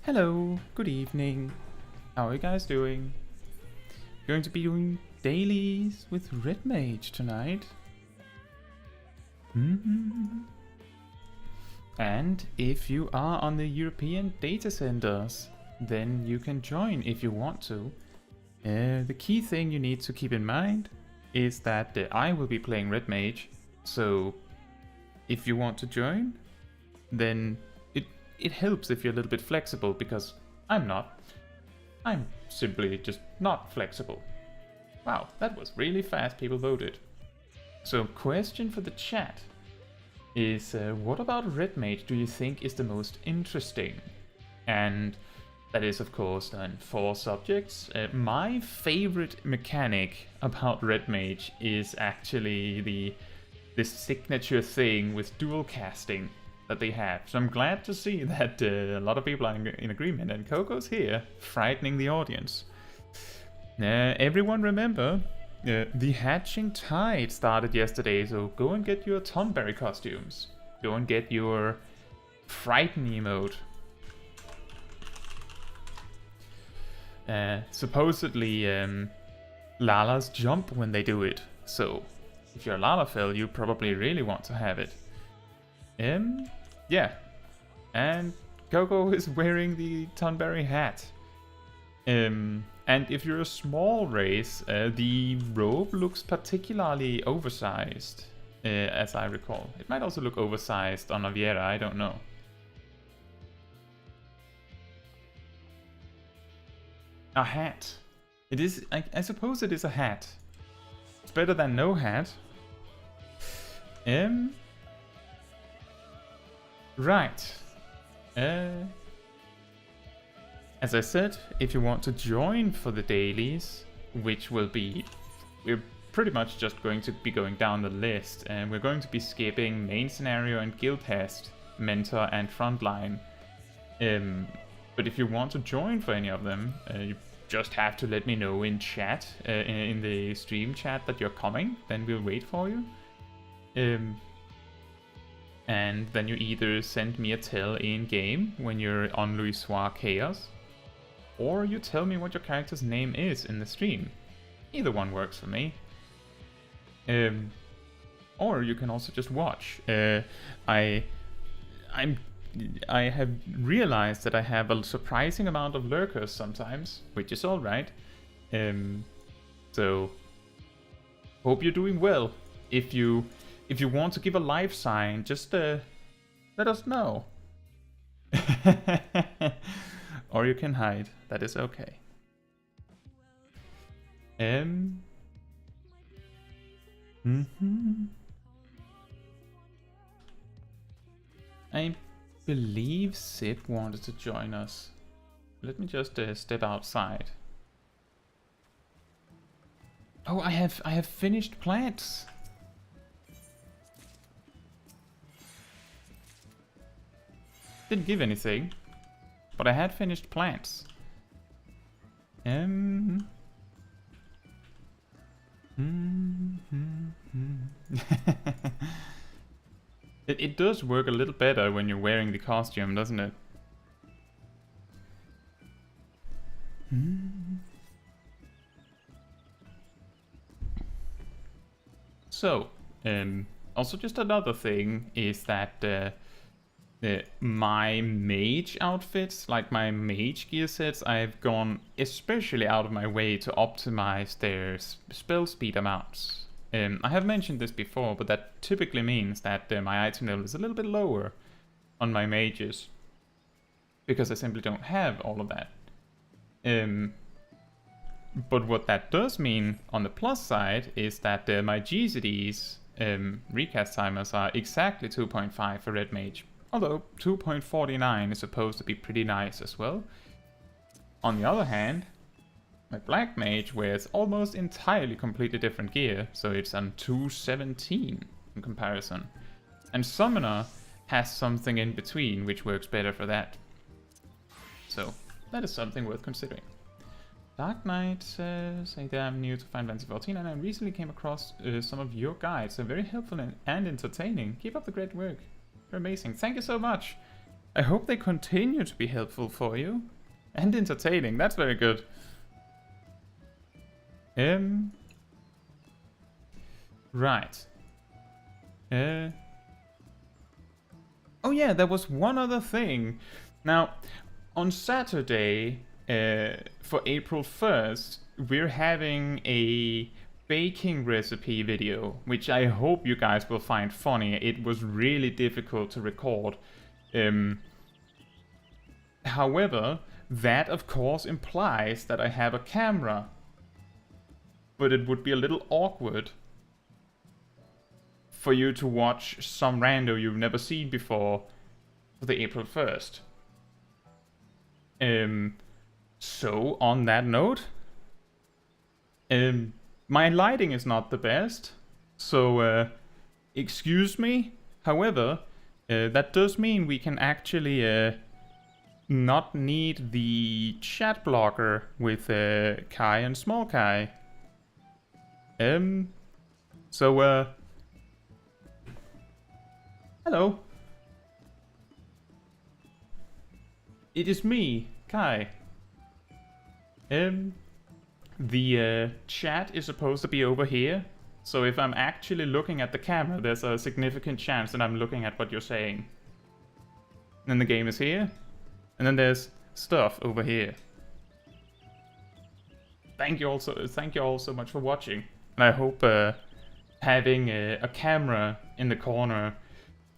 Hello, good evening. How are you guys doing? Going to be doing dailies with Red Mage tonight. And if you are on the European data centers, then you can join if you want to. The key thing you need to keep in mind is that I will be playing Red Mage, so if you want to join, then it helps if you're a little bit flexible, because I'm not. I'm simply just not flexible. Wow, that was really fast, people voted. So, question for the chat is, what about Red Mage do you think is the most interesting? And that is, of course, then 4 subjects. My favorite mechanic about Red Mage is actually this signature thing with dual casting that they have. So I'm glad to see that a lot of people are in agreement, and Coco's here, frightening the audience. Everyone remember, the Hatching Tide started yesterday, so go and get your Tonberry costumes. Go and get your Frighten emote. Supposedly, Lalas jump when they do it, so if you're a Lalafell, you probably really want to have it. Yeah, and Coco is wearing the Tonberry hat. And if you're a small race, the robe looks particularly oversized, as I recall. It might also look oversized on Aviera, I don't know. A hat. It is, I suppose it is a hat. It's better than no hat. Right. As I said, if you want to join for the dailies, which will be... We're pretty much just going to be going down the list, and we're going to be skipping main scenario and guild test, mentor and frontline. But if you want to join for any of them, you just have to let me know in chat, in the stream chat, that you're coming, then we'll wait for you. And then you either send me a tell in-game when you're on Louisoix Chaos, or you tell me what your character's name is in the stream. Either one works for me. Or you can also just watch. I have realized that I have a surprising amount of lurkers sometimes, which is alright. So, hope you're doing well. If you want to give a live sign, just let us know. Or you can hide. That is okay. I believe Sip wanted to join us. Let me just step outside. Oh, I have finished plants. Didn't give anything, but I had finished plants. It does work a little better when you're wearing the costume, doesn't it? So, also just another thing is that my mage outfits, like my mage gear sets, I've gone especially out of my way to optimize their spell speed amounts. I have mentioned this before, but that typically means that my item level is a little bit lower on my mages, because I simply don't have all of that. But what that does mean on the plus side is that my GZD's recast timers are exactly 2.5 for Red Mage. Although 2.49 is supposed to be pretty nice as well. On the other hand, my Black Mage wears almost entirely completely different gear, so it's on 217 in comparison. And Summoner has something in between which works better for that. So that is something worth considering. Dark Knight says, hey there, I'm new to Final Fantasy XIV and I recently came across some of your guides. They're very helpful and entertaining. Keep up the great work. You're amazing. Thank you so much. I hope they continue to be helpful for you. And entertaining, that's very good. Right. Oh yeah, there was one other thing. Now, on Saturday, for April 1st, we're having a baking recipe video, which I hope you guys will find funny. It was really difficult to record. However, that of course implies that I have a camera. But it would be a little awkward for you to watch some rando you've never seen before for the April 1st. So on that note, my lighting is not the best, so excuse me. However, that does mean we can actually not need the chat blocker with Kai and Small Kai. So hello. It is me, Kai. The chat is supposed to be over here, so if I'm actually looking at the camera, there's a significant chance that I'm looking at what you're saying. And then the game is here, and then there's stuff over here. Thank you all so much for watching, and I hope having a camera in the corner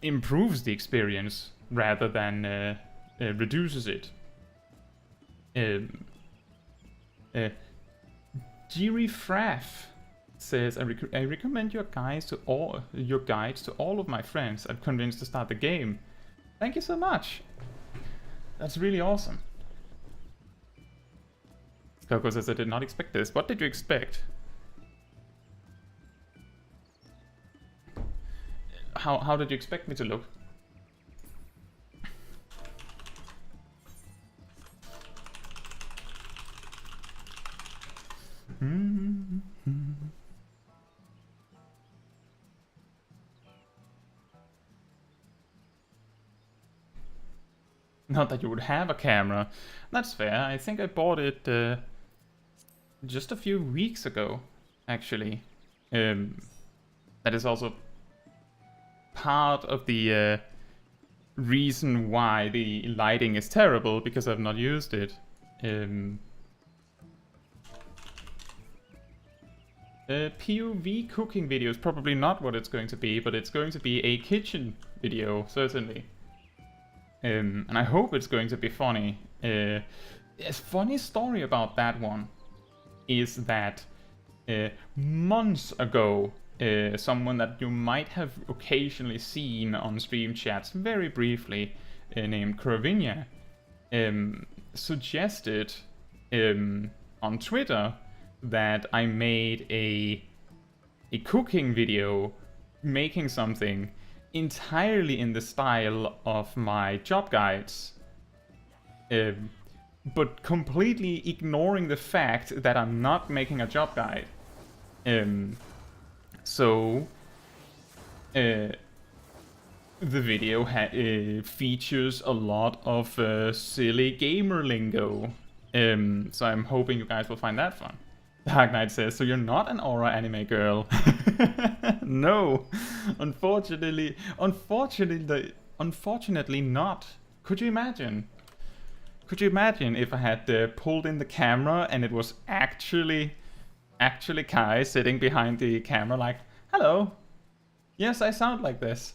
improves the experience rather than reduces it. Jiri Fraff says, I recommend your guides to all of my friends. I'm convinced to start the game. Thank you so much. That's really awesome. Coco says, I did not expect this. What did you expect? How did you expect me to look? Not that you would have a camera. That's fair. I think I bought it just a few weeks ago, actually. That is also part of the reason why the lighting is terrible, because I've not used it. POV cooking video is probably not what it's going to be, but it's going to be a kitchen video, certainly. And I hope it's going to be funny. A funny story about that one is that months ago, someone that you might have occasionally seen on stream chats very briefly, named Kravinia, suggested on Twitter that I made a cooking video making something entirely in the style of my job guides, but completely ignoring the fact that I'm not making a job guide. So the video features a lot of silly gamer lingo, so I'm hoping you guys will find that fun. Dark Knight says, so you're not an aura anime girl? No, unfortunately not. Could you imagine? Could you imagine if I had pulled in the camera and it was actually Kai sitting behind the camera like, hello, yes, I sound like this.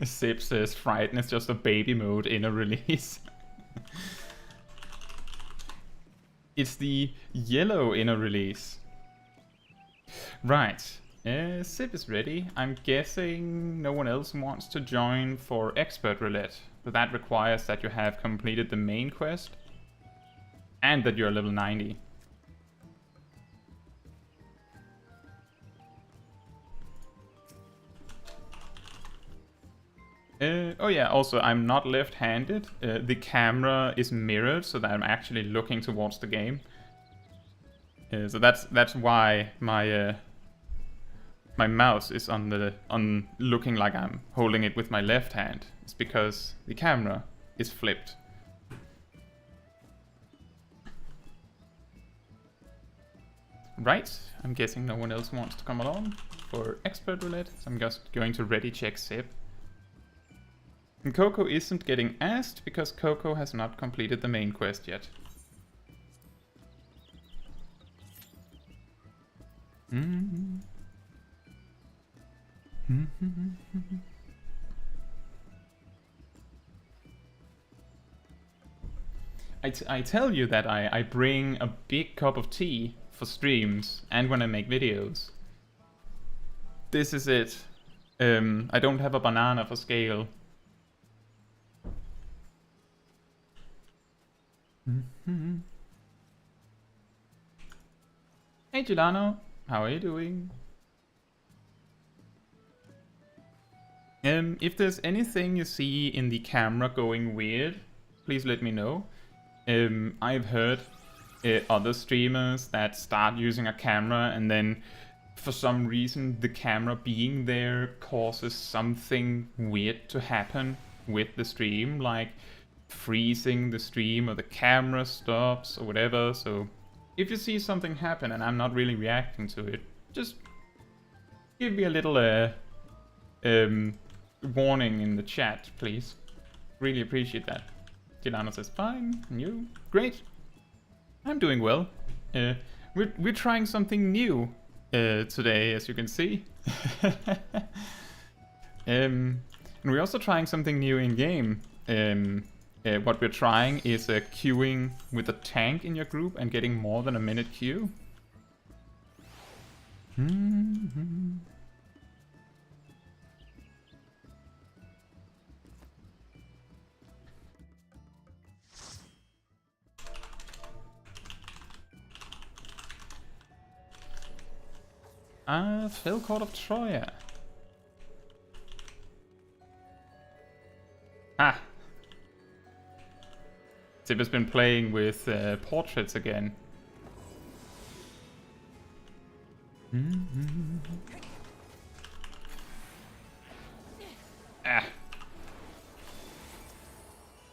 Sip says Frighten is just a baby mode inner release. It's the yellow inner release. Right. Sip is ready. I'm guessing no one else wants to join for expert roulette. But that requires that you have completed the main quest and that you're level 90. Oh yeah, also I'm not left-handed. The camera is mirrored so that I'm actually looking towards the game. So that's why my my mouse is on looking like I'm holding it with my left hand. It's because the camera is flipped. Right, I'm guessing no one else wants to come along for expert roulette, so I'm just going to ready check Seb. And Coco isn't getting asked because Coco has not completed the main quest yet. I tell you that I bring a big cup of tea for streams and when I make videos. This is it. I don't have a banana for scale. Hey Giuliano, how are you doing? If there's anything you see in the camera going weird, please let me know. I've heard other streamers that start using a camera and then for some reason the camera being there causes something weird to happen with the stream, like freezing the stream or the camera stops or whatever. So if you see something happen and I'm not really reacting to it, just give me a little warning in the chat, please. Really appreciate that. Delano says fine, and you? Great. I'm doing well. We're trying something new today, as you can see. And we're also trying something new in game. What we're trying is queuing with a tank in your group and getting more than a minute queue. Fell Court of Troya. Ah! Tip has been playing with portraits again. Ah!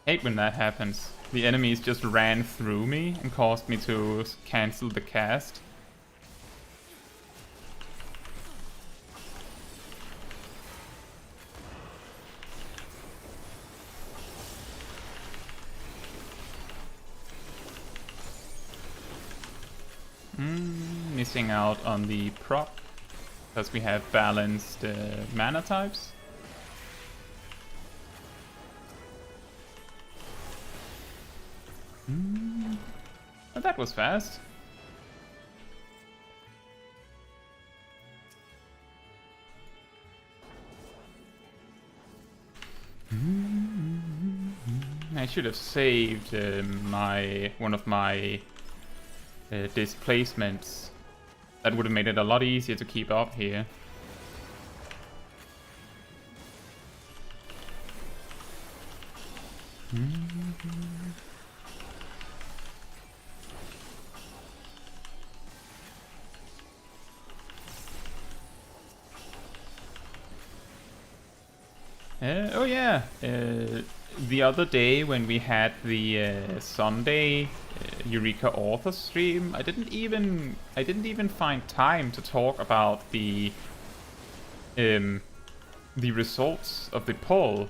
Hate when that happens. The enemies just ran through me and caused me to cancel the cast. Missing out on the proc because we have balanced mana types. But that was fast. I should have saved one of my displacements. That would have made it a lot easier to keep up here. Oh yeah, the other day when we had the Sunday Eureka Author stream, I didn't even find time to talk about the results of the poll.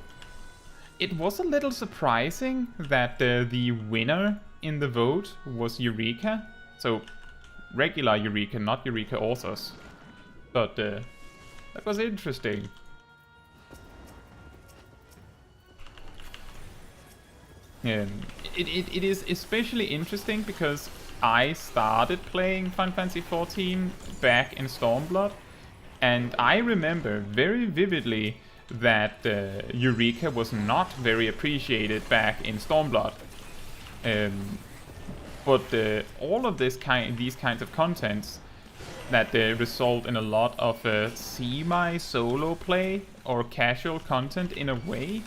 It was a little surprising that the winner in the vote was Eureka, so regular Eureka, not Eureka Authors. But that was interesting. It is especially interesting because I started playing Final Fantasy XIV back in Stormblood, and I remember very vividly that Eureka was not very appreciated back in Stormblood. But all of these kinds of contents that result in a lot of semi-solo play or casual content in a way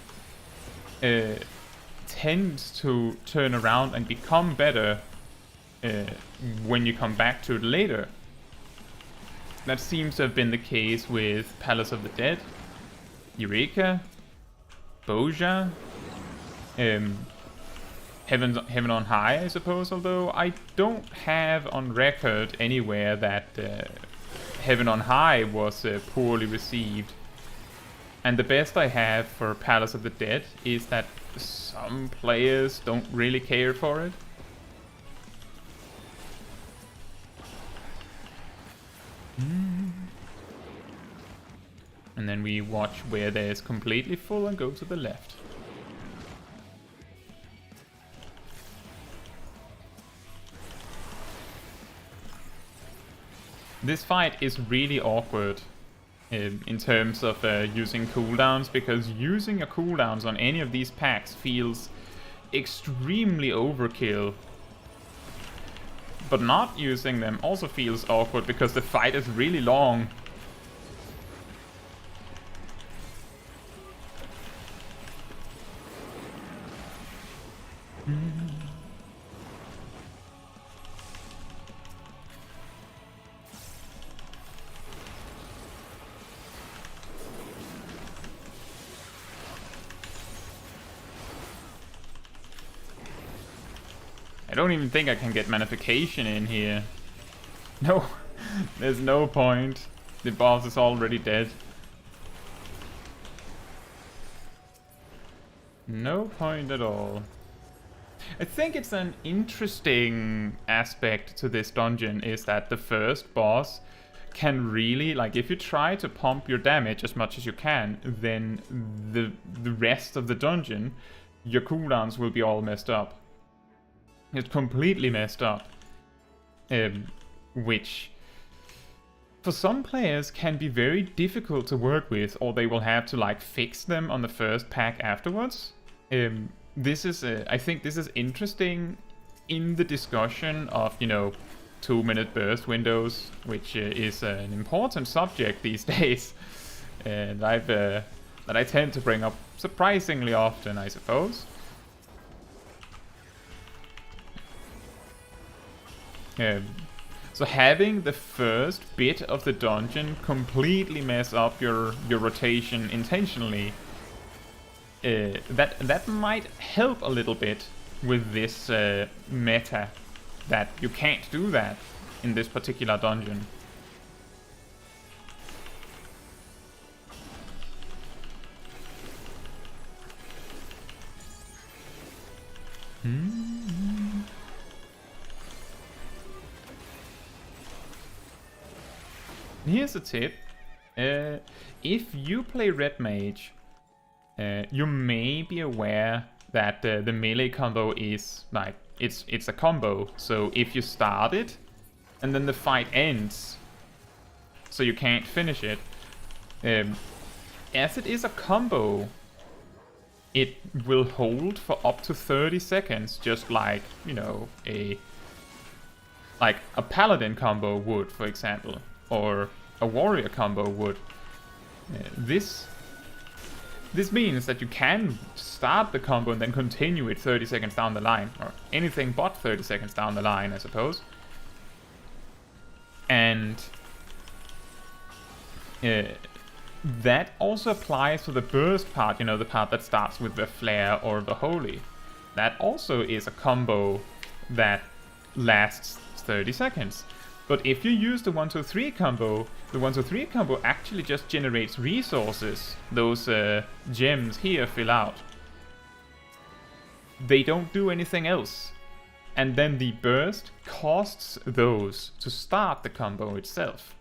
tends to turn around and become better when you come back to it later. That seems to have been the case with Palace of the Dead, Eureka, Boja, Heaven on High, I suppose, although I don't have on record anywhere that Heaven on High was poorly received. And the best I have for Palace of the Dead is that some players don't really care for it. And then we watch where there's completely full and go to the left. This fight is really awkward in terms of using cooldowns, because using a cooldowns on any of these packs feels extremely overkill. But not using them also feels awkward because the fight is really long. I don't even think I can get Manification in here. No, there's no point. The boss is already dead. No point at all. I think it's an interesting aspect to this dungeon is that the first boss can really, like, if you try to pump your damage as much as you can, then the rest of the dungeon, your cooldowns will be all messed up. It's completely messed up. Which, for some players, can be very difficult to work with, or they will have to, like, fix them on the first pack afterwards. This is, I think this is interesting in the discussion of, you know, 2-minute burst windows, which is an important subject these days, and that I tend to bring up surprisingly often, I suppose. So having the first bit of the dungeon completely mess up your rotation intentionally, that might help a little bit with this meta, that you can't do that in this particular dungeon. Here's a tip. If you play Red Mage, you may be aware that the melee combo is like, it's a combo. So if you start it and then the fight ends, so you can't finish it, as it is a combo, it will hold for up to 30 seconds, just like, you know, a paladin combo would, for example, or a warrior combo would. This means that you can start the combo and then continue it 30 seconds down the line, or anything but 30 seconds down the line, I suppose. And that also applies to the burst part, you know, the part that starts with the flare or the holy. That also is a combo that lasts 30 seconds. But if you use the 1-2-3 combo, the 1-2-3 combo actually just generates resources. Those gems here fill out. They don't do anything else. And then the burst costs those to start the combo itself.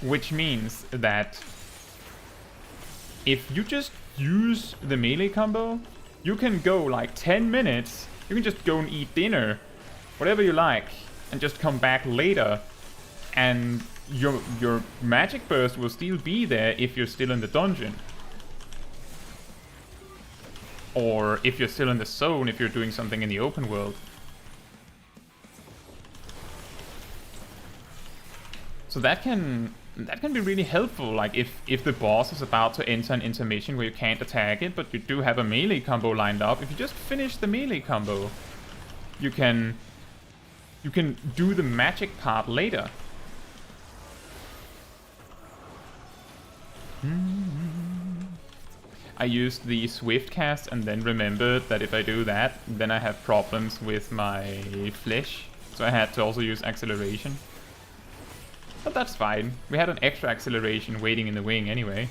Which means that if you just use the melee combo, you can go like 10 minutes. You can just go and eat dinner, whatever you like, and just come back later, and your magic burst will still be there if you're still in the dungeon. Or if you're still in the zone, if you're doing something in the open world. So that can be really helpful, like if the boss is about to enter an intermission where you can't attack it, but you do have a melee combo lined up. If you just finish the melee combo, you can you can do the magic part later. I used the swift cast and then remembered that if I do that, then I have problems with my flesh. So I had to also use acceleration. But that's fine. We had an extra acceleration waiting in the wing anyway.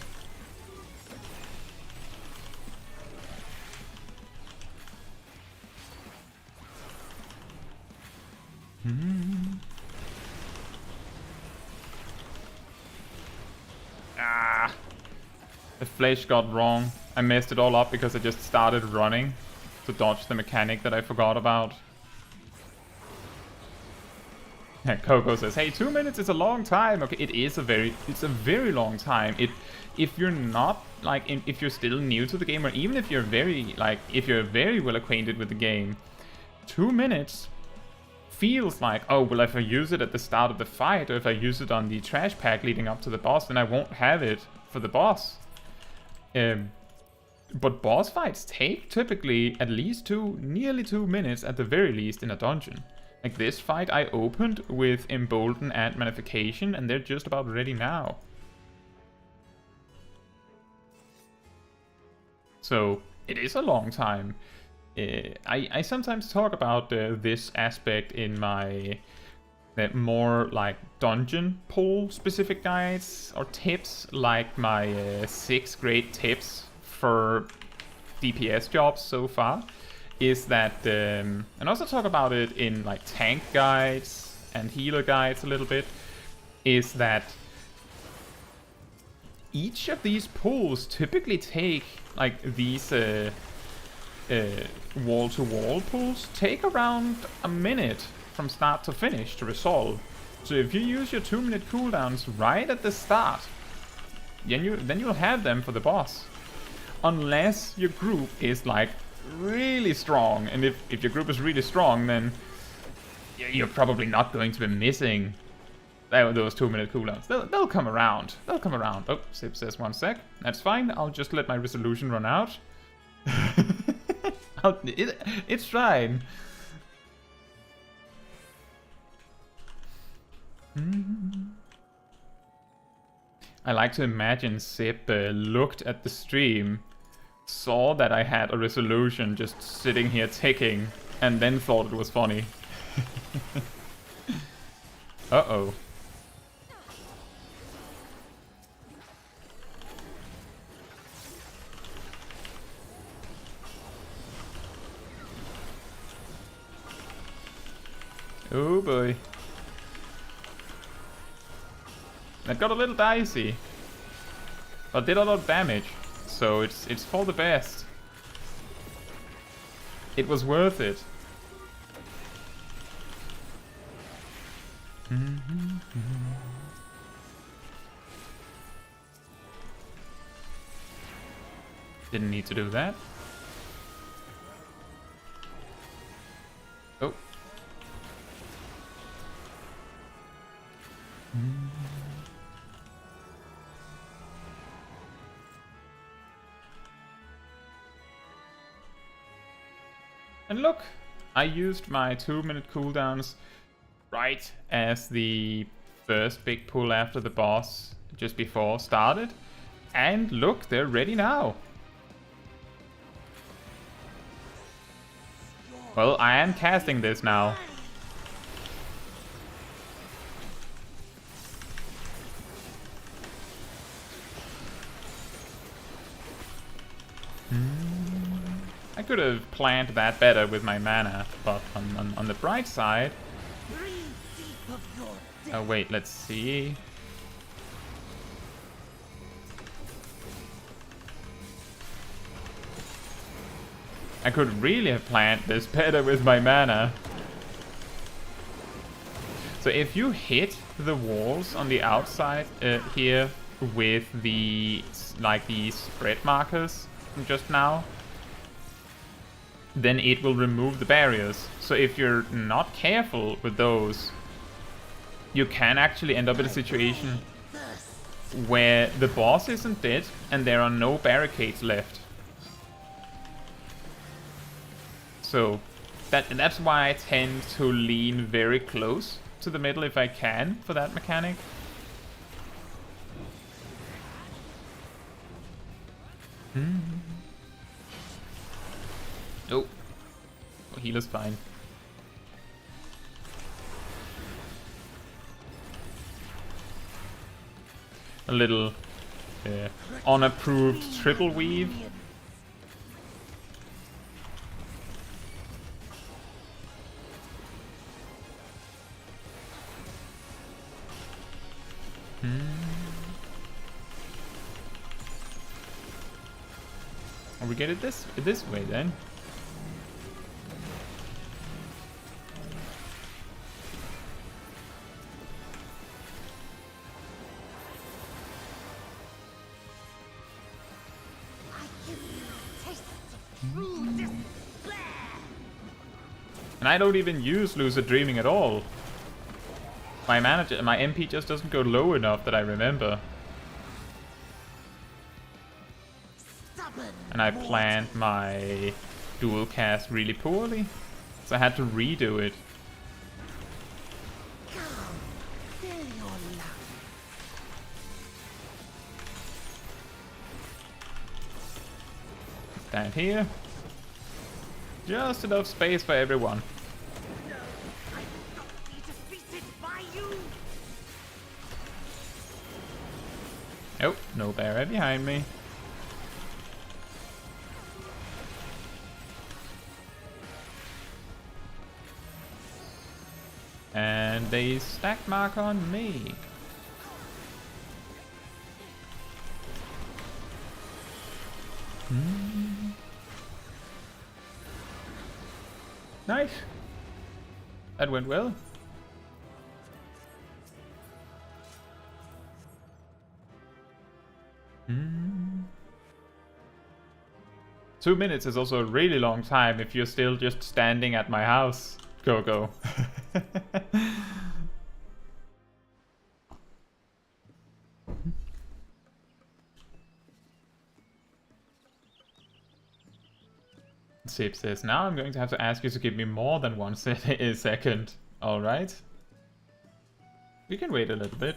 Ah! The flesh got wrong. I messed it all up because I just started running to dodge the mechanic that I forgot about. Coco says, hey, 2 minutes is a long time. Okay, it's a very long time. If you're not, like, if you're still new to the game, or even if you're very well acquainted with the game, 2 minutes feels like, oh, well, if I use it at the start of the fight, or if I use it on the trash pack leading up to the boss, then I won't have it for the boss. But boss fights take typically at least nearly 2 minutes at the very least in a dungeon. Like this fight I opened with Embolden and Magnification, and they're just about ready now. So it is a long time. I sometimes talk about this aspect in my more like dungeon pull specific guides or tips, like my 6 great tips for DPS jobs so far. Is that, and also talk about it in like tank guides and healer guides a little bit, is that each of these pulls typically take, like these wall-to-wall pulls take around a minute from start to finish to resolve. So if you use your 2-minute cooldowns right at the start, then you'll have them for the boss. Unless your group is like really strong, and if your group is really strong, then you're probably not going to be missing those 2-minute cooldowns. They'll come around. They'll come around. Oh, Sip says 1 sec. That's fine. I'll just let my resolution run out. It's fine. I like to imagine Sip looked at the stream, saw that I had a resolution just sitting here ticking, and then thought it was funny. Uh-oh. Oh boy. That got a little dicey. But did a lot of damage. So it's for the best. It was worth it. Didn't need to do that. Oh. And look, I used my 2-minute cooldowns right as the first big pull after the boss just before started. And look, they're ready now. Well, I am casting this now. I could have planned that better with my mana, but on the bright side... Oh wait, let's see... I could really have planned this better with my mana. So if you hit the walls on the outside here with the spread markers from just now, then it will remove the barriers. So if you're not careful with those, you can actually end up in a situation where the boss isn't dead and there are no barricades left. So That's why I tend to lean very close to the middle if I can for that mechanic. Oh, healer's fine. A little unapproved triple weave. We get it this way then. And I don't even use Lucid Dreaming at all. My MP just doesn't go low enough that I remember. And I planned my dual cast really poorly, so I had to redo it. Stand here. Just enough space for everyone. Oh, no barrier behind me. And they stack mark on me. Nice. That went well. Mm. 2 minutes is also a really long time if you're still just standing at my house. Go. Sip says, now I'm going to have to ask you to give me more than 1 second. Alright. We can wait a little bit.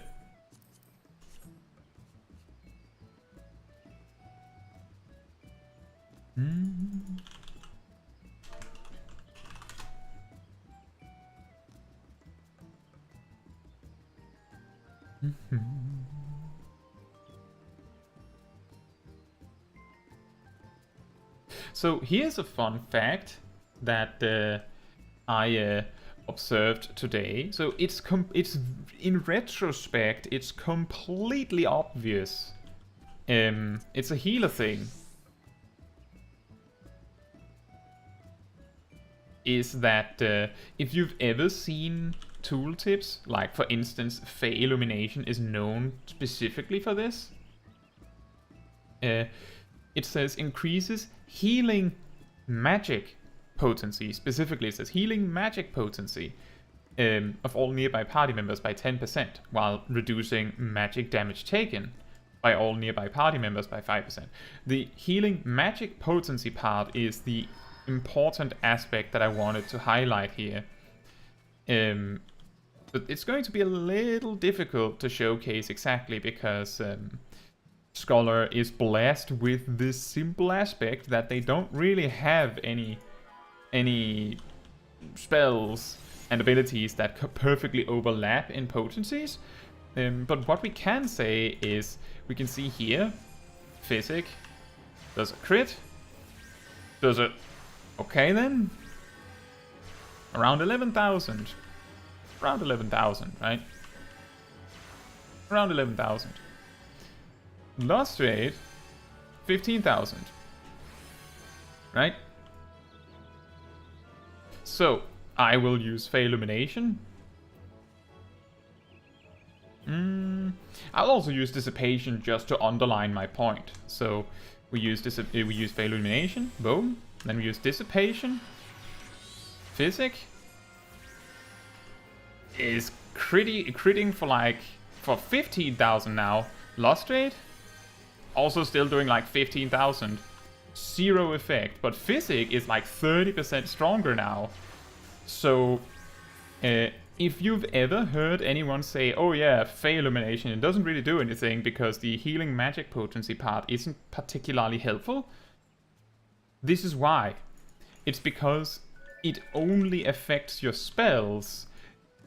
So here's a fun fact that I observed today. So it's in retrospect, it's completely obvious. It's a healer thing. Is that if you've ever seen tooltips, like for instance, Fey Illumination is known specifically for this. It says increases healing magic potency. Specifically, it says healing magic potency of all nearby party members by 10%, while reducing magic damage taken by all nearby party members by 5%. The healing magic potency part is the important aspect that I wanted to highlight here. But it's going to be a little difficult to showcase exactly because Scholar is blessed with this simple aspect that they don't really have any spells and abilities that perfectly overlap in potencies. But what we can say is, we can see here, Physic does a crit, does a... okay then, around 11,000. Around 11,000, right? Around 11,000. Lost rate, 15,000. Right? So, I will use Fey Illumination. I'll also use Dissipation just to underline my point. So, we use Fey Illumination, boom. Then we use Dissipation. Physic is critting for 15,000 now. Lost rate, also still doing like 15,000. zero effect, but Physic is like 30% stronger now. So if you've ever heard anyone say, oh yeah, Fey Illumination, it doesn't really do anything because the healing magic potency part isn't particularly helpful, this is why. It's because it only affects your spells.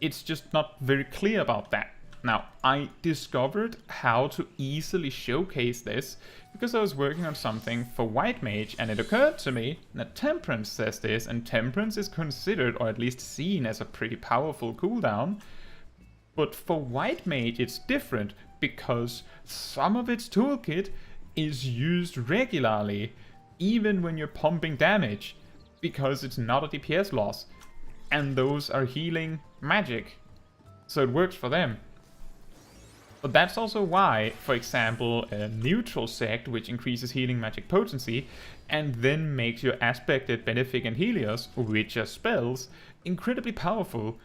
It's just not very clear about that. Now, I discovered how to easily showcase this because I was working on something for White Mage, and it occurred to me that Temperance says this, and Temperance is considered, or at least seen, as a pretty powerful cooldown. But for White Mage it's different, because some of its toolkit is used regularly, even when you're pumping damage, because it's not a DPS loss, and those are healing magic, so it works for them. But that's also why, for example, a neutral sect, which increases healing magic potency, and then makes your aspected Benefic and Helios, which are spells, incredibly powerful.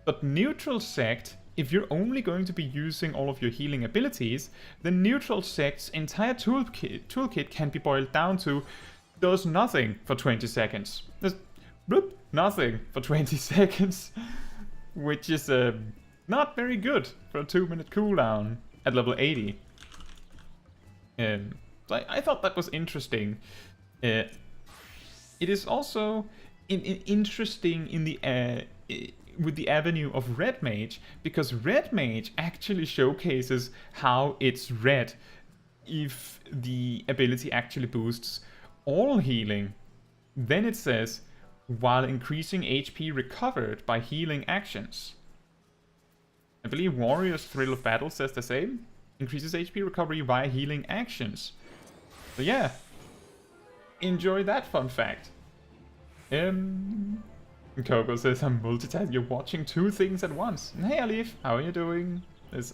But neutral sect, if you're only going to be using all of your healing abilities, then neutral sect's entire toolkit can be boiled down to does nothing for 20 seconds. There's nothing for 20 seconds, which is not very good for a 2-minute cooldown at level 80. So I thought that was interesting. It is also interesting in the with the avenue of Red Mage, because Red Mage actually showcases how it's red if the ability actually boosts all healing. Then it says, while increasing HP recovered by healing actions. I believe Warrior's Thrill of Battle says the same. Increases HP recovery via healing actions. So yeah, enjoy that fun fact. Coco says, I'm multitasking, you're watching 2 things at once. Hey Alif, how are you doing?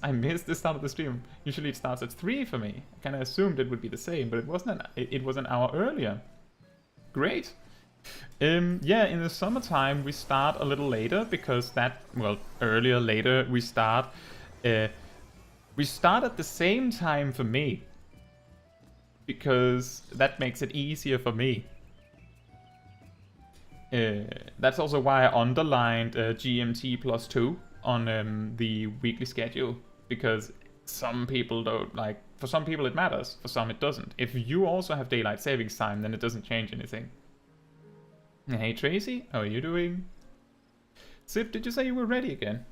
I missed the start of the stream. Usually it starts at 3 for me. I kinda assumed it would be the same, but it wasn't. It was an hour earlier. Great. Yeah, in the summertime we start a little later because later we start. We start at the same time for me because that makes it easier for me. That's also why I underlined GMT +2 on the weekly schedule, because some people don't like. For some people it matters, for some it doesn't. If you also have daylight savings time, then it doesn't change anything. Hey Tracy, how are you doing? Zip, did you say you were ready again?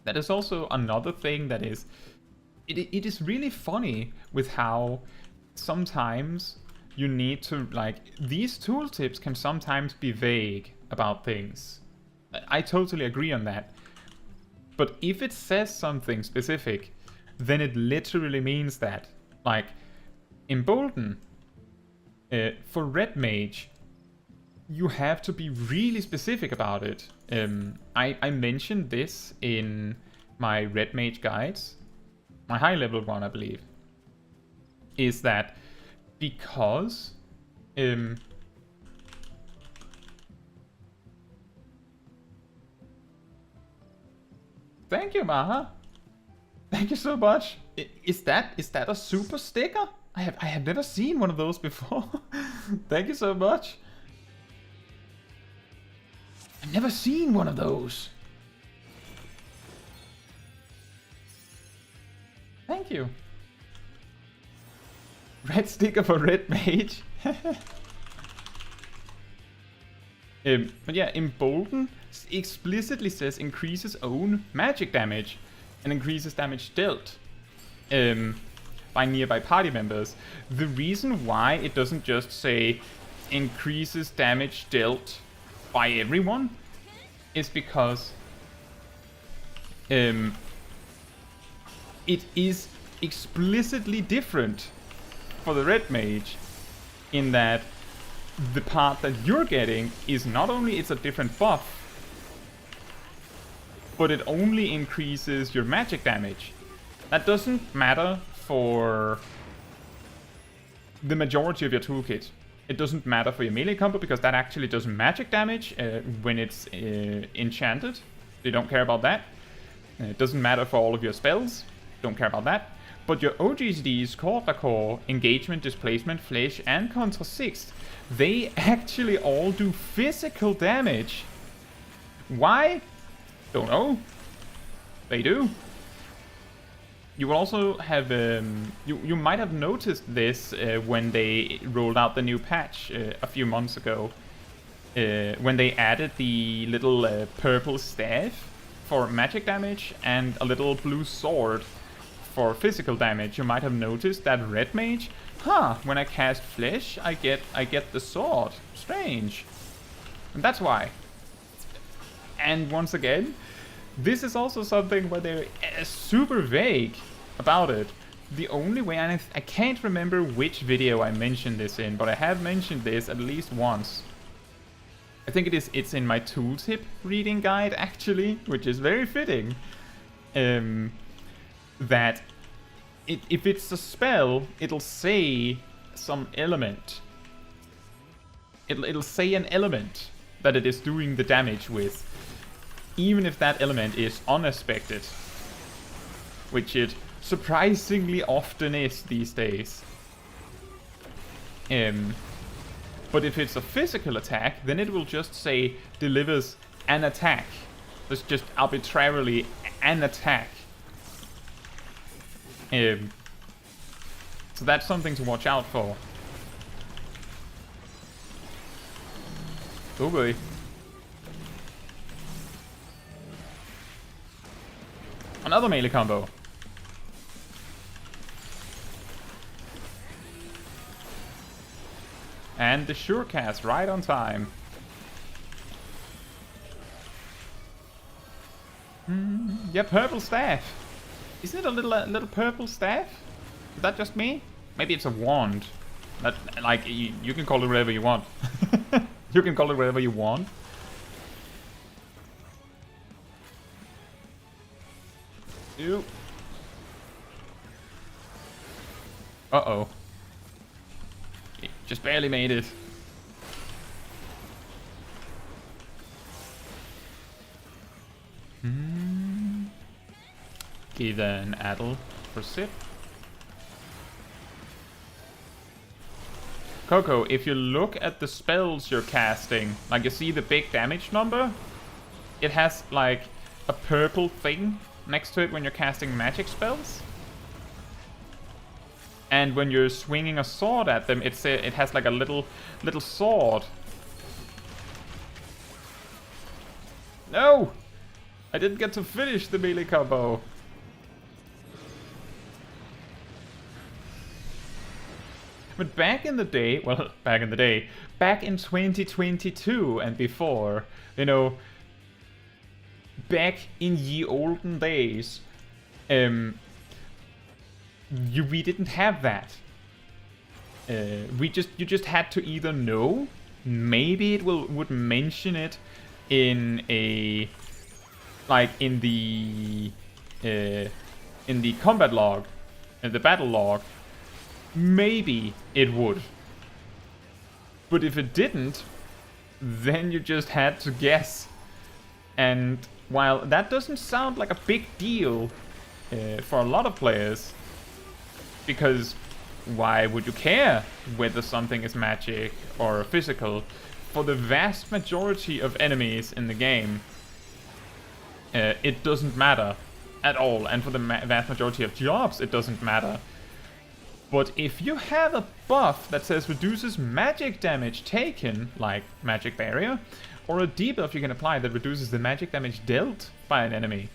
That is also another thing that is... It is really funny with how sometimes you need to, like, these tooltips can sometimes be vague about things. I totally agree on that. But if it says something specific, then it literally means that. Like, Embolden, for Red Mage, you have to be really specific about it. I mentioned this in my Red Mage guides, my high level one, I believe, is that because thank you, Maha. Thank you so much. Is that a super sticker? I have never seen one of those before. Thank you so much. I've never seen one of those. Thank you. Red sticker for Red Mage. But yeah, Embolden explicitly says increases own magic damage and increases damage dealt by nearby party members. The reason why it doesn't just say increases damage dealt by everyone is because it is explicitly different for the Red Mage in that the part that you're getting is not only it's a different buff, but it only increases your magic damage. That doesn't matter for the majority of your toolkit. It doesn't matter for your melee combo because that actually does magic damage when it's enchanted. They don't care about that. It doesn't matter for all of your spells. Don't care about that. But your OGCDs, Core Core, Engagement, Displacement, Flesh, and Contra 6, they actually all do physical damage. Why? Don't know. They do. You will also have, you might have noticed this when they rolled out the new patch a few months ago. When they added the little purple staff for magic damage and a little blue sword for physical damage. You might have noticed that Red Mage, when I cast Flesh, I get the sword. Strange. And that's why. And once again, this is also something where they're super vague about it. The only way, and I can't remember which video I mentioned this in, but I have mentioned this at least once. I think it's in my tooltip reading guide actually, which is very fitting. That if it's a spell, it'll say some element. It'll say an element that it is doing the damage with, even if that element is unexpected, which it surprisingly often is these days. But if it's a physical attack, then it will just say delivers an attack. It's just arbitrarily an attack. So that's something to watch out for. Oh boy. Another melee combo. And the sure cast right on time. Yeah, purple staff. Isn't it a little purple staff? Is that just me? Maybe it's a wand. That, like, you can call it whatever you want. You can call it whatever you want. Ew. Uh-oh. Just barely made it. Give an addle for sip. Coco, if you look at the spells you're casting, like you see the big damage number, it has like a purple thing next to it when you're casting magic spells. And when you're swinging a sword at them, it has like a little sword. No! I didn't get to finish the melee combo. But back in 2022 and before, you know, back in ye olden days, we didn't have that. You just had to either know, maybe it would mention it in a, like in the combat log, in the battle log. Maybe it would. But if it didn't, then you just had to guess. And while that doesn't sound like a big deal for a lot of players, because why would you care whether something is magic or physical? For the vast majority of enemies in the game, it doesn't matter at all. And for the vast majority of jobs, it doesn't matter. But if you have a buff that says reduces magic damage taken, like magic barrier, or a debuff you can apply that reduces the magic damage dealt by an enemy,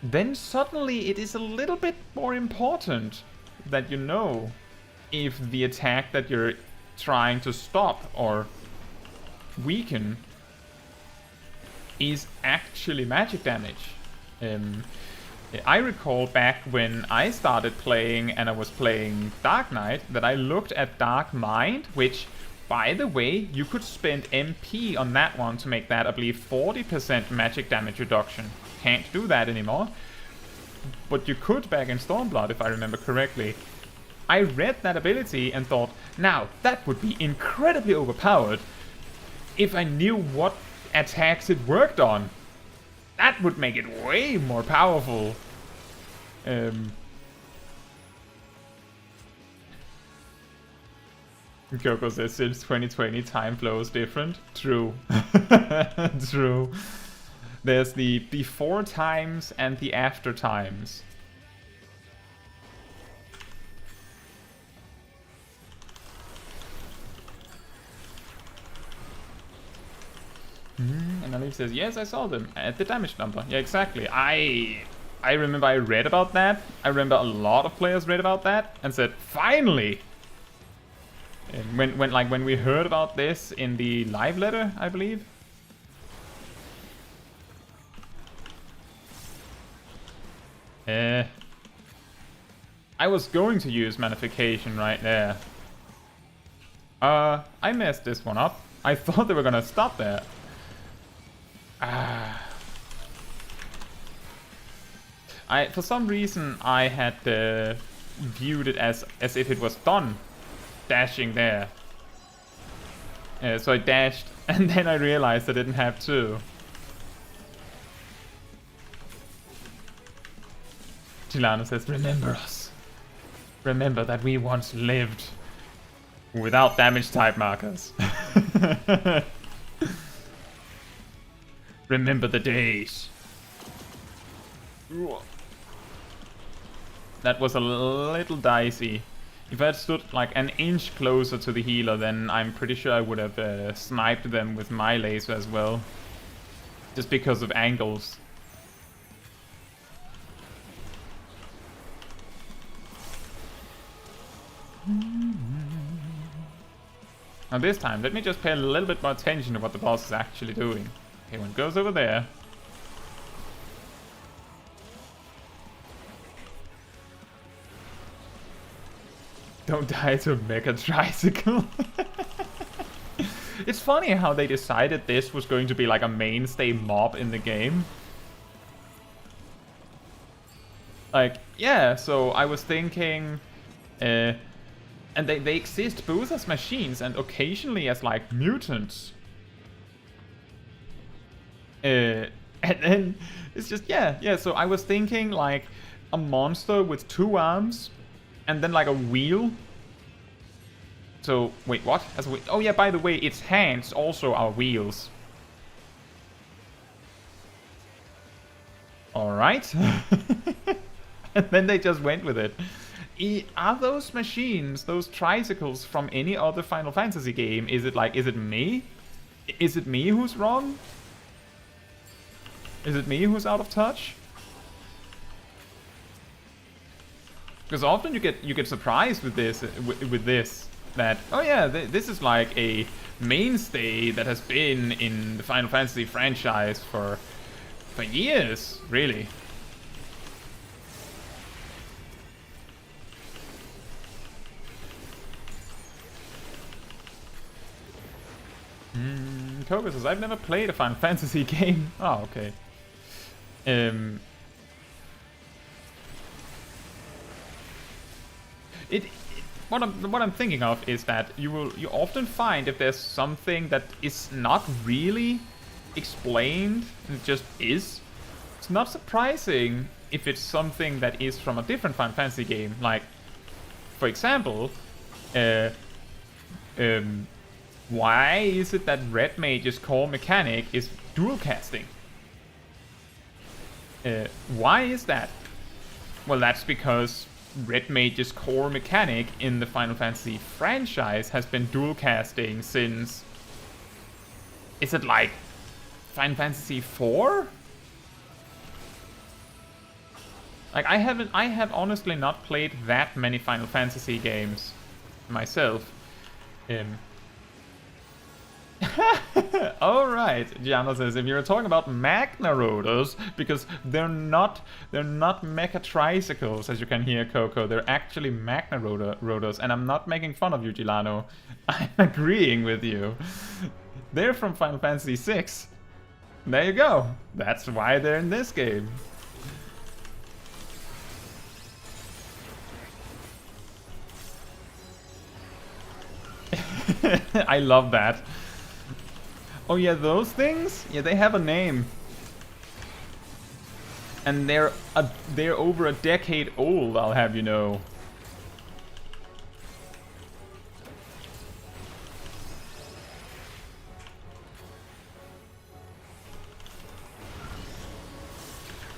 then suddenly it is a little bit more important that you know if the attack that you're trying to stop or weaken is actually magic damage. I recall back when I started playing and I was playing Dark Knight that I looked at Dark Mind, which, by the way, you could spend MP on that one to make that, I believe, 40% magic damage reduction. Can't do that anymore. But you could back in Stormblood, if I remember correctly. I read that ability and thought, now, that would be incredibly overpowered if I knew what attacks it worked on. That would make it way more powerful. Coco says, since 2020, time flow is different. True. True. There's the before times and the after times. And Alif says, yes, I saw them at the damage number. Yeah, exactly. I remember I read about that. I remember a lot of players read about that and said, finally! And when we heard about this in the live letter, I believe. I was going to use Manification right there. I messed this one up. I thought they were gonna stop there. For some reason I had viewed it as if it was done dashing there. So I dashed and then I realized I didn't have to. Chilano says, remember us. Remember that we once lived without damage type markers. Remember the days. That was a little dicey. If I had stood like an inch closer to the healer, then I'm pretty sure I would have sniped them with my laser as well. Just because of angles. Now this time, let me just pay a little bit more attention to what the boss is actually doing. Okay, when it goes over there. Don't die to a mega tricycle. It's funny how they decided this was going to be like a mainstay mob in the game. Like, yeah, so I was thinking... and they exist both as machines and occasionally as like mutants. And then it's just, yeah, so I was thinking like a monster with 2 arms and then like a wheel. So, wait, what? Oh yeah, by the way, its hands also are wheels. Alright. And then they just went with it. Are those machines, those tricycles from any other Final Fantasy game? Is it me? Is it me who's wrong? Is it me who's out of touch? Because often you get surprised with this that, oh yeah, this is like a mainstay that has been in the Final Fantasy franchise for years, really. Coco says, I've never played a Final Fantasy game. Oh, okay. What I'm thinking of is that you often find if there's something that is not really explained, it just is. It's not surprising if it's something that is from a different Final Fantasy game. Like, for example, why is it that Red Mage's core mechanic is dual casting? Why is that? Well, that's because Red Mage's core mechanic in the Final Fantasy franchise has been dual casting since... Is it like Final Fantasy IV? Like, I have honestly not played that many Final Fantasy games myself. Alright, Gianna says, if you're talking about Magna Rotors, because they're not mecha tricycles, as you can hear, Coco, they're actually Magna Rotors, and I'm not making fun of you, Gilano. I'm agreeing with you. They're from Final Fantasy VI. There you go. That's why they're in this game. I love that. Oh yeah, those things? Yeah, they have a name. And they're over a decade old, I'll have you know.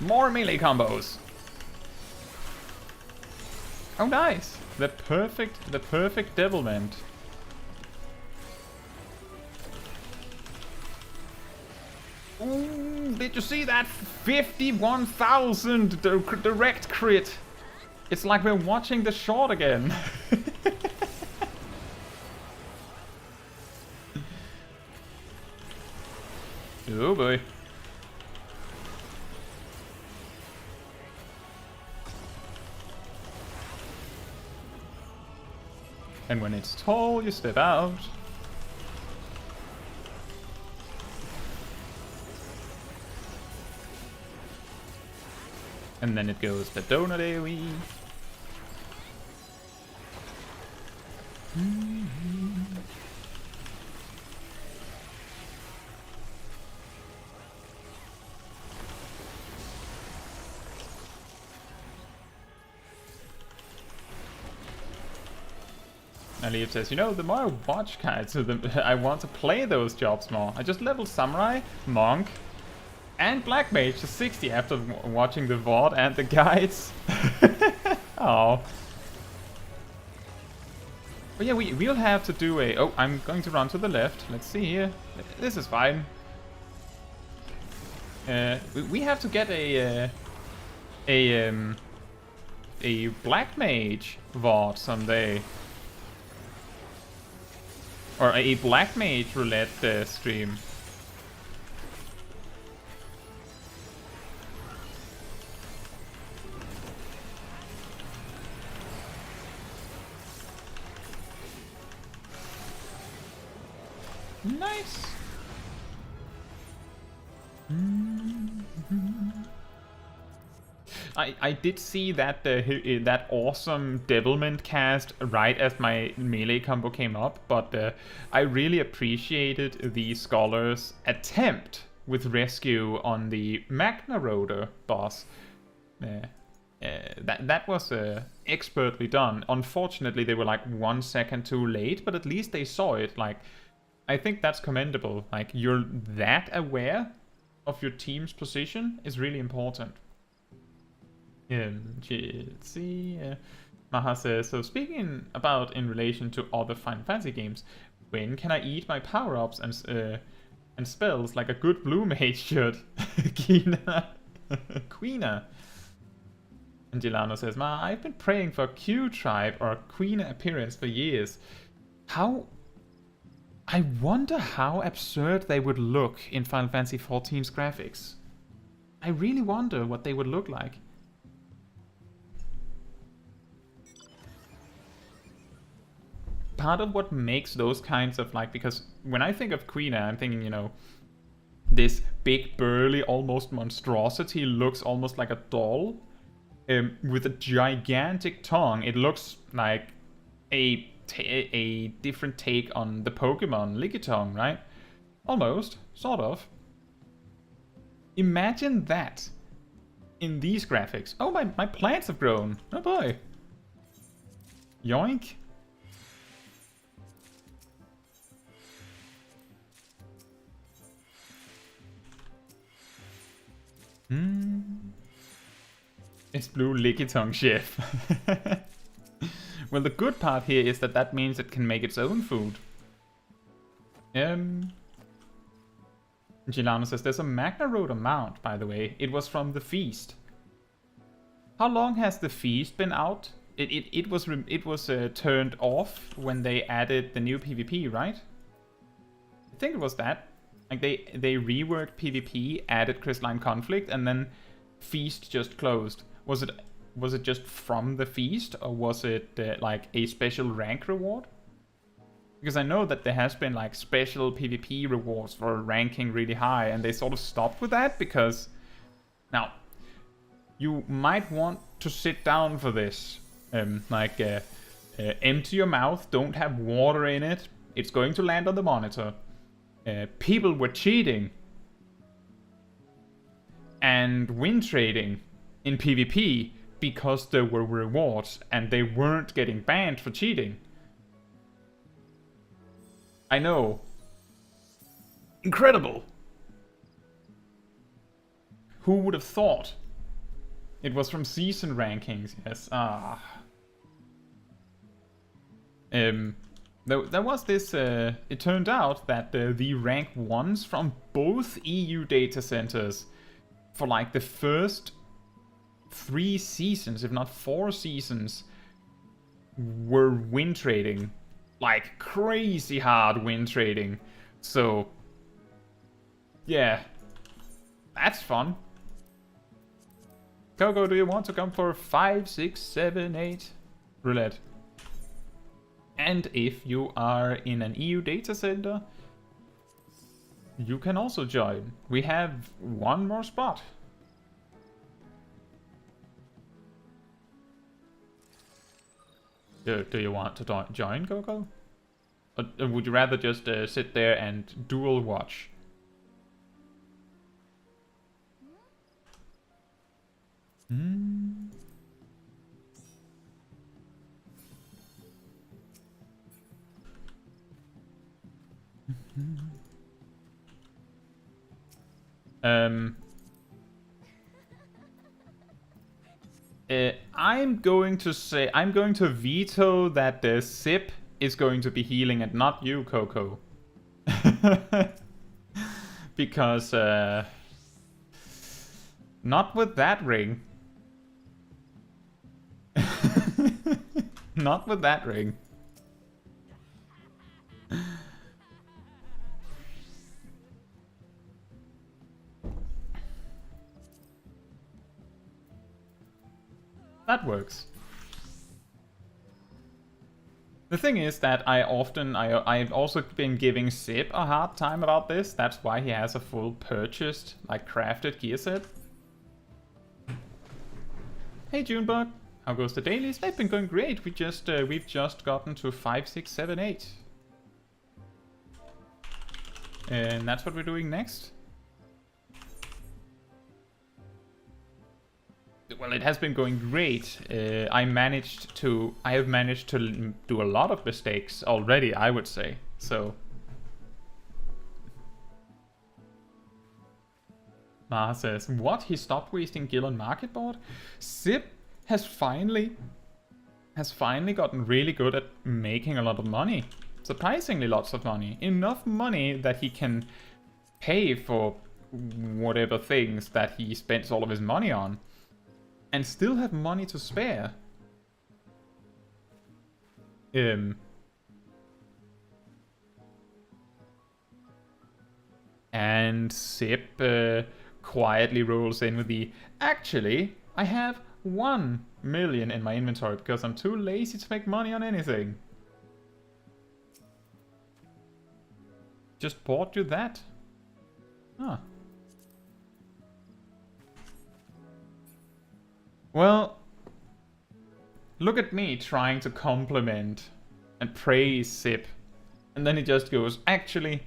More melee combos. Oh nice. The perfect devilment. Ooh, did you see that? 51,000 direct crit. It's like we're watching the short again. Oh boy. And when it's tall, you step out. And then it goes the donut AoE. Aliev says, you know, the more I watch guides, I want to play those jobs more. I just leveled Samurai, Monk, and Black Mage to 60 after watching the VOD and the guides. Oh. But yeah, we'll have to do a... Oh, I'm going to run to the left. Let's see here. This is fine. We have to get a Black Mage VOD someday. Or a Black Mage Roulette stream. Nice. I did see that that awesome devilment cast right as my melee combo came up, but I really appreciated the scholar's attempt with rescue on the Magna Rotor boss. That was expertly done. Unfortunately, they were like 1 second too late, but at least they saw it. Like, I think that's commendable. Like, you're that aware of your team's position is really important. Let's see. Maha says, so speaking about in relation to other Final Fantasy games, when can I eat my power-ups and spells like a good blue mage should? Queena. And Delano says, Ma, I've been praying for a Q-Tribe or a Queena appearance for years. How... I wonder how absurd they would look in Final Fantasy XIV's graphics. I really wonder what they would look like. Part of what makes those kinds of like, because when I think of Queena, I'm thinking, you know, this big burly almost monstrosity looks almost like a doll with a gigantic tongue. It looks like a different take on the Pokemon Lickitung, right? Almost, sort of. Imagine that in these graphics. Oh, my plants have grown. Oh boy. Yoink. It's blue Lickitung, chef. Well, the good part here is that that means it can make its own food. Gilano says there's a Magna Rotor mount, by the way. It was from the feast. How long has the feast been out? It was turned off when they added the new PvP, right? I think it was that. Like they reworked PvP, added Crystalline Conflict, and then feast just closed. Was it just from the feast, or was it like a special rank reward? Because I know that there has been like special PvP rewards for ranking really high, and they sort of stopped with that because now you might want to sit down for this, empty your mouth, don't have water in it, It's going to land on the monitor. People were cheating and win trading in PvP because there were rewards and they weren't getting banned for cheating. I know. Incredible! Who would have thought? It was from season rankings, yes. There was this, it turned out that the rank 1s from both EU data centers for like the first 3 seasons, if not 4 seasons, were win trading. Like crazy hard win trading. So, yeah, that's fun. Coco, do you want to come for 5, 6, 7, 8 roulette? And if you are in an EU data center, you can also join. We have 1 more spot. Do you want to join, Coco? Or would you rather just sit there and dual watch? I'm going to veto that the Zip is going to be healing and not you, Coco. Because, not with that ring. Not with that ring. That works. The thing is that I've also been giving Zip a hard time about this. That's why he has a full purchased, like crafted gear set. Hey Junebug, how goes the dailies? They've been going great. We've just gotten to 5, 6, 7, 8. And that's what we're doing next. Well, it has been going great. I have managed to do a lot of mistakes already, I would say. So, Maha says, what? He stopped wasting gil on market board? Zip has finally gotten really good at making a lot of money. Surprisingly lots of money. Enough money that he can pay for whatever things that he spends all of his money on. And still have money to spare. And Zip quietly rolls in with the, actually, I have 1 million in my inventory because I'm too lazy to make money on anything. Just bought you that. Huh. Well, look at me trying to compliment and praise Zip. And then he just goes, actually,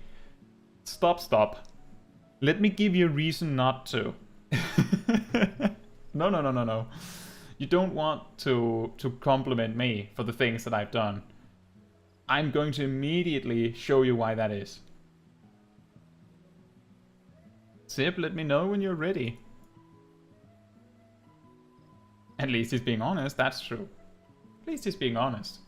stop. Let me give you a reason not to. No. You don't want to compliment me for the things that I've done. I'm going to immediately show you why that is. Zip, let me know when you're ready. At least he's being honest, that's true. At least he's being honest.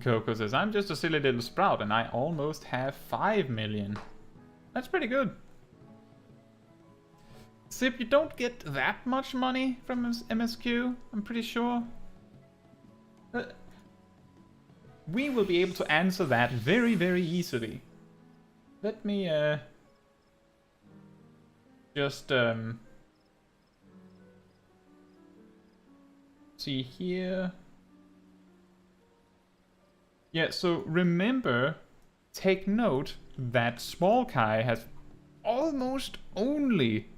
Coco says, I'm just a silly little sprout and I almost have 5 million. That's pretty good. Zip, you don't get that much money from MSQ, I'm pretty sure. We will be able to answer that very, very easily. Let me just see here. Yeah, so remember, take note that Small Kai has almost only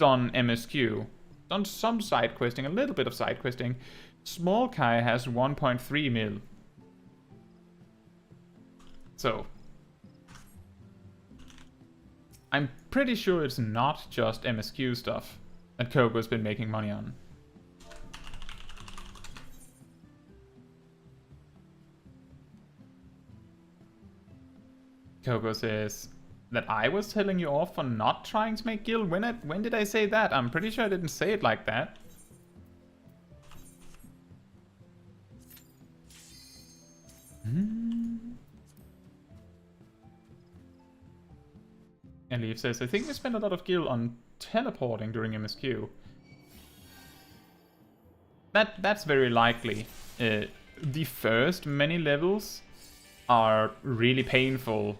done MSQ. Done some side questing, a little bit of side questing. Small Kai has 1.3 mil. So, I'm pretty sure it's not just MSQ stuff that Coco's been making money on. Coco says that I was telling you off for not trying to make guild. When did I say that? I'm pretty sure I didn't say it like that. And Leaf says, I think we spent a lot of guild on teleporting during MSQ. That's very likely. The first many levels are really painful.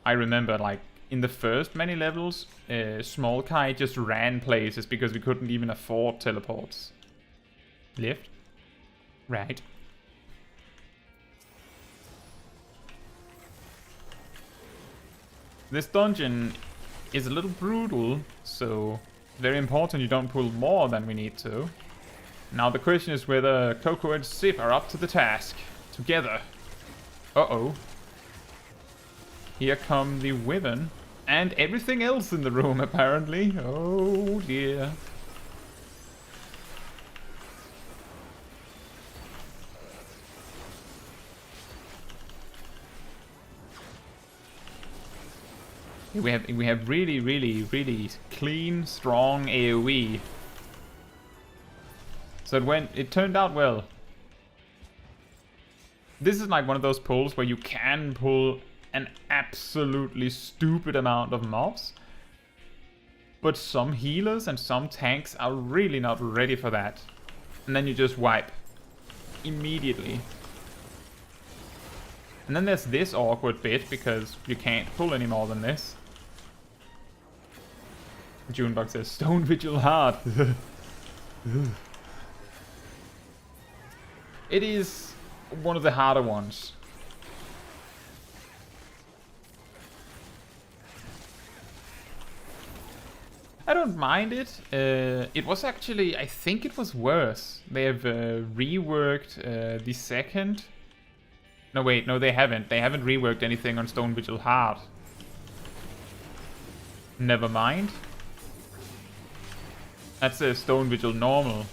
I remember, like, in the first many levels, Small Kai just ran places because we couldn't even afford teleports. Left. Right. This dungeon is a little brutal, so very important you don't pull more than we need to. Now the question is whether Coco and Sip are up to the task. Together. Uh-oh. Here come the Wyvern. And everything else in the room, apparently. Oh, dear. We have really clean, strong AoE. So it turned out well. This is like one of those pulls where you can pull an absolutely stupid amount of mobs. But some healers and some tanks are really not ready for that. And then you just wipe. Immediately. And then there's this awkward bit because you can't pull any more than this. Junebug says, Stone Vigil hard. It is one of the harder ones. I don't mind it. It was actually, I think it was worse. They have reworked the second. No, wait, no, they haven't. They haven't reworked anything on Stone Vigil hard. Never mind. That's a Stone Vigil normal.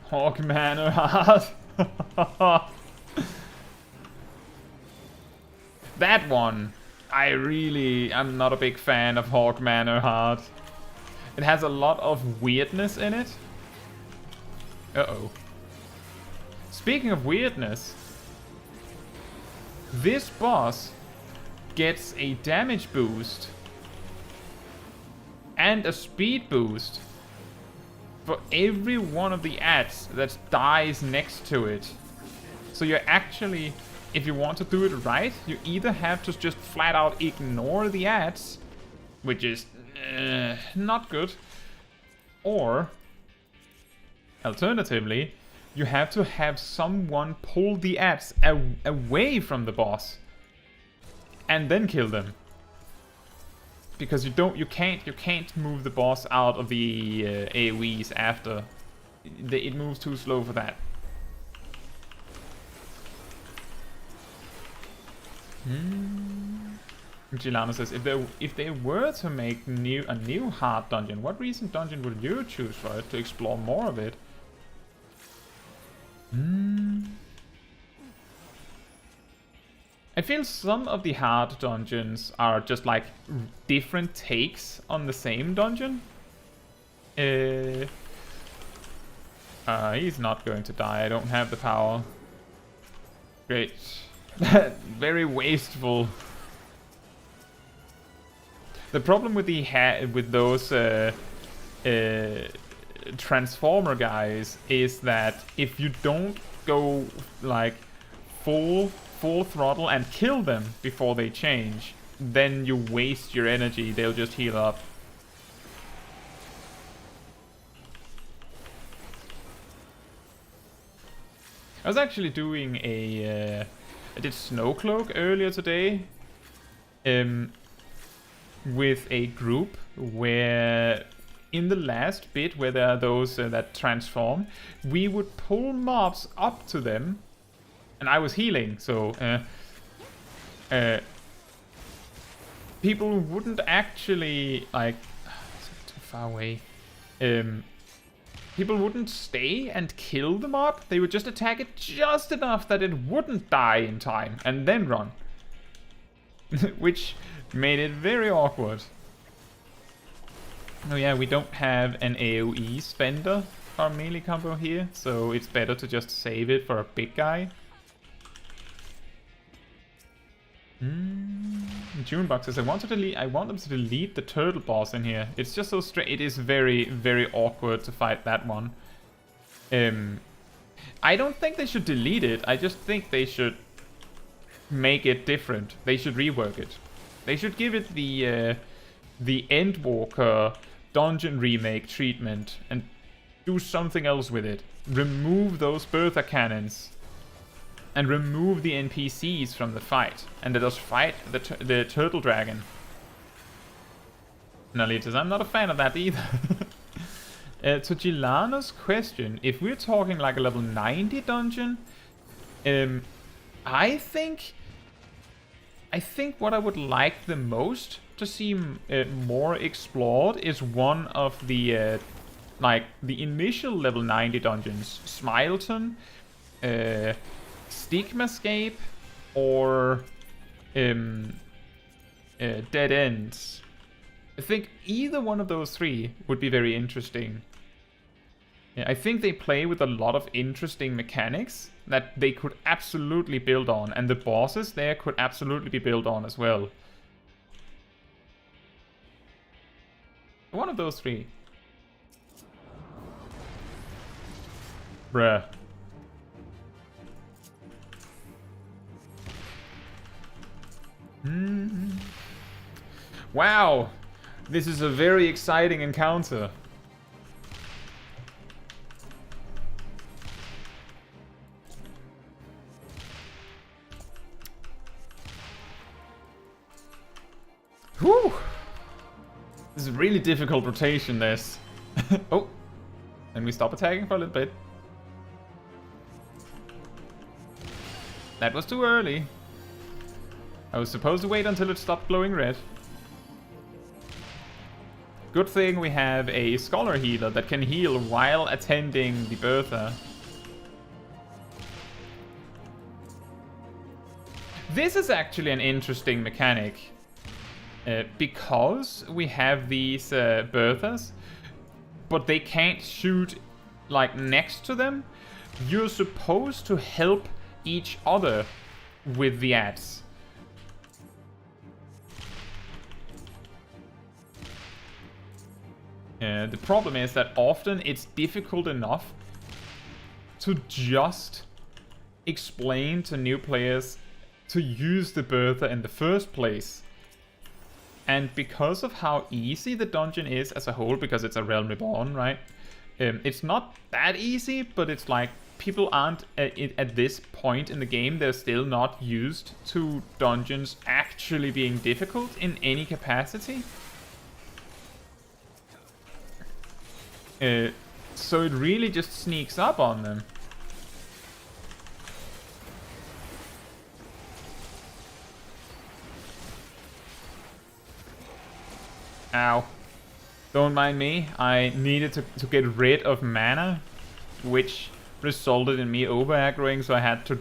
Hawk Manor hard. That one, I'm not a big fan of Hawk Manor hard. It has a lot of weirdness in it. Uh-oh. Speaking of weirdness, this boss gets a damage boost and a speed boost for every one of the ads that dies next to it. So you're actually, if you want to do it right, you either have to just flat out ignore the ads, which is not good, or alternatively, you have to have someone pull the ads away from the boss and then kill them, because you can't move the boss out of the AoEs after. It moves too slow for that. Gilano says, if they were to make a new hard dungeon, what recent dungeon would you choose for it to explore more of it? I feel some of the hard dungeons are just like different takes on the same dungeon. He's not going to die. I don't have the power. Great. Very wasteful. The problem with those transformer guys is that if you don't go like full throttle and kill them before they change, then you waste your energy. They'll just heal up. I was actually doing I did Snowcloak earlier today, with a group where in the last bit where there are those that transform, we would pull mobs up to them, and I was healing, so people wouldn't actually like too far away. People wouldn't stay and kill the mob. They would just attack it just enough that it wouldn't die in time and then run. Which made it very awkward. Oh yeah, we don't have an AoE spender for our melee combo here, so it's better to just save it for a big guy. Junebox says, I want them to delete the turtle boss in here. It's just so strange. It is very, very awkward to fight that one. I don't think they should delete it. I just think they should make it different. They should rework it. They should give it the Endwalker dungeon remake treatment and do something else with it. Remove those Bertha cannons. And remove the NPCs from the fight. And let us fight the turtle dragon. Nalitas, I'm not a fan of that either. To Gilano's question, if we're talking like a level 90 dungeon, I think what I would like the most to see more explored is one of the like the initial level 90 dungeons. Smileton, Stigmascape, or Dead Ends. I think either one of those three would be very interesting. Yeah, I think they play with a lot of interesting mechanics that they could absolutely build on, and the bosses there could absolutely be built on as well. One of those three. Bruh. Wow, this is a very exciting encounter. Whew. This is a really difficult rotation, this. Oh, and we stop attacking for a little bit. That was too early. I was supposed to wait until it stopped glowing red. Good thing we have a Scholar Healer that can heal while attending the Bertha. This is actually an interesting mechanic. Because we have these Berthas, but they can't shoot like next to them, you're supposed to help each other with the ads. The problem is that often it's difficult enough to just explain to new players to use the Bertha in the first place. And because of how easy the dungeon is as a whole, because it's a Realm Reborn, right? It's not that easy, but it's like people aren't, at this point in the game, they're still not used to dungeons actually being difficult in any capacity. So it really just sneaks up on them. Ow. Don't mind me. I needed to get rid of mana, which resulted in me over-aggroing, so I had to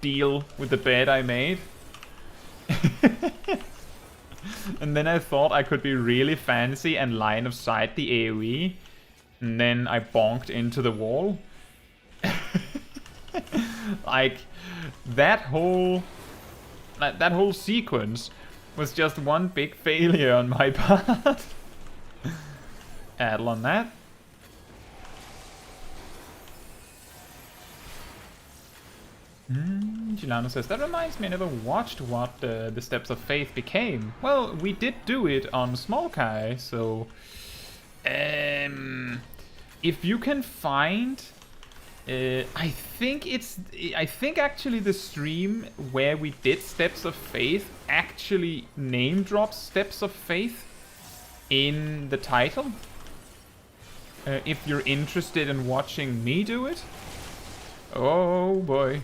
deal with the bed I made. And then I thought I could be really fancy and line of sight the AoE. And then I bonked into the wall. Like, that whole sequence was just one big failure on my part. Addle on that. Gilano says, that reminds me, I never watched what the Steps of Faith became. Well, we did do it on Small Kai, so... if you can find I think actually the stream where we did Steps of Faith actually name drops Steps of Faith in the title. If you're interested in watching me do it. Oh boy.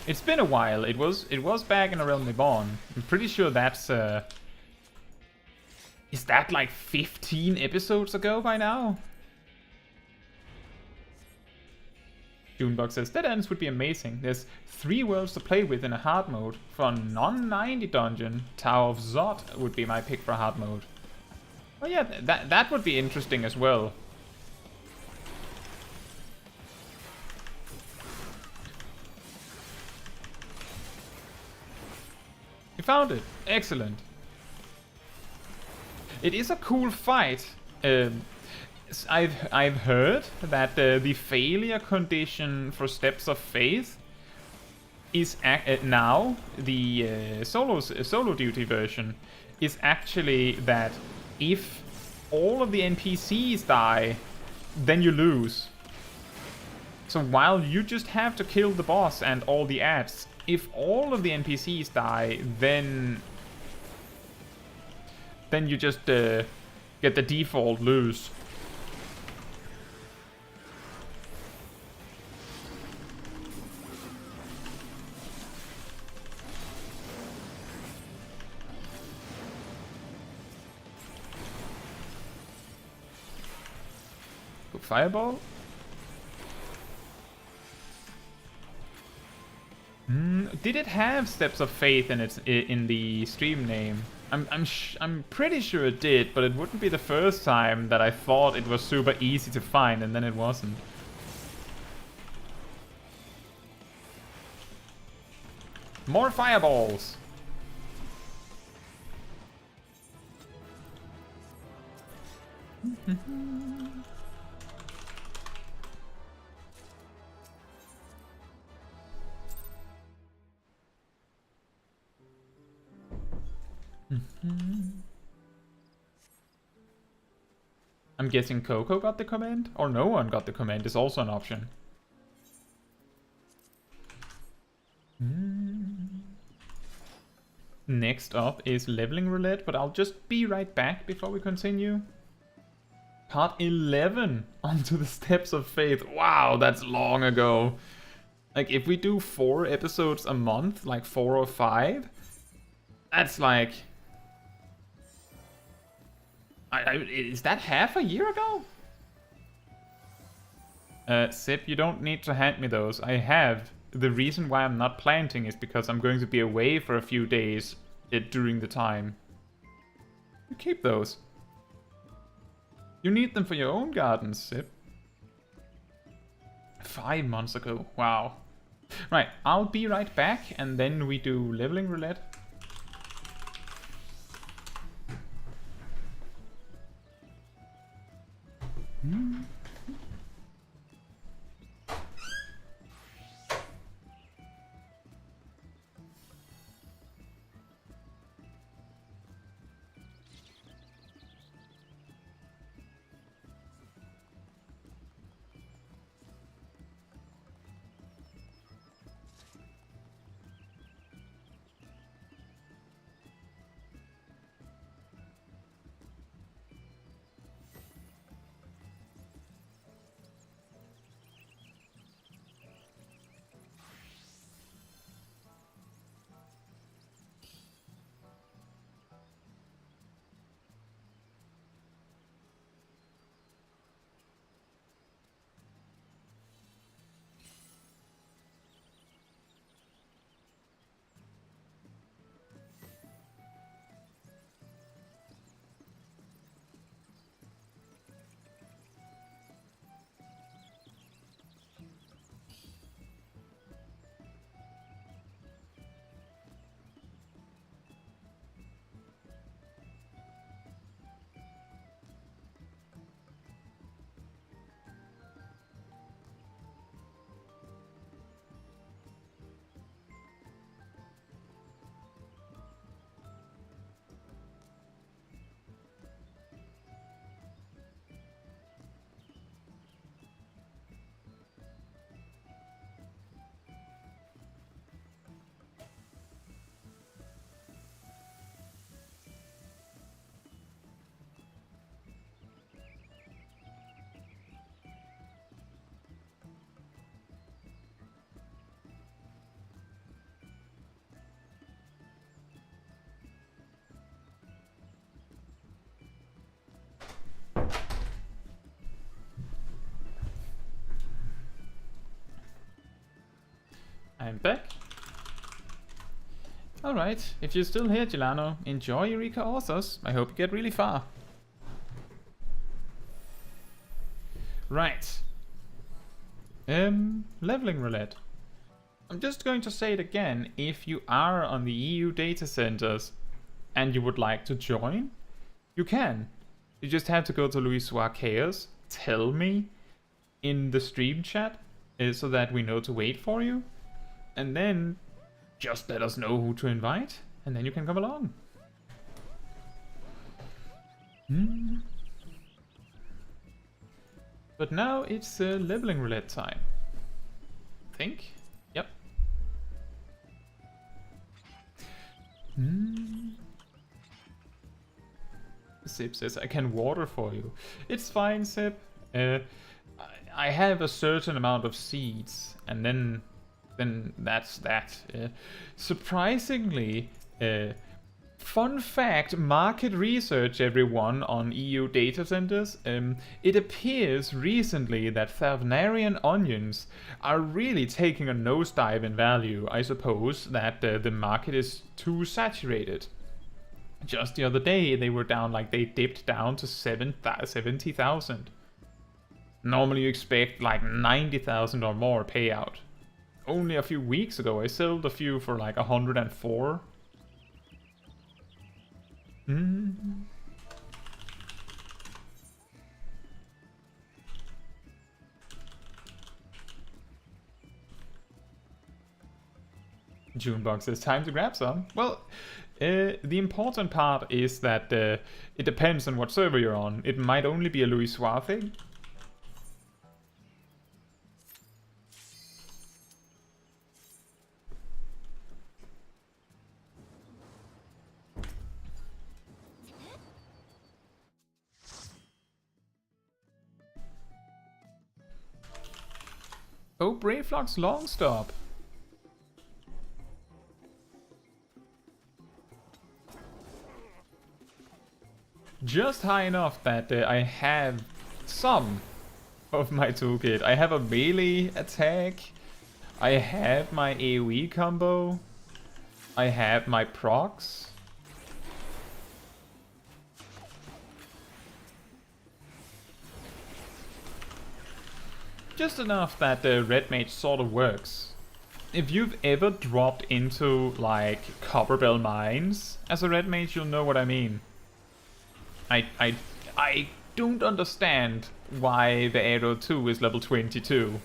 It's been a while. It was back in A Realm Reborn. I'm pretty sure that's is that like 15 episodes ago by now? Junebug says, dead ends would be amazing. There's 3 worlds to play with in a hard mode. For a non-90 dungeon, Tower of Zod would be my pick for hard mode. Oh yeah, that would be interesting as well. You found it. Excellent. It is a cool fight. I've heard that the failure condition for Steps of Faith is now the solo duty version is actually that if all of the NPCs die, then you lose. So while you just have to kill the boss and all the ads, if all of the NPCs die, then you just get the default lose. Fireball? Did it have Steps of Faith in the stream name? I'm pretty sure it did, but it wouldn't be the first time that I thought it was super easy to find and then it wasn't. More fireballs! I'm guessing Coco got the command? Or no one got the command is also an option. Next up is leveling roulette, but I'll just be right back before we continue. Part 11 onto the Steps of Faith. Wow, that's long ago. Like, if we do 4 episodes a month, like 4 or 5, that's like... is that half a year ago? Sip, you don't need to hand me those. I have. The reason why I'm not planting is because I'm going to be away for a few days during the time. You keep those. You need them for your own gardens, Sip. 5 months ago. Wow. Right, I'll be right back and then we do leveling roulette. I'm back. Alright, if you're still here, Gelano, enjoy Eureka Authors. I hope you get really far. Right. Leveling roulette. I'm just going to say it again. If you are on the EU data centers and you would like to join, you can. You just have to go to Louis Soir Chaos, tell me in the stream chat so that we know to wait for you, and then just let us know who to invite, and then you can come along. But now it's leveling roulette time. I think. Yep. Sip says, I can water for you. It's fine, Sip. I have a certain amount of seeds, and then that's that. Surprisingly, fun fact, market research, everyone, on EU data centers. It appears recently that Thavnarian onions are really taking a nosedive in value. I suppose that the market is too saturated. Just the other day, they were down, like they dipped down to 70,000. Normally you expect like 90,000 or more payout. Only a few weeks ago, I sold a few for like 104. Junebox says, time to grab some. Well, the important part is that it depends on what server you're on. It might only be a Louis Soir thing. Oh, Bravelock's long stop. Just high enough that I have some of my toolkit. I have a melee attack. I have my AoE combo. I have my procs. Just enough that the Red Mage sort of works. If you've ever dropped into like Copperbell Mines as a Red Mage, you'll know what I mean. I don't understand why the Arrow 2 is level 22.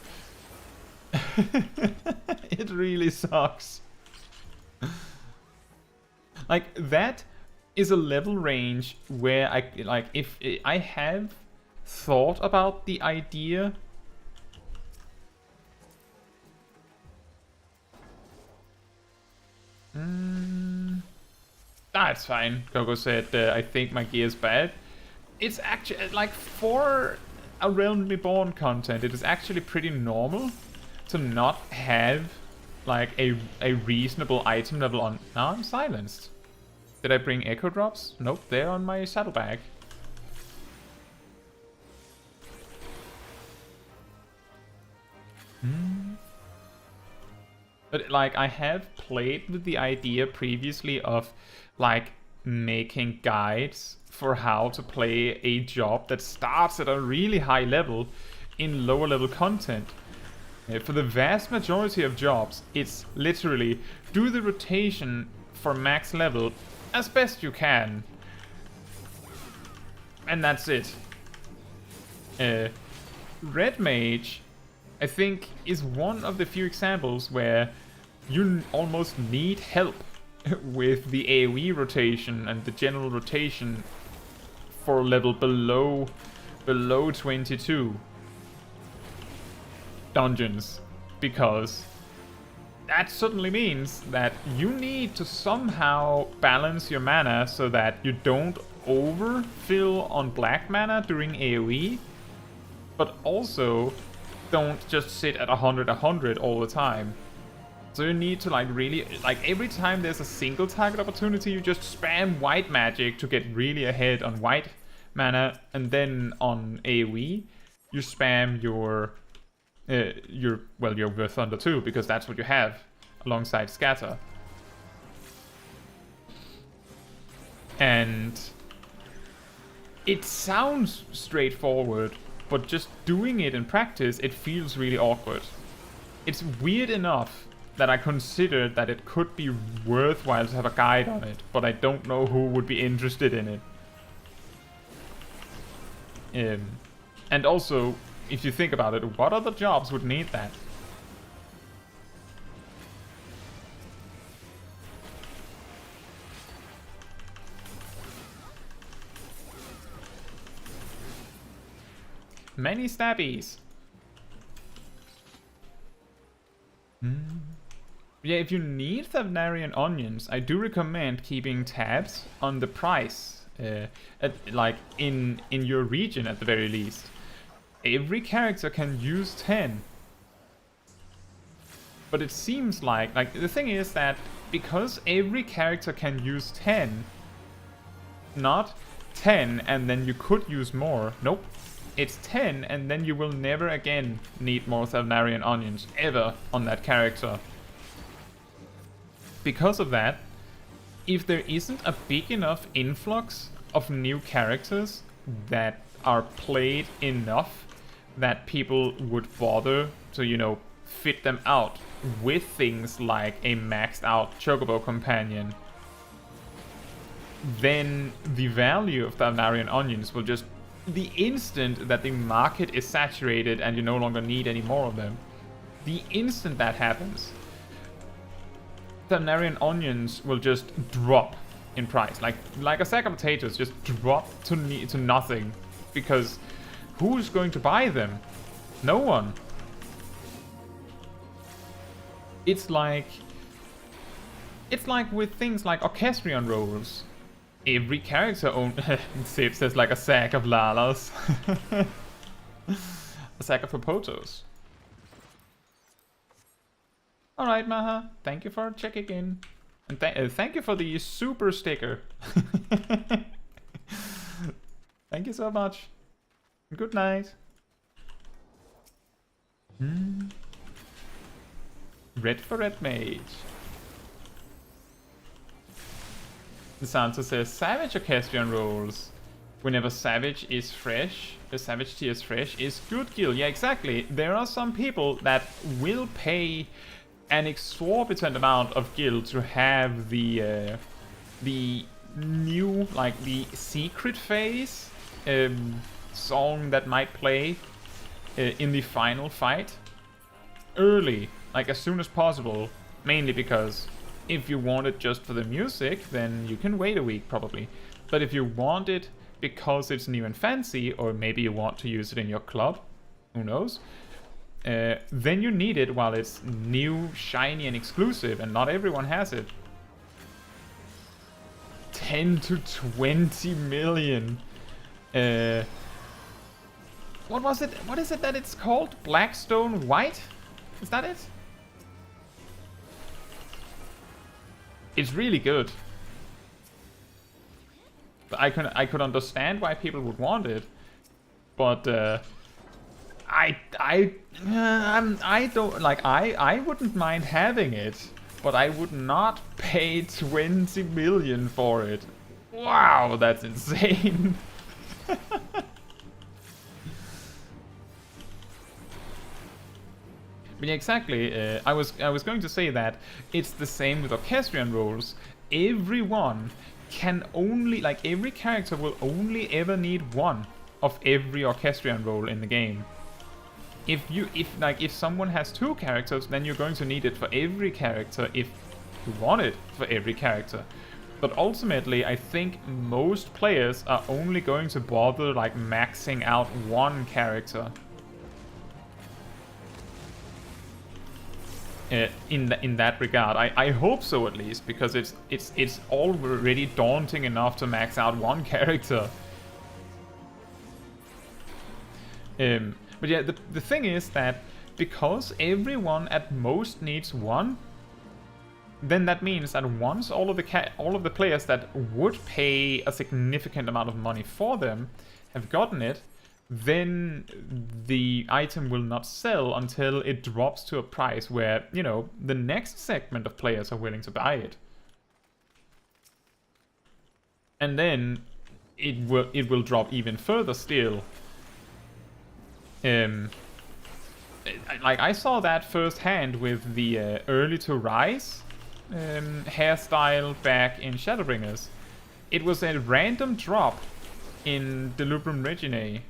It really sucks. Like, that is a level range where if I have thought about the idea. That's fine. Coco said, I think my gear is bad. It's actually, like, for a Realm Reborn content, it is actually pretty normal to not have, like, a reasonable item level on... Now I'm silenced. Did I bring Echo Drops? Nope, they're on my saddlebag. But, like, I have played with the idea previously of, like, making guides for how to play a job that starts at a really high level in lower level content. For the vast majority of jobs, it's literally do the rotation for max level as best you can. And that's it. Red Mage, I think, is one of the few examples where you almost need help with the AoE rotation and the general rotation for a level below 22 dungeons, because that suddenly means that you need to somehow balance your mana so that you don't overfill on black mana during AoE, but also don't just sit at 100 all the time. So you need to, like, really, like, every time there's a single target opportunity, you just spam white magic to get really ahead on white mana, and then on AoE, you spam your Thunder too, because that's what you have. alongside Scatter. And it sounds straightforward, but just doing it in practice, it feels really awkward. It's weird enough that I considered that it could be worthwhile to have a guide on it, but I don't know who would be interested in it. And also, if you think about it, what other jobs would need that? Many stabbies. Yeah, if you need Thavnarian onions, I do recommend keeping tabs on the price, like in your region at the very least. Every character can use 10. But it seems like the thing is that because every character can use 10, not 10 and then you could use more. Nope. It's 10 and then you will never again need more Thavnarian onions ever on that character. Because of that, if there isn't a big enough influx of new characters that are played enough that people would bother to, you know, fit them out with things like a maxed out Chocobo companion, then the value of Thavnarian onions will just, the instant that the market is saturated and you no longer need any more of them, the instant that happens, Thavnarian onions will just drop in price. Like a sack of potatoes just drop to nothing, because who's going to buy them? No one. It's like with things like Orchestrion rolls. Every character Sip says like a sack of Lalas. A sack of Popotos. Alright, Maha. Thank you for checking in. And thank you for the super sticker. Thank you so much. Good night. Red for Red Mage. The Santo says Savage Orchestrion rolls. Whenever Savage is fresh, the Savage tier is fresh, is good gil. Yeah, exactly. There are some people that will pay an exorbitant amount of gil to have the new, like the secret phase song that might play in the final fight early, like as soon as possible, mainly because if you want it just for the music, then you can wait a week probably. But if you want it because it's new and fancy, or maybe you want to use it in your club, who knows, then you need it while it's new, shiny and exclusive, and not everyone has it. 10 to 20 million. What was it? What is it that it's called? Blackstone White? Is that it? It's really good. But I could understand why people would want it, but I don't like. I wouldn't mind having it, but I would not pay 20 million for it. Wow, that's insane. But yeah, exactly. I was going to say that it's the same with Orchestrion rolls. Everyone can only, like, every character will only ever need one of every Orchestrion roll in the game. If someone has two characters, then you're going to need it for every character if you want it for every character. But ultimately, I think most players are only going to bother like maxing out one character. In that regard, I hope so at least, because it's already daunting enough to max out one character. But yeah, the thing is that because everyone at most needs one, then that means that once all of the players that would pay a significant amount of money for them have gotten it, then the item will not sell until it drops to a price where, you know, the next segment of players are willing to buy it. And then it will drop even further still. Like I saw that firsthand with the early to rise hairstyle back in Shadowbringers. It was a random drop in Delubrum Reginae.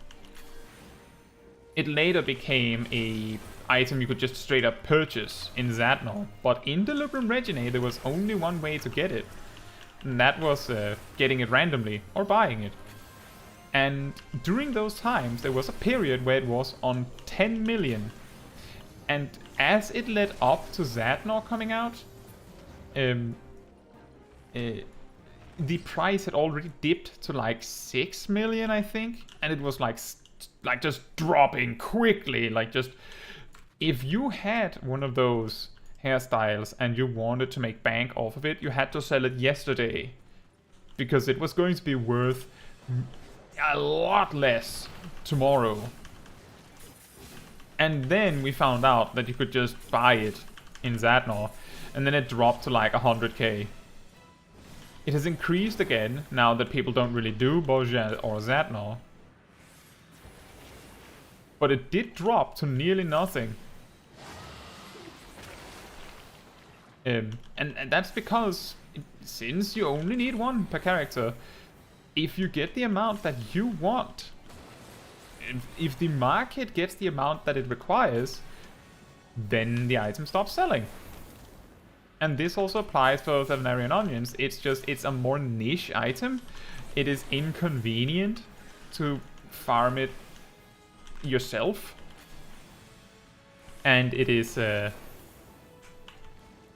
It later became a item you could just straight up purchase in Zadnor, but in Delubrum Reginae there was only one way to get it, and that was getting it randomly or buying it. And during those times there was a period where it was on 10 million, and as it led up to Zadnor coming out, the price had already dipped to like 6 million, I think, and it was like just dropping quickly. Like, just if you had one of those hairstyles and you wanted to make bank off of it, you had to sell it yesterday, because it was going to be worth a lot less tomorrow. And then we found out that you could just buy it in Zadnor, and then it dropped to like 100k. It has increased again now that people don't really do Bojang or Zadnor. But it did drop to nearly nothing. And that's because, since you only need one per character, if you get the amount that you want, if the market gets the amount that it requires, then the item stops selling. And this also applies for Veterinarian Onions. It's a more niche item. It is inconvenient to farm it yourself. And it is...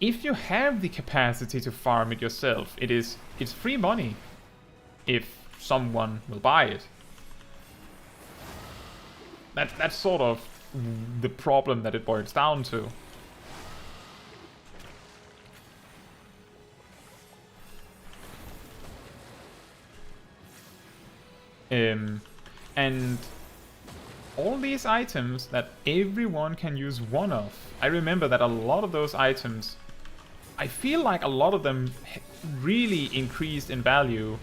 if you have the capacity to farm it yourself, it's free money if someone will buy it. That's sort of the problem that it boils down to. And all these items that everyone can use one of. I remember that a lot of those items, I feel like a lot of them really increased in value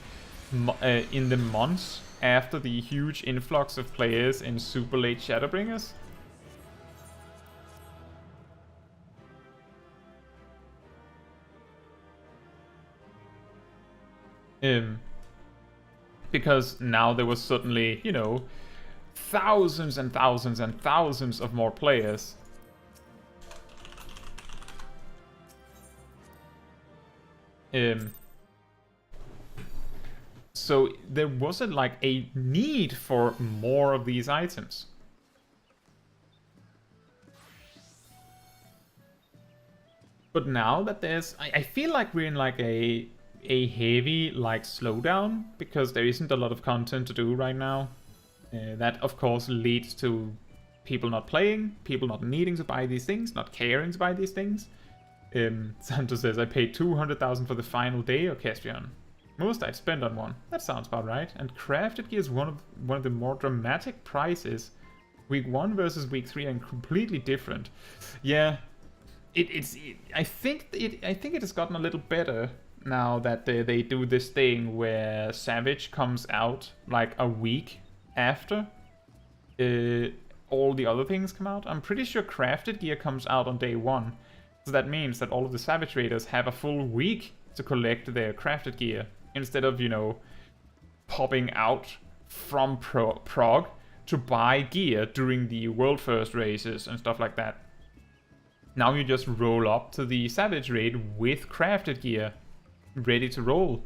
in the months after the huge influx of players in super late Shadowbringers. Because now there was suddenly, you know, thousands and thousands and thousands of more players. So there wasn't like a need for more of these items. But now that there's... I feel like we're in like a heavy like slowdown, because there isn't a lot of content to do right now. That of course leads to people not playing, people not needing to buy these things, not caring to buy these things. Santos says, I paid 200,000 for the final day orchestrion. Most I'd spend on one. That sounds about right. And crafted gear is one of the more dramatic prices. Week 1 versus week 3 are completely different. Yeah, I think it has gotten a little better now that they do this thing where Savage comes out like a week after all the other things come out. I'm pretty sure crafted gear comes out on day 1. So that means that all of the Savage Raiders have a full week to collect their crafted gear, instead of, you know, popping out from prog to buy gear during the World First races and stuff like that. Now you just roll up to the Savage Raid with crafted gear, ready to roll.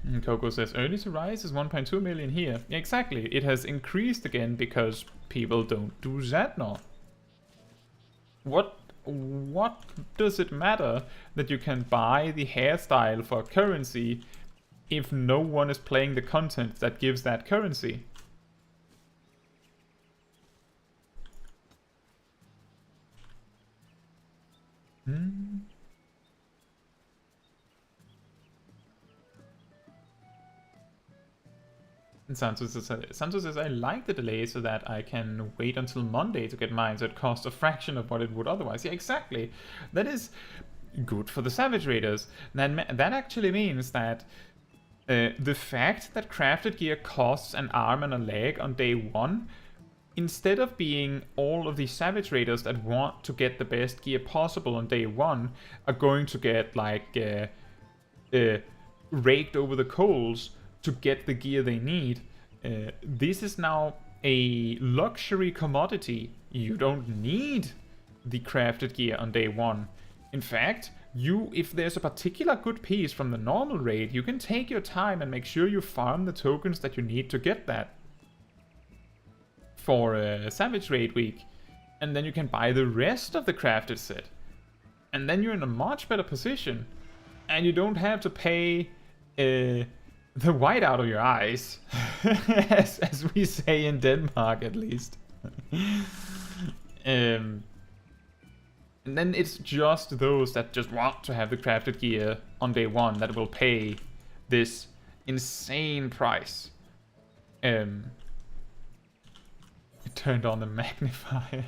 And Coco says, early to rise is 1.2 million here. Yeah, exactly, it has increased again because people don't do Zadnor. What does it matter that you can buy the hairstyle for currency if no one is playing the content that gives that currency? And Santos says, I like the delay so that I can wait until Monday to get mine, so it costs a fraction of what it would otherwise. Yeah, exactly. That is good for the Savage Raiders. That actually means that the fact that crafted gear costs an arm and a leg on day 1, instead of being all of the Savage Raiders that want to get the best gear possible on day 1 are going to get like raked over the coals to get the gear they need. This is now a luxury commodity. You don't need the crafted gear on day 1. In fact, if there's a particular good piece from the normal raid, you can take your time and make sure you farm the tokens that you need to get that for Savage Raid Week. And then you can buy the rest of the crafted set. And then you're in a much better position. And you don't have to pay the white out of your eyes, as we say in Denmark at least. And then it's just those that just want to have the crafted gear on day 1 that will pay this insane price. It turned on the magnifier.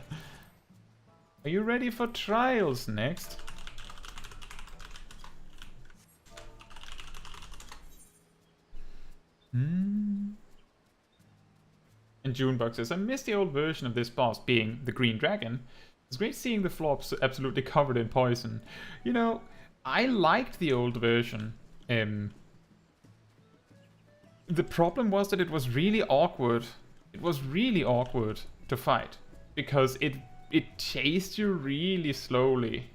Are you ready for trials next? And Junebug says, I miss the old version of this boss, being the green dragon. It's great seeing the flops absolutely covered in poison. You know, I liked the old version. The problem was that it was really awkward. It was really awkward to fight, because it chased you really slowly.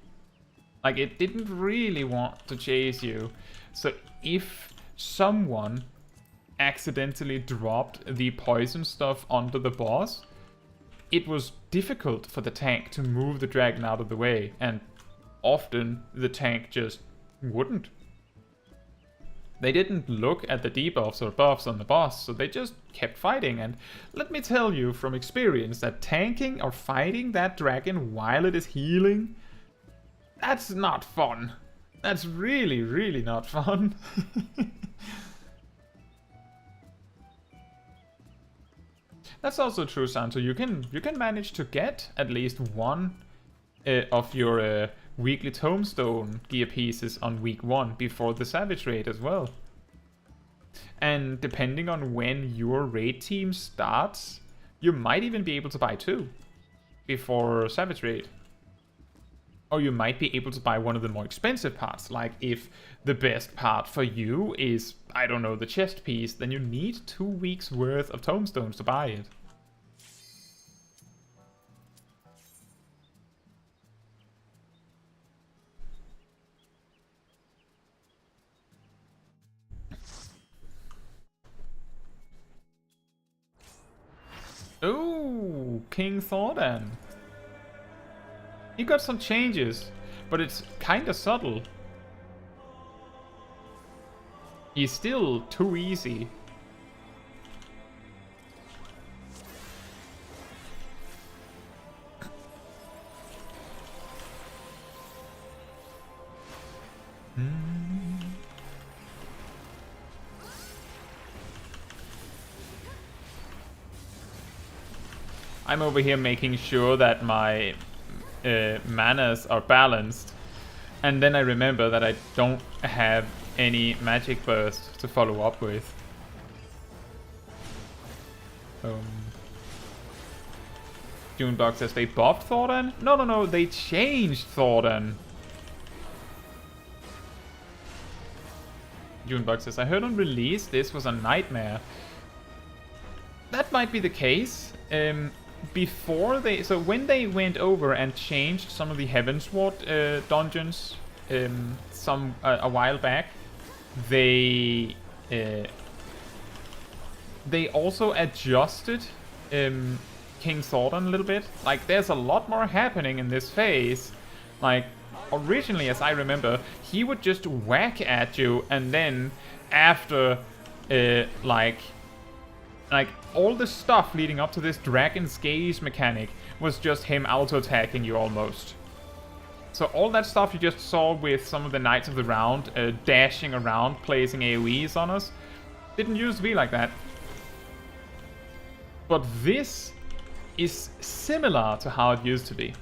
Like, it didn't really want to chase you. So if someone accidentally dropped the poison stuff onto the boss, it was difficult for the tank to move the dragon out of the way, and often the tank just wouldn't. They didn't look at the debuffs or buffs on the boss, so they just kept fighting. And let me tell you from experience that tanking or fighting that dragon while it is healing, that's not fun. That's really, really not fun. That's also true, Santo. You can manage to get at least one of your weekly tombstone gear pieces on week 1 before the Savage raid as well. And depending on when your raid team starts, you might even be able to buy 2 before Savage raid. Or you might be able to buy one of the more expensive parts. Like if the best part for you is, I don't know, the chest piece, then you need 2 weeks worth of tombstones to buy it. Ooh, King Thordan. He got some changes, but it's kinda subtle. He's still too easy. I'm over here making sure that my manas are balanced, and then I remember that I don't have any magic burst to follow up with. Junebug says they buffed Thordan? No, they changed Thordan. Junebug says, I heard on release this was a nightmare. That might be the case. When they went over and changed some of the Heavensward dungeons a while back, they also adjusted King Thordan a little bit. Like, there's a lot more happening in this phase. Like, originally, as I remember, he would just whack at you, and then after like all the stuff leading up to this Dragon's Gaze mechanic was just him auto-attacking you almost. So all that stuff you just saw with some of the Knights of the Round dashing around, placing AoEs on us, didn't used to be like that. But this is similar to how it used to be.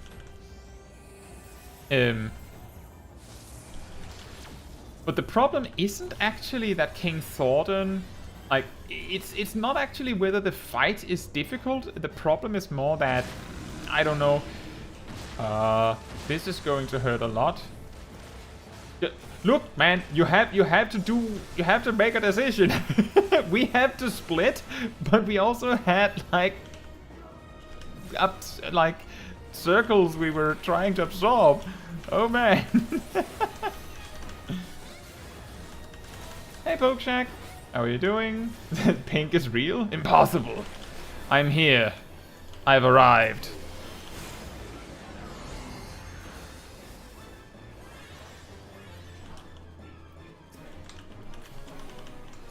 But the problem isn't actually that King Thornton, like, it's not actually whether the fight is difficult. The problem is more that, I don't know, this is going to hurt a lot. Look, man, you have to make a decision. We have to split, but we also had like circles we were trying to absorb. Oh man. Hey Pokeshack, how are you doing? Pink is real? Impossible. I'm here. I've arrived.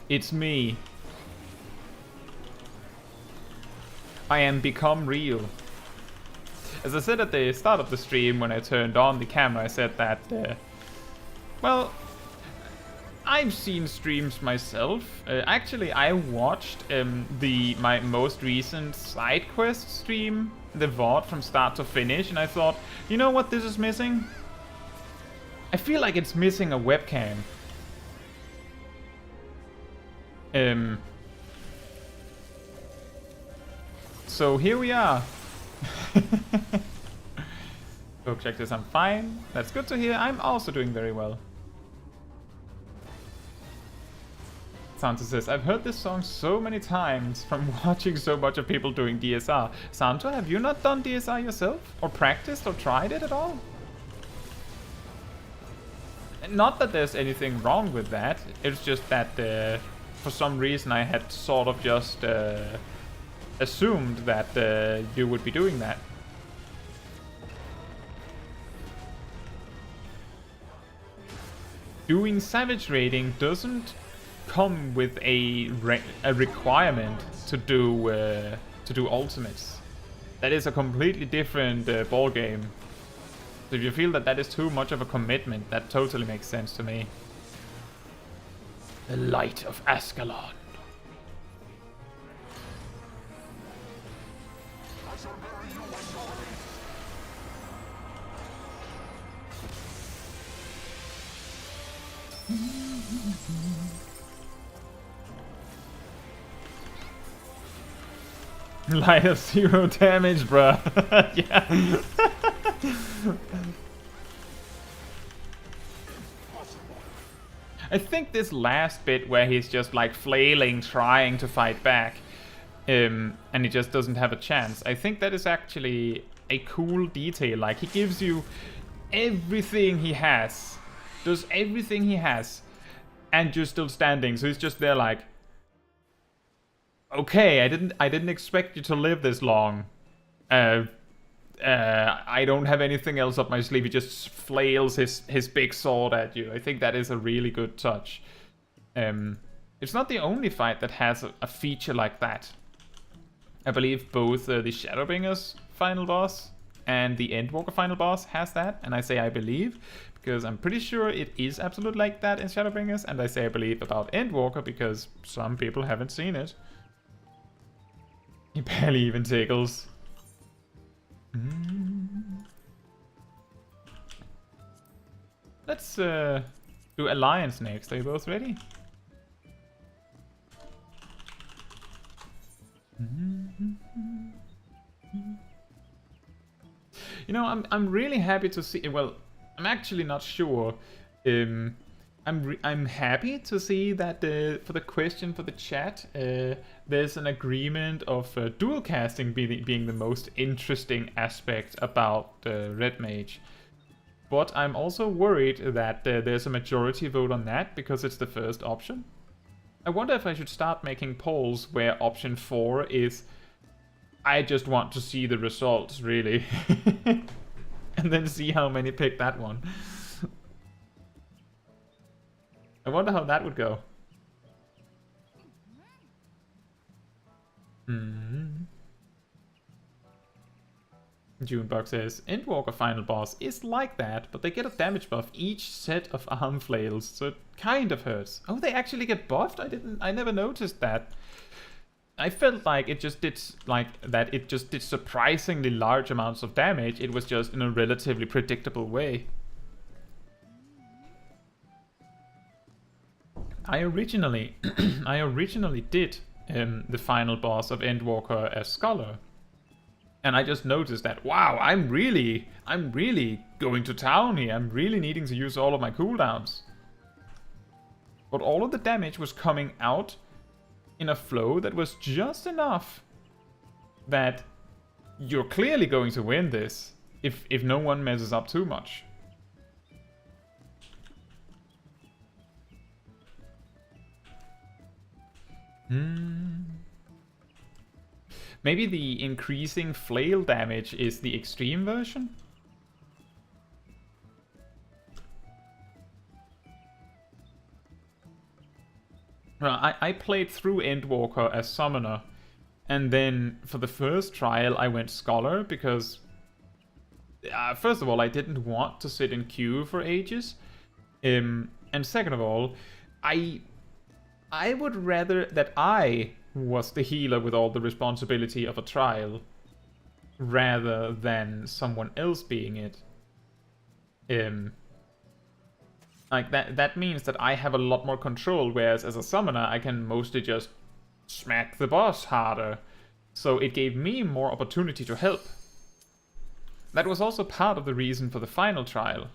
It's me. I am become real. As I said at the start of the stream when I turned on the camera, I said that, well, I've seen streams myself. Actually, I watched my most recent side quest stream, the VOD from start to finish, and I thought, you know what this is missing? I feel like it's missing a webcam. So here we are. Oh, check this, I'm fine. That's good to hear. I'm also doing very well. Santo says, I've heard this song so many times from watching so much of people doing DSR. Santo, have you not done DSR yourself? Or practiced or tried it at all? Not that there's anything wrong with that. It's just that for some reason I had sort of just assumed that you would be doing that. Doing Savage Raiding doesn't come with a requirement to do ultimates. That is a completely different ball game. So if you feel that that is too much of a commitment, that totally makes sense to me. The light of Ascalon. Light of 0 damage, bruh. Yeah. I think this last bit where he's just like flailing, trying to fight back, and he just doesn't have a chance. I think that is actually a cool detail. Like, he gives you everything he has, does everything he has, and you're still standing. So he's just there like, okay, I didn't expect you to live this long. I don't have anything else up my sleeve. He just flails his big sword at you. I think that is a really good touch. It's not the only fight that has a feature like that. I believe both the Shadowbringers final boss and the Endwalker final boss has that. And I say I believe, because I'm pretty sure it is absolute like that in Shadowbringers. And I say I believe about Endwalker because some people haven't seen it. He barely even tickles. Let's do Alliance next. Are you both ready? You know, I'm really happy to see. Well, I'm actually not sure. I'm happy to see that for the question for the chat, there's an agreement of dual casting being the most interesting aspect about Red Mage. But I'm also worried that there's a majority vote on that because it's the first option. I wonder if I should start making polls where option 4 is I just want to see the results, really. And then see how many pick that one. I wonder how that would go. Junebug says, Endwalker final boss is like that, but they get a damage buff each set of arm flails, so it kind of hurts. Oh, they actually get buffed? I never noticed that. I felt like it just did it just did surprisingly large amounts of damage. It was just in a relatively predictable way. I originally did the final boss of Endwalker as Scholar. And I just noticed that, wow, I'm really going to town here. I'm really needing to use all of my cooldowns. But all of the damage was coming out in a flow that was just enough that you're clearly going to win this if no one messes up too much. Maybe the increasing flail damage is the extreme version? Well, I played through Endwalker as Summoner, and then for the first trial I went Scholar because first of all, I didn't want to sit in queue for ages, and second of all, I would rather that I was the healer with all the responsibility of a trial, rather than someone else being it. Like that means that I have a lot more control, whereas as a summoner I can mostly just smack the boss harder. So it gave me more opportunity to help. That was also part of the reason for the final trial.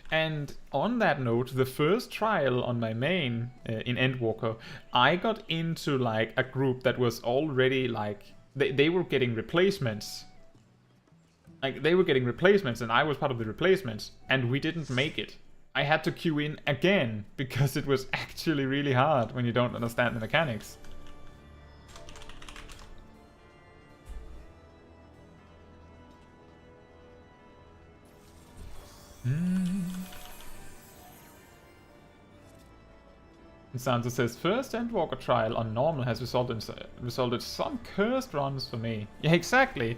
And on that note, the first trial on my main in Endwalker, I got into like a group that was already like they were getting replacements. Like they were getting replacements and I was part of the replacements and we didn't make it. I had to queue in again because it was actually really hard when you don't understand the mechanics. Sansa says, first Endwalker trial on normal has resulted some cursed runs for me. Yeah, exactly.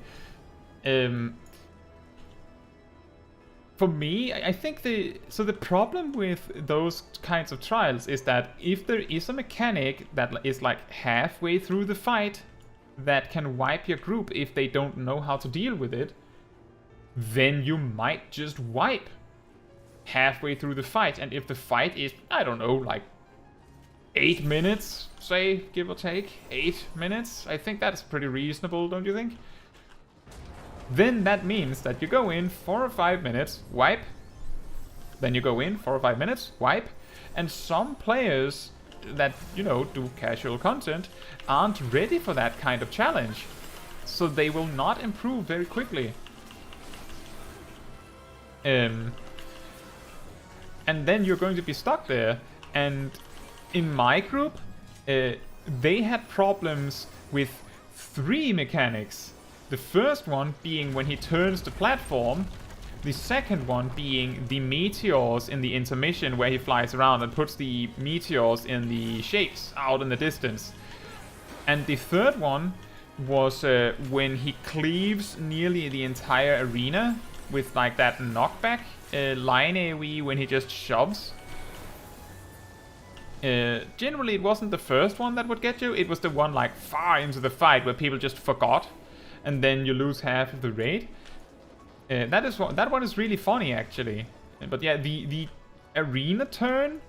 For me, I think the problem with those kinds of trials is that if there is a mechanic that is like halfway through the fight that can wipe your group if they don't know how to deal with it, then you might just wipe halfway through the fight. And if the fight is, I don't know, like 8 minutes, say, give or take, 8 minutes, I think that's pretty reasonable, don't you think? Then that means that you go in 4 or 5 minutes, wipe, then you go in 4 or 5 minutes, wipe, and some players that, you know, do casual content aren't ready for that kind of challenge, so they will not improve very quickly. And then you're going to be stuck there, and in my group, they had problems with 3 mechanics. The first one being when he turns the platform, the second one being the meteors in the intermission where he flies around and puts the meteors in the shapes out in the distance. And the third one was when he cleaves nearly the entire arena with like that knockback line AoE when he just shoves. Generally it wasn't the first one that would get you, it was the one like far into the fight where people just forgot and then you lose half of the raid. That one is really funny actually. But yeah, the arena turn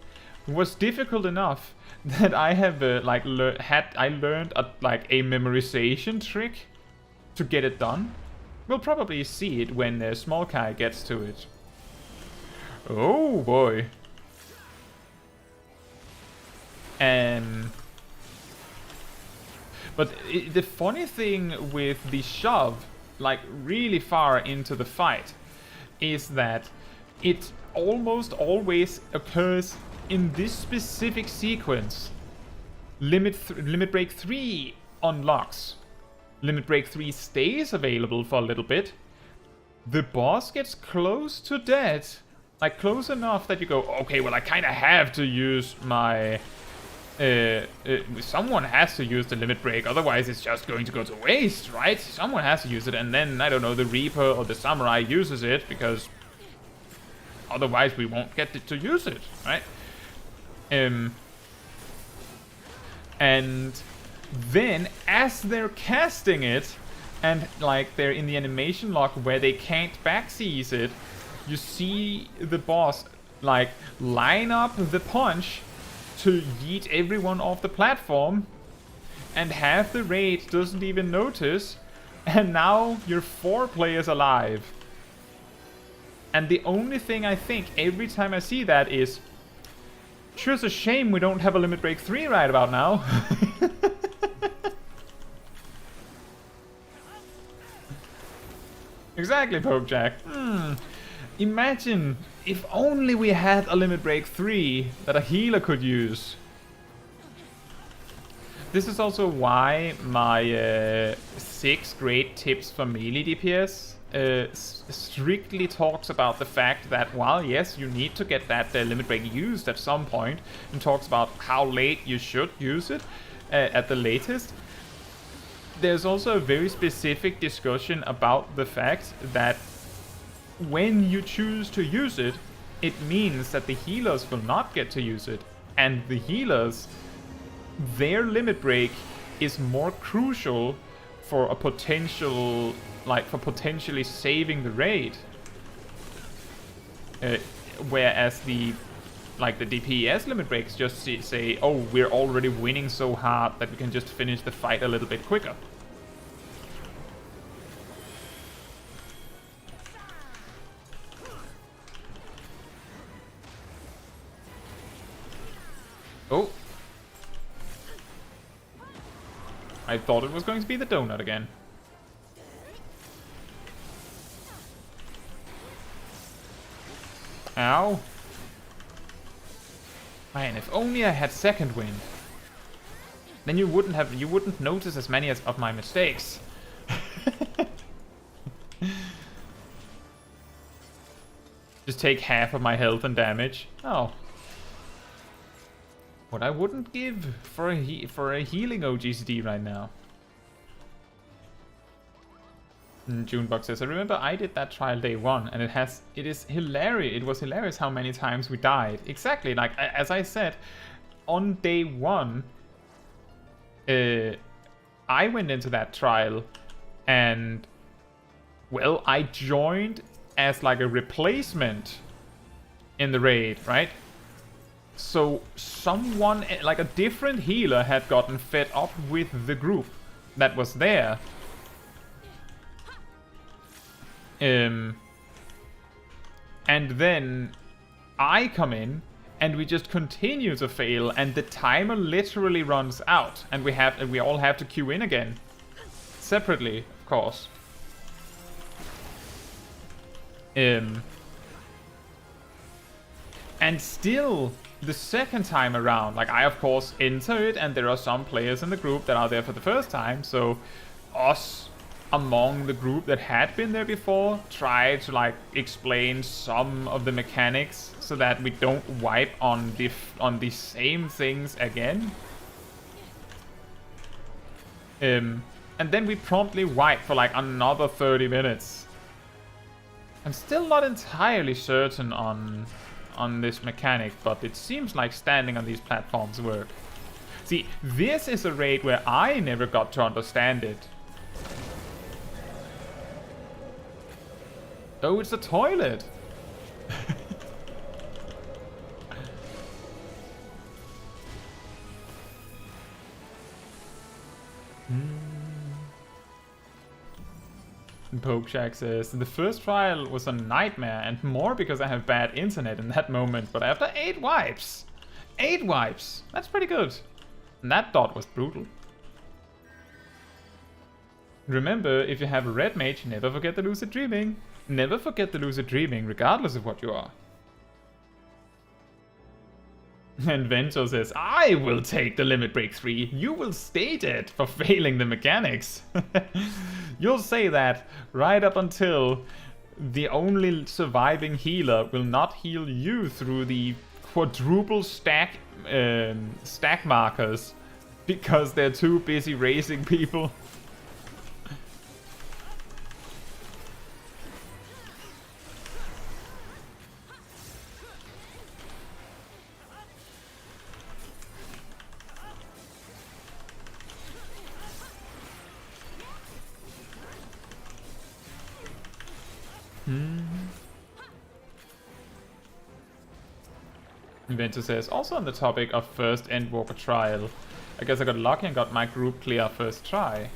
was difficult enough that I have I learned like a memorization trick to get it done. We'll probably see it when Small Kai gets to it. Oh boy. But the funny thing with the shove, like really far into the fight, is that it almost always occurs in this specific sequence. Limit Break 3 unlocks. Limit Break 3 stays available for a little bit. The boss gets close to death. Like close enough that you go, okay, well I kind of have to use my... someone has to use the limit break, otherwise it's just going to go to waste, right? Someone has to use it, and then, I don't know, the Reaper or the Samurai uses it, because otherwise we won't get to use it, right? And then, as they're casting it, and like they're in the animation lock where they can't backseize it, you see the boss like line up the punch to yeet everyone off the platform, and half the raid doesn't even notice, and now you're 4 players alive. And the only thing I think every time I see that is, sure, it's a shame we don't have a Limit Break 3 right about now. Exactly, Pokejack. Imagine if only we had a Limit Break 3 that a healer could use. This is also why my 6 great tips for melee DPS strictly talks about the fact that while yes, you need to get that Limit Break used at some point, and talks about how late you should use it at the latest, there's also a very specific discussion about the fact that when you choose to use it, it means that the healers will not get to use it. And the healers, their limit break is more crucial for a potential, like for potentially saving the raid. Whereas the DPS limit breaks just say, oh, we're already winning so hard that we can just finish the fight a little bit quicker. Oh. I thought it was going to be the donut again. Ow. Man, if only I had second wind. Then you wouldn't notice as many of my mistakes. Just take half of my health and damage. Oh. What I wouldn't give for a healing OGCD right now. Junebug says, I remember I did that trial day 1, and it is hilarious. It was hilarious how many times we died. Exactly, like as I said, on day 1, I went into that trial, and well, I joined as like a replacement in the raid, right? So someone, like a different healer, had gotten fed up with the group that was there. And then I come in and we just continue to fail, and the timer literally runs out, and we all have to queue in again. Separately, of course. And still, the second time around, like I of course enter it, and there are some players in the group that are there for the first time, so us among the group that had been there before try to like explain some of the mechanics so that we don't wipe on the same things again. And then we promptly wipe for like another 30 minutes. I'm still not entirely certain on this mechanic, but it seems like standing on these platforms work. See, this is a raid where I never got to understand it. Oh, it's a toilet! Pokejack says, the first trial was a nightmare, and more because I have bad internet in that moment, but after 8 wipes! 8 wipes! That's pretty good. And that dot was brutal. Remember, if you have a Red Mage, never forget the lucid dreaming. Never forget the lucid dreaming, regardless of what you are. And Vento says, I will take the Limit Break 3. You will stay dead for failing the mechanics. You'll say that right up until the only surviving healer will not heal you through the quadruple stack markers because they're too busy racing people. Inventor says, also on the topic of first Endwalker trial, I guess I got lucky and got my group clear first try.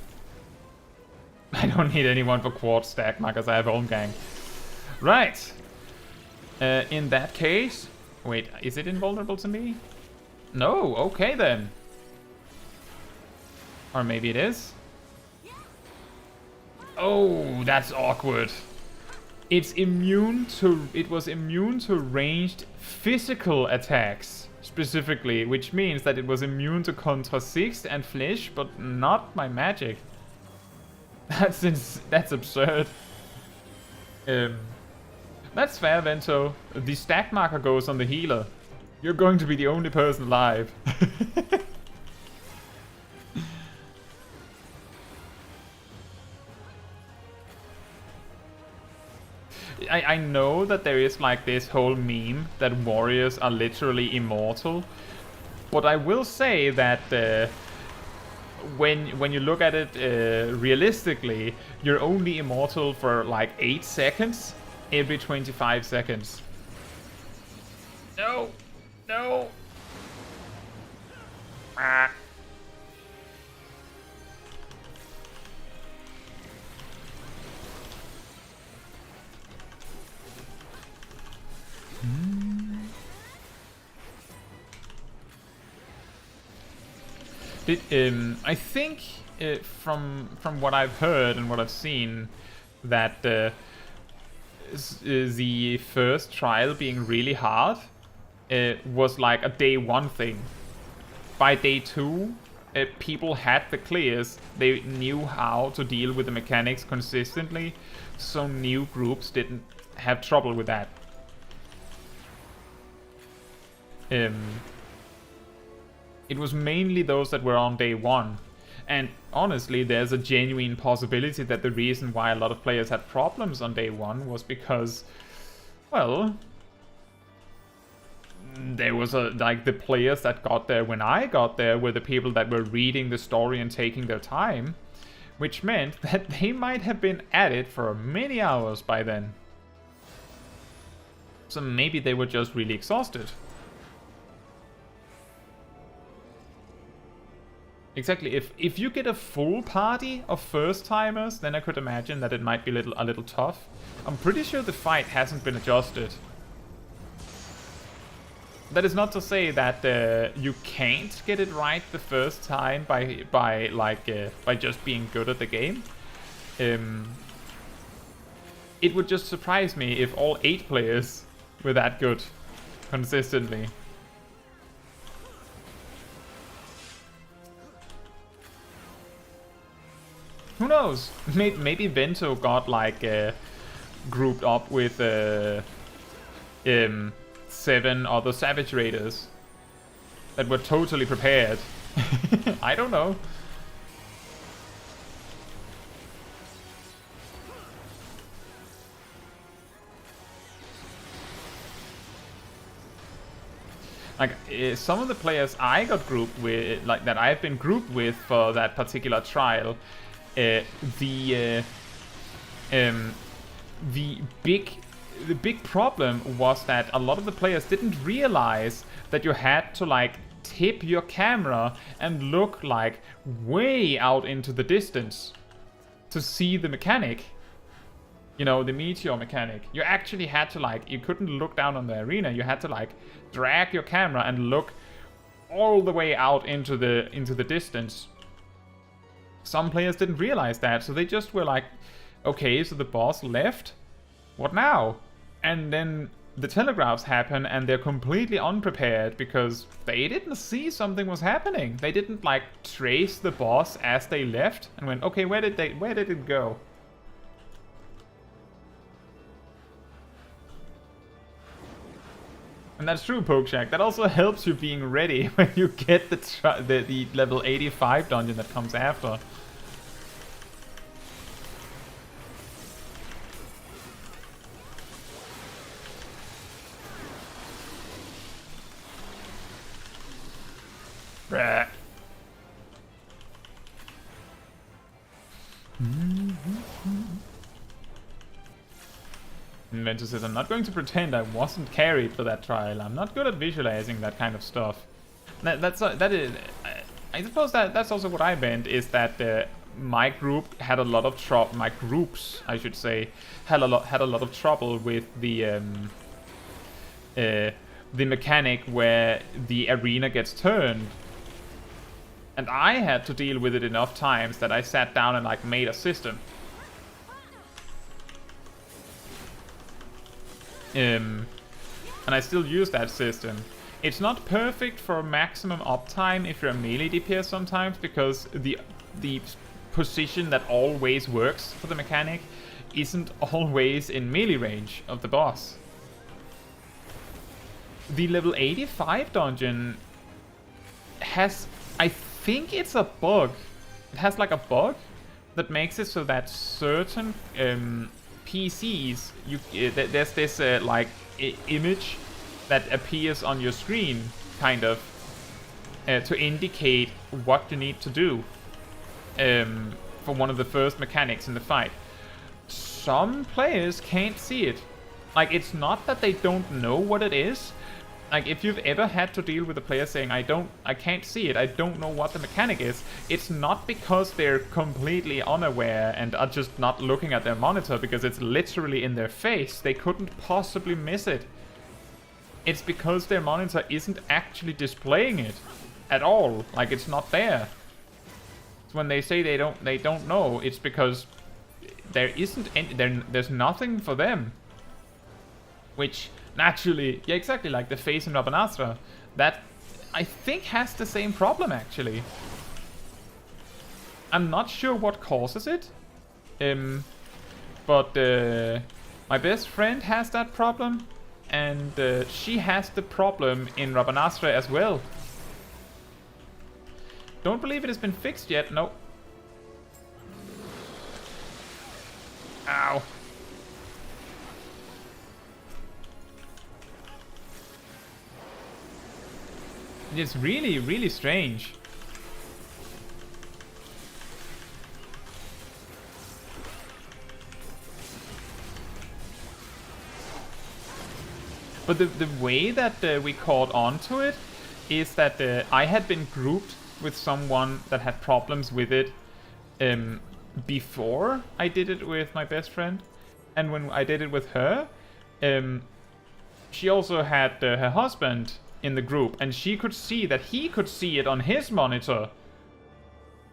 I don't need anyone for quad stack, because I have home gang. Right. In that case... Wait, is it invulnerable to me? No, okay then. Or maybe it is. Oh, that's awkward. It was immune to ranged physical attacks, specifically, which means that it was immune to Contra 6 and Flesh, but not my magic. That's absurd. That's fair, Vento. The stack marker goes on the healer. You're going to be the only person alive. I know that there is like this whole meme that warriors are literally immortal, but I will say that when you look at it realistically, you're only immortal for like 8 seconds every 25 seconds. No! No! Ah. I think from what I've heard and what I've seen, that the first trial being really hard was like a day 1 thing. By day 2, people had the clears. They knew how to deal with the mechanics consistently, so new groups didn't have trouble with that. It was mainly those that were on day 1. And honestly, there's a genuine possibility that the reason why a lot of players had problems on day 1 was because, well, there was like the players that got there when I got there were the people that were reading the story and taking their time, which meant that they might have been at it for many hours by then. So maybe they were just really exhausted. Exactly. If you get a full party of first-timers, then I could imagine that it might be a little tough. I'm pretty sure the fight hasn't been adjusted. That is not to say that you can't get it right the first time by just being good at the game. It would just surprise me if all 8 players were that good consistently. Who knows? Maybe Vento got like grouped up with 7 other Savage Raiders that were totally prepared. I don't know. Like some of the players I got grouped with, like that I've been grouped with for that particular trial. The big problem was that a lot of the players didn't realize that you had to like tip your camera and look like way out into the distance to see the mechanic. You know, the meteor mechanic. You actually had to like, you couldn't look down on the arena. You had to like drag your camera and look all the way out into the distance. Some players didn't realize that, so they just were like, okay, so the boss left, what now? And then the telegraphs happen and they're completely unprepared because they didn't see something was happening. They didn't like trace the boss as they left and went, okay, where did it go? And that's true, Pokeshack. That also helps you being ready when you get the level 85 dungeon that comes after. Bruh. Inventor says, I'm not going to pretend I wasn't carried for that trial. I'm not good at visualizing that kind of stuff. I suppose that's also what I meant, is that my group had a lot of trouble. My groups, I should say, had a lot of trouble with the mechanic where the arena gets turned, and I had to deal with it enough times that I sat down and like made a system. And I still use that system. It's not perfect for maximum uptime if you're a melee DPS sometimes, because the position that always works for the mechanic isn't always in melee range of the boss. The level 85 dungeon has, I think it's a bug. It has like a bug that makes it so that certain PCs, there's this like image that appears on your screen, kind of, to indicate what you need to do for one of the first mechanics in the fight. Some players can't see it. Like, it's not that they don't know what it is. Like, if you've ever had to deal with a player saying, I can't see it, I don't know what the mechanic is, it's not because they're completely unaware and are just not looking at their monitor because it's literally in their face. They couldn't possibly miss it. It's because their monitor isn't actually displaying it at all. Like, it's not there. So when they say they don't know, it's because there isn't any, there's nothing for them. Which naturally, yeah, exactly, like the face in Rabanastra, that I think has the same problem actually. I'm not sure what causes it, but my best friend has that problem, and she has the problem in Rabanastra as well. Don't believe it has been fixed yet. No. Ow. It's really, really strange. But the way that we caught on to it is that I had been grouped with someone that had problems with it before I did it with my best friend. And when I did it with her, she also had her husband in the group, and she could see that he could see it on his monitor.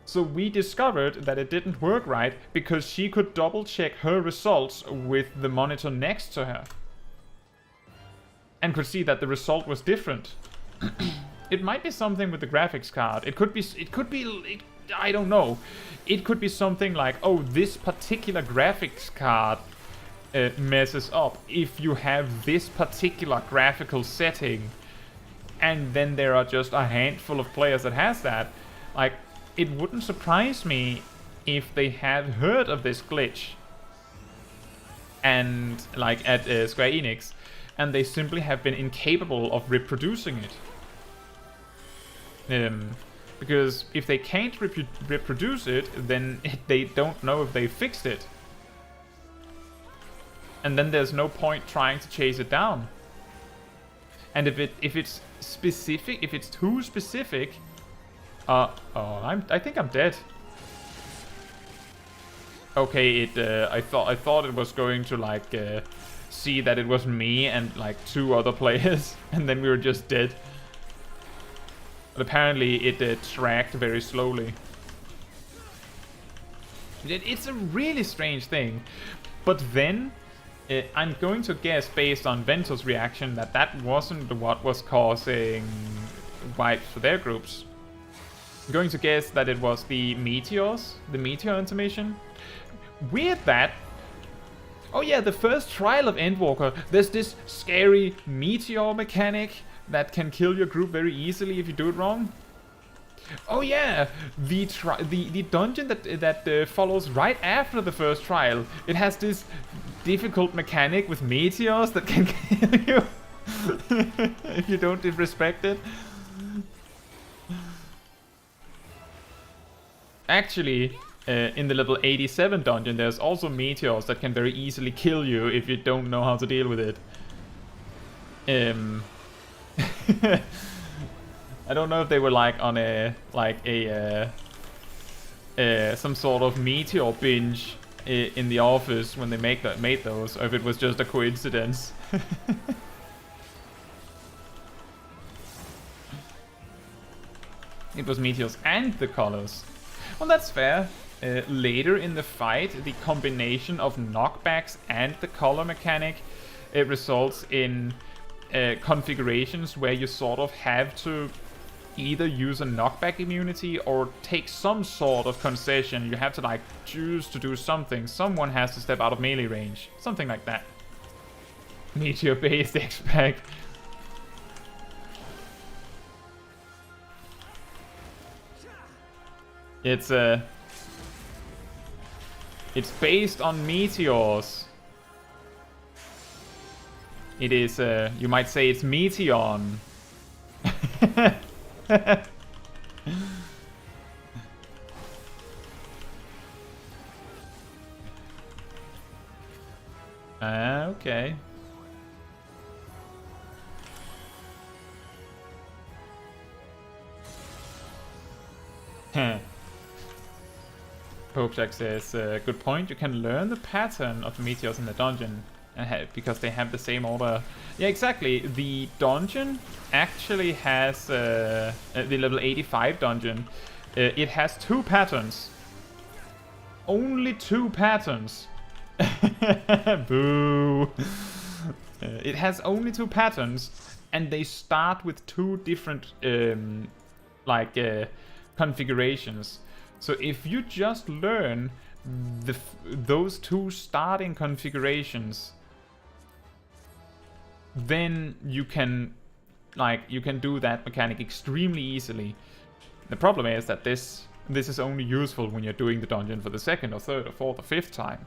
So we discovered that it didn't work right because she could double check her results with the monitor next to her and could see that the result was different. It might be something with the graphics card. It could be, I don't know. It could be something like, oh, this particular graphics card messes up if you have this particular graphical setting. And then there are just a handful of players that has that. Like, it wouldn't surprise me if they had heard of this glitch, and like at Square Enix, and they simply have been incapable of reproducing it. Because if they can't reproduce it, then they don't know if they fixed it, and then there's no point trying to chase it down. And if it's specific, if it's too specific, I think I'm dead. Okay, I thought it was going to like see that it was me and like 2 other players, and then we were just dead. But apparently it tracked very slowly. It's a really strange thing. But then I'm going to guess, based on Vento's reaction, that that wasn't what was causing wipes for their groups. I'm going to guess that it was the meteors, the meteor intermission. Weird that. Oh yeah, the first trial of Endwalker, there's this scary meteor mechanic that can kill your group very easily if you do it wrong. Oh yeah, the dungeon that follows right after the first trial, it has this difficult mechanic with meteors that can kill you if you don't respect it. Actually, in the level 87 dungeon, there's also meteors that can very easily kill you if you don't know how to deal with it. I don't know if they were like on some sort of meteor binge in the office when they made those, or if it was just a coincidence. It was meteors and the colors. Well, that's fair. Later in the fight, the combination of knockbacks and the color mechanic results in configurations where you sort of have to either use a knockback immunity or take some sort of concession. You have to like choose to do something. Someone has to step out of melee range. Something like that. Meteor-based X-Pack. It's based on meteors. It is, you might say it's Meteon. Okay. Popejack says, good point, you can learn the pattern of the meteors in the dungeon because they have the same order. Yeah, exactly. The dungeon actually has, the level 85 dungeon, it has 2 patterns. Only 2 patterns. Boo. It has only 2 patterns, and they start with 2 different, configurations. So if you just learn those 2 starting configurations, then you can do that mechanic extremely easily. The problem is that this is only useful when you're doing the dungeon for the 2nd or 3rd or 4th or 5th time.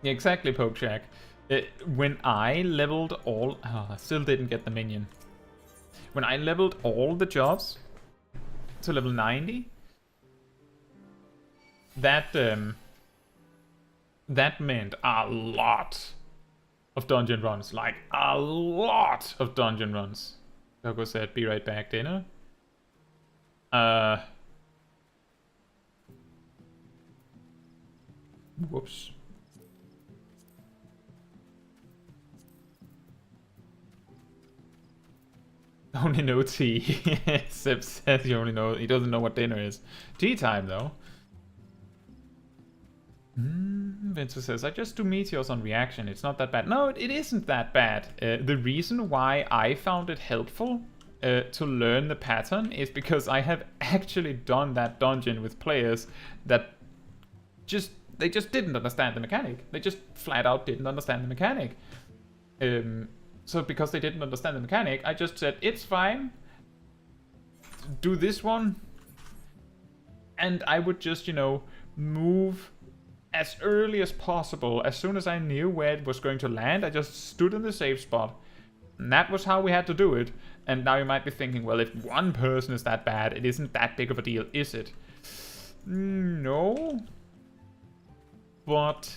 Yeah, exactly, Pokejack. When I leveled all... Oh, I still didn't get the minion. When I leveled all the jobs to level 90, that meant a lot of dungeon runs. Like, a lot of dungeon runs. Coco said, be right back, dinner. Whoops. Only know tea. Seb says he doesn't know what dinner is. Tea time though. Vincent says, I just do meteors on reaction. It's not that bad. No, it isn't that bad. The reason why I found it helpful to learn the pattern is because I have actually done that dungeon with players that they just didn't understand the mechanic. They just flat out didn't understand the mechanic. So because they didn't understand the mechanic, I just said, it's fine. Do this one. And I would just, move as early as possible. As soon as I knew where it was going to land, I just stood in the safe spot. And that was how we had to do it. And now you might be thinking, well, if one person is that bad, it isn't that big of a deal, is it? No. But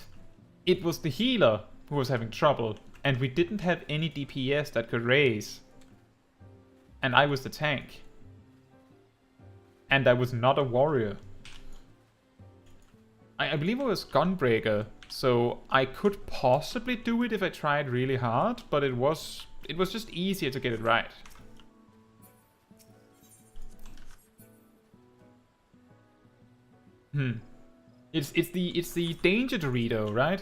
it was the healer who was having trouble. And we didn't have any DPS that could raise. And I was the tank. And I was not a warrior. I believe I was Gunbreaker, so I could possibly do it if I tried really hard, but it was just easier to get it right. It's the danger Dorito, right?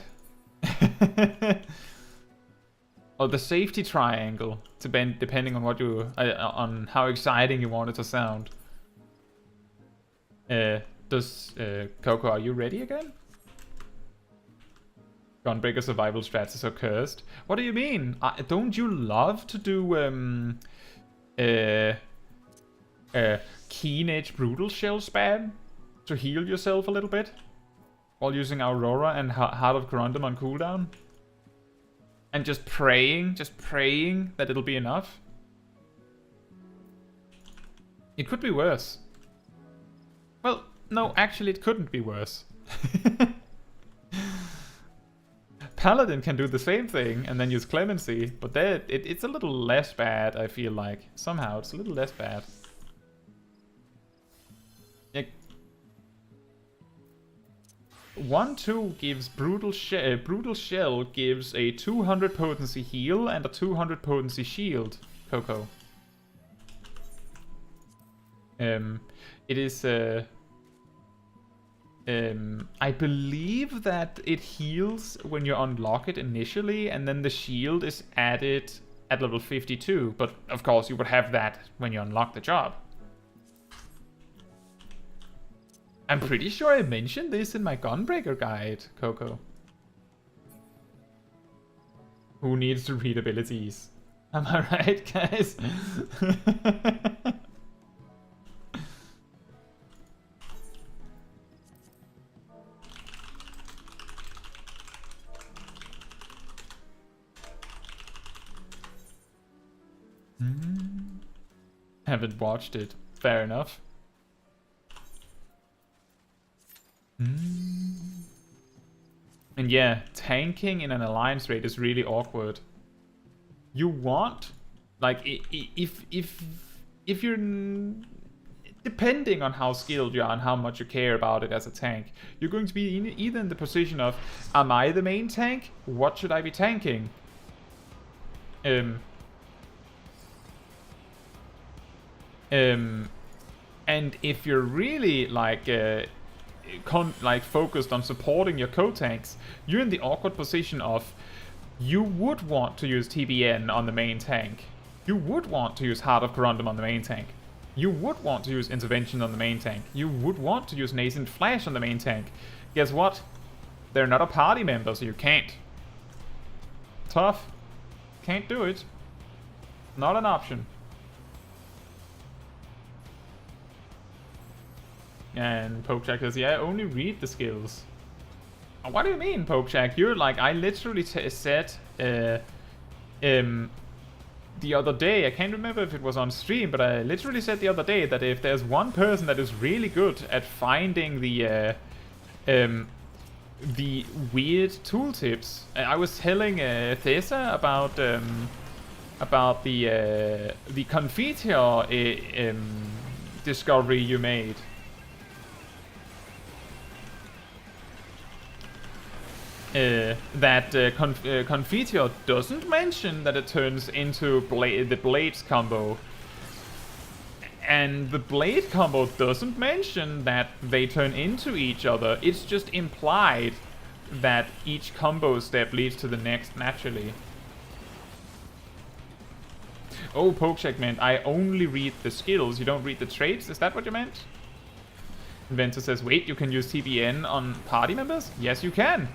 Or the safety triangle, depending on what on how exciting you want it to sound. Coco, are you ready again? Gunbreaker survival strats are so cursed. What do you mean? Don't you love to do Keen Edge Brutal Shell spam to heal yourself a little bit while using Aurora and Heart of Corundum on cooldown? And just praying that it'll be enough. It could be worse. Well, no, actually it couldn't be worse. Paladin can do the same thing and then use Clemency, but it's a little less bad, I feel like. Somehow, it's a little less bad. Yeah. 1-2 gives Brutal Shell gives a 200 potency heal and a 200 potency shield, Coco. It is I believe that it heals when you unlock it initially, and then the shield is added at level 52. But of course, you would have that when you unlock the job. I'm pretty sure I mentioned this in my Gunbreaker guide, Coco. Who needs to read abilities? Am I right, guys? Haven't watched it. Fair enough. And yeah, tanking in an alliance raid is really awkward. You want, like, if you're, depending on how skilled you are and how much you care about it as a tank, you're going to be either in the position of, am I the main tank? What should I be tanking? And if you're really like focused on supporting your co-tanks, you're in the awkward position of you would want to use TBN on the main tank. You would want to use Heart of Corundum on the main tank. You would want to use Intervention on the main tank. You would want to use Nascent Flash on the main tank. Guess what? They're not a party member, so you can't. Tough. Can't do it. Not an option. And Pokejack says, yeah, only read the skills. What do you mean, Pokejack? You're like, I literally said the other day, I can't remember if it was on stream, but I literally said the other day that if there's one person that is really good at finding the weird tooltips, I was telling Thessa about the Confiteor discovery you made. That Confiteor doesn't mention that it turns into the Blades combo. And the Blade combo doesn't mention that they turn into each other. It's just implied that each combo step leads to the next naturally. Oh, Pokecheck meant I only read the skills, you don't read the traits? Is that what you meant? Inventor says, wait, you can use TBN on party members? Yes, you can.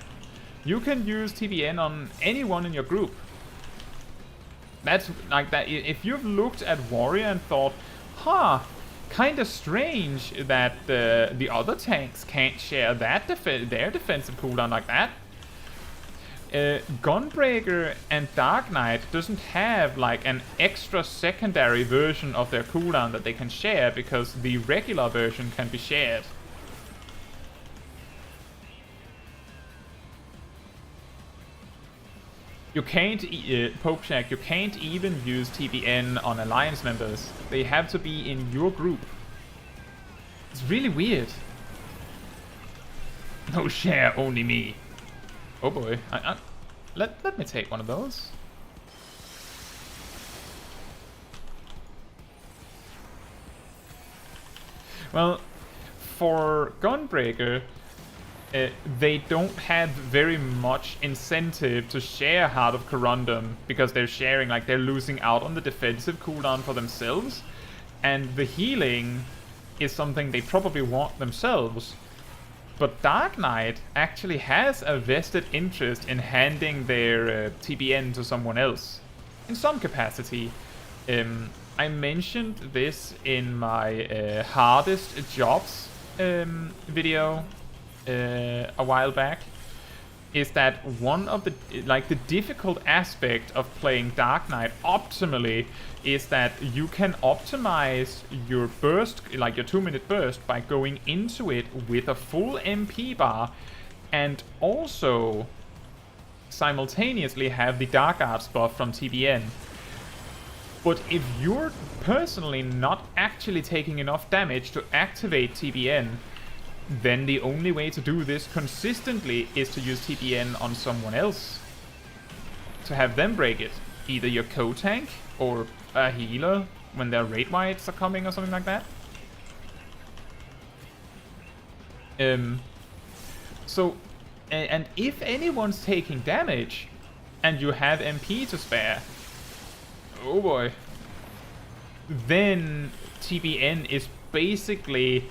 You can use TBN on anyone in your group. That's like that. If you've looked at Warrior and thought, huh, kind of strange that the other tanks can't share that their defensive cooldown like that. Gunbreaker and Dark Knight doesn't have like an extra secondary version of their cooldown that they can share because the regular version can be shared. You can't, Pokecheck, you can't even use TBN on Alliance members. They have to be in your group. It's really weird. No share, only me. Oh boy. Let me take one of those. Well, for Gunbreaker, they don't have very much incentive to share Heart of Corundum because they're sharing, like, they're losing out on the defensive cooldown for themselves, and the healing is something they probably want themselves. But Dark Knight actually has a vested interest in handing their TBN to someone else in some capacity. I mentioned this in my hardest jobs video a while back. is that one of the, like, the difficult aspect of playing Dark Knight optimally is that you can optimize your burst, like your 2-minute burst, by going into it with a full MP bar and also simultaneously have the Dark Arts buff from TBN. But if you're personally not actually taking enough damage to activate TBN, then the only way to do this consistently is to use TBN on someone else. To have them break it. Either your co-tank or a healer when their raid wides are coming or something like that. So, and if anyone's taking damage and you have MP to spare, oh boy, then TBN is basically,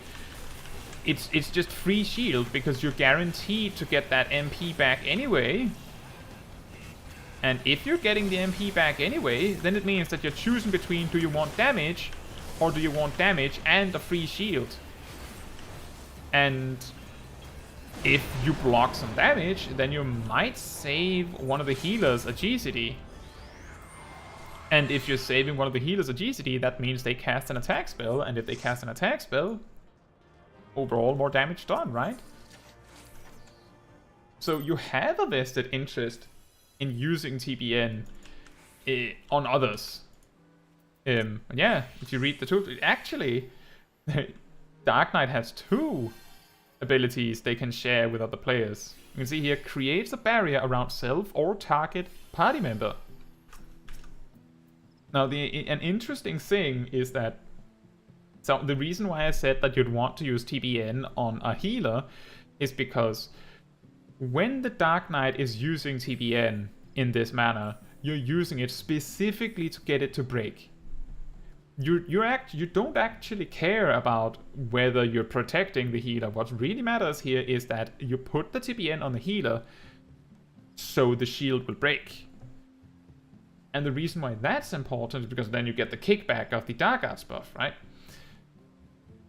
it's just free shield because you're guaranteed to get that MP back anyway. And if you're getting the MP back anyway, then it means that you're choosing between, do you want damage or do you want damage and a free shield? And if you block some damage, then you might save one of the healers a GCD. And if you're saving one of the healers a GCD, that means they cast an attack spell, and if they cast an attack spell, overall more damage done, right? So you have a vested interest in using TBN on others. Yeah, if you read the tooltip, actually, Dark Knight has 2 abilities they can share with other players. You can see here, creates a barrier around self or target party member. Now, an interesting thing is that, so the reason why I said that you'd want to use TBN on a healer is because when the Dark Knight is using TBN in this manner, you're using it specifically to get it to break. You don't actually care about whether you're protecting the healer. What really matters here is that you put the TBN on the healer so the shield will break. And the reason why that's important is because then you get the kickback of the Dark Arts buff, right?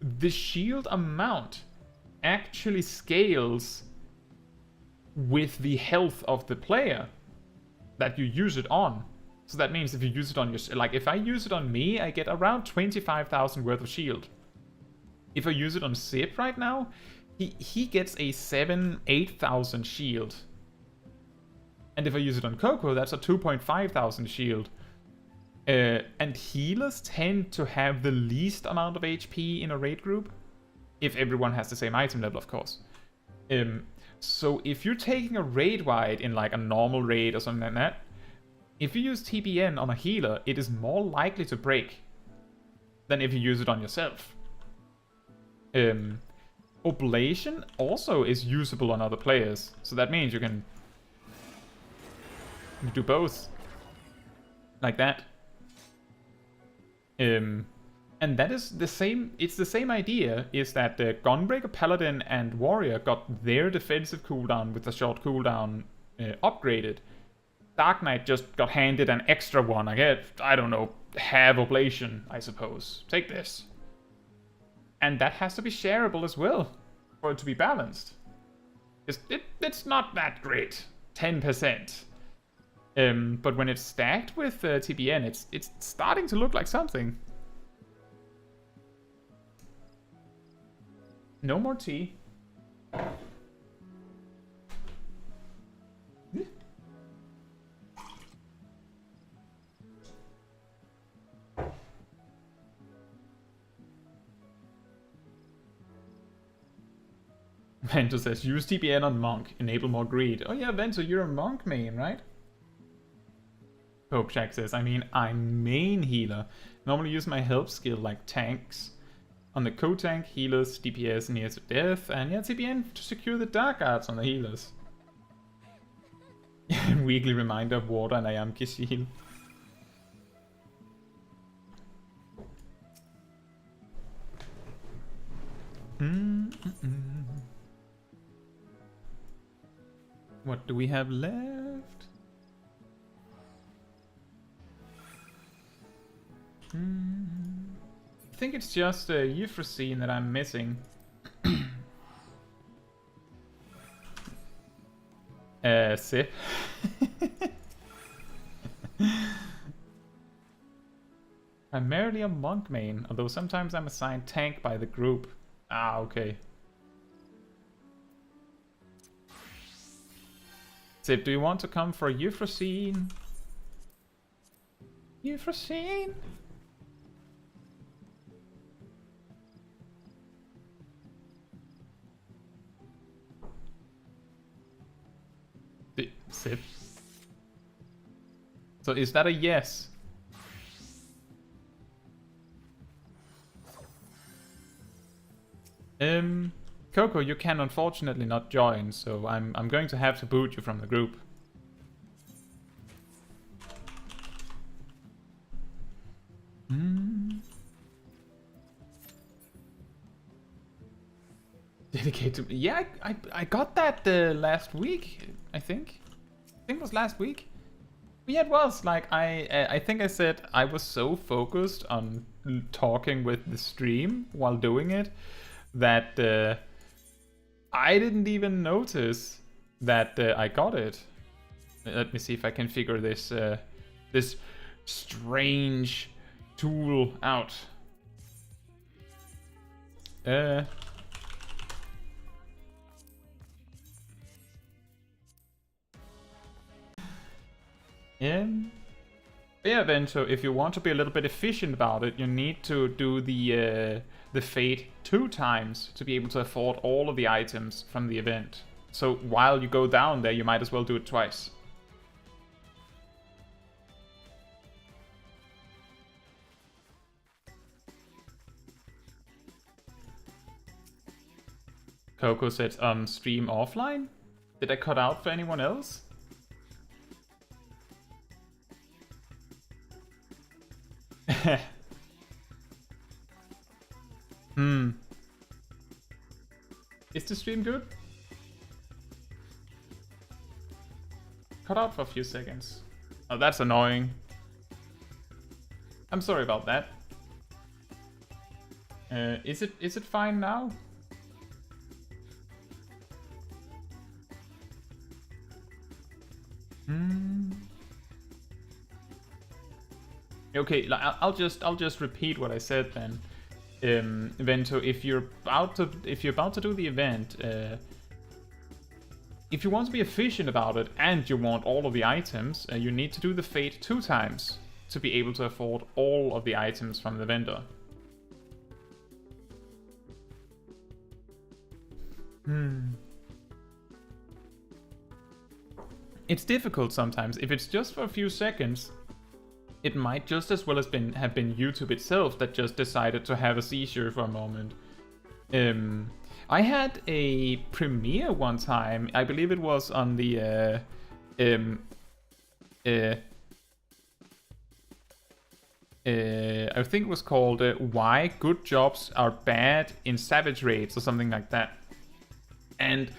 The shield amount actually scales with the health of the player that you use it on. So that means if you use it on your... Like, if I use it on me, I get around 25,000 worth of shield. If I use it on Zip right now, he gets a 8,000 shield. And if I use it on Coco, that's a 2,500 shield. And healers tend to have the least amount of HP in a raid group. If everyone has the same item level, of course. So if you're taking a raid wide in like a normal raid or something like that, if you use TBN on a healer, it is more likely to break than if you use it on yourself. Oblation also is usable on other players, so that means you can do both. Like that. And that is the same, it's the same idea, is that the Gunbreaker, Paladin, and Warrior got their defensive cooldown with the short cooldown upgraded. Dark Knight just got handed an extra one. I get, I don't know, half Oblation, I suppose. Take this. And that has to be shareable as well, for it to be balanced. It's not that great. 10%. But when it's stacked with TBN, it's starting to look like something. No more tea. Vento says, use TBN on Monk, enable more greed. Oh yeah, Vento, you're a Monk main, right? Pope Jack says, I mean, I'm main healer. Normally use my help skill like tanks. On the co-tank, healers, DPS near to death, and yeah, TBN to secure the Dark Arts on the healers. Weekly reminder of water and I am Kishil. What do we have left? I think it's just a Euphrosyne that I'm missing. Sip. Primarily a monk main, although sometimes I'm assigned tank by the group. Ah, okay. Sip, do you want to come for Euphrosyne? Euphrosyne? Sip. So is that a yes? Coco, you can unfortunately not join, so I'm going to have to boot you from the group. Dedicate to... Yeah, I got that last week, I think. I think it was last week. Yeah, it was. Like, I think I said I was so focused on talking with the stream while doing it that I didn't even notice that I got it. Let me see if I can figure this this strange tool out. Yeah, then, so if you want to be a little bit efficient about it, you need to do the fate 2 times to be able to afford all of the items from the event. So while you go down there, you might as well do it twice. Coco said, stream offline? Did I cut out for anyone else? Is the stream good? Cut out for a few seconds. Oh, that's annoying. I'm sorry about that. Is it fine now? Okay, I'll just repeat what I said then. Vento, if you're about to do the event, if you want to be efficient about it and you want all of the items, you need to do the fate 2 times to be able to afford all of the items from the vendor. It's difficult sometimes. If it's just for a few seconds, it might just as well have been YouTube itself that just decided to have a seizure for a moment. I had a premiere one time. I believe it was on the I think it was called Why Good Jobs Are Bad in Savage Raids or something like that. And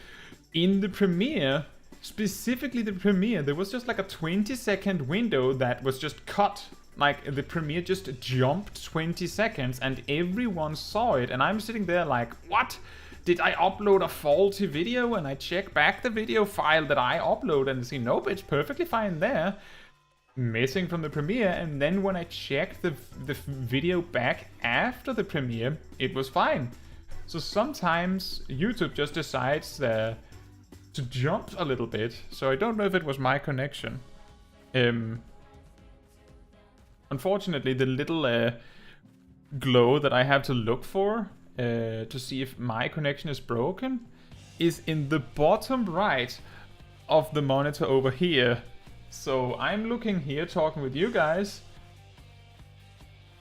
in the premiere, specifically the premiere, there was just like a 20-second window that was just cut. Like, the premiere just jumped 20 seconds and everyone saw it, and I'm sitting there like, what? Did I upload a faulty video? And I check back the video file that I upload and see, nope, it's perfectly fine there. Missing from the premiere, and then when I checked the video back after the premiere, it was fine. So sometimes YouTube just decides to jump a little bit, so I don't know if it was my connection. Unfortunately, the little glow that I have to look for to see if my connection is broken is in the bottom right of the monitor over here. So I'm looking here, talking with you guys,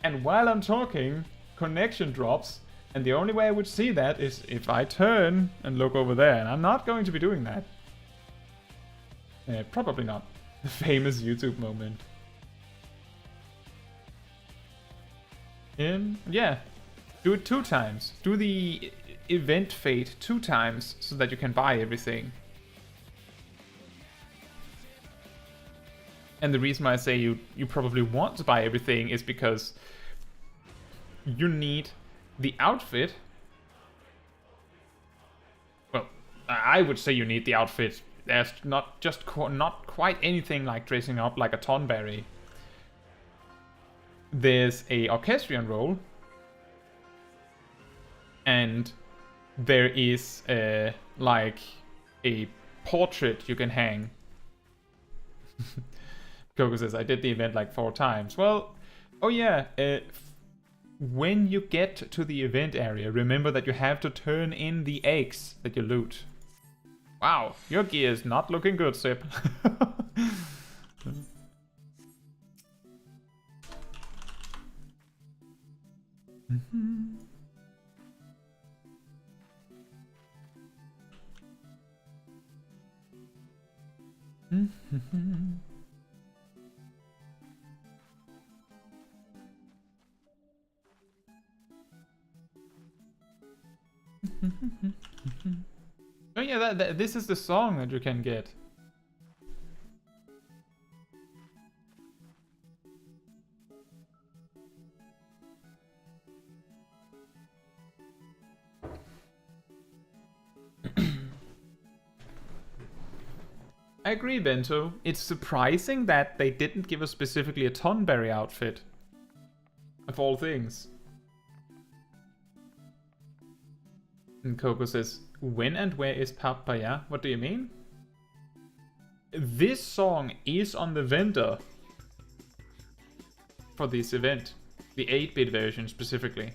and while I'm talking, connection drops. And the only way I would see that is if I turn and look over there, and I'm not going to be doing that. Probably not. The famous YouTube moment. Yeah, do it 2 times. Do the event fate 2 times so that you can buy everything. And the reason why I say you probably want to buy everything is because you need the outfit. Well, I would say you need the outfit there's not quite anything like dressing up like a Tonberry. There's a orchestrion role, and there is like a portrait you can hang. Coco says, I did the event like 4 times. Well, oh yeah, when you get to the event area, remember that you have to turn in the eggs that you loot. Wow, your gear is not looking good, Sip. Oh yeah, this is the song that you can get. I agree, Bento. It's surprising that they didn't give us specifically a Tonberry outfit. Of all things. And Coco says, when and where is Papaya? What do you mean? This song is on the vendor for this event. The 8-bit version specifically.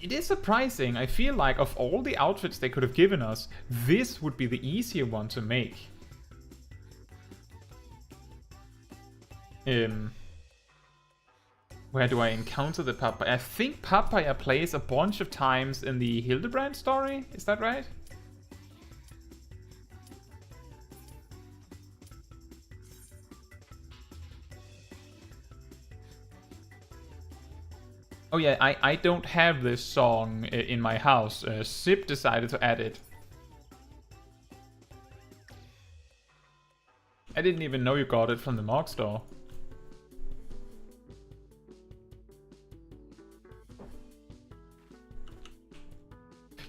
It is surprising. I feel like of all the outfits they could have given us, this would be the easier one to make. Where do I encounter the Papaya? I think Papaya plays a bunch of times in the Hildebrand story. Is that right? Oh yeah, I don't have this song in my house. Sip decided to add it. I didn't even know you got it from the Mog store.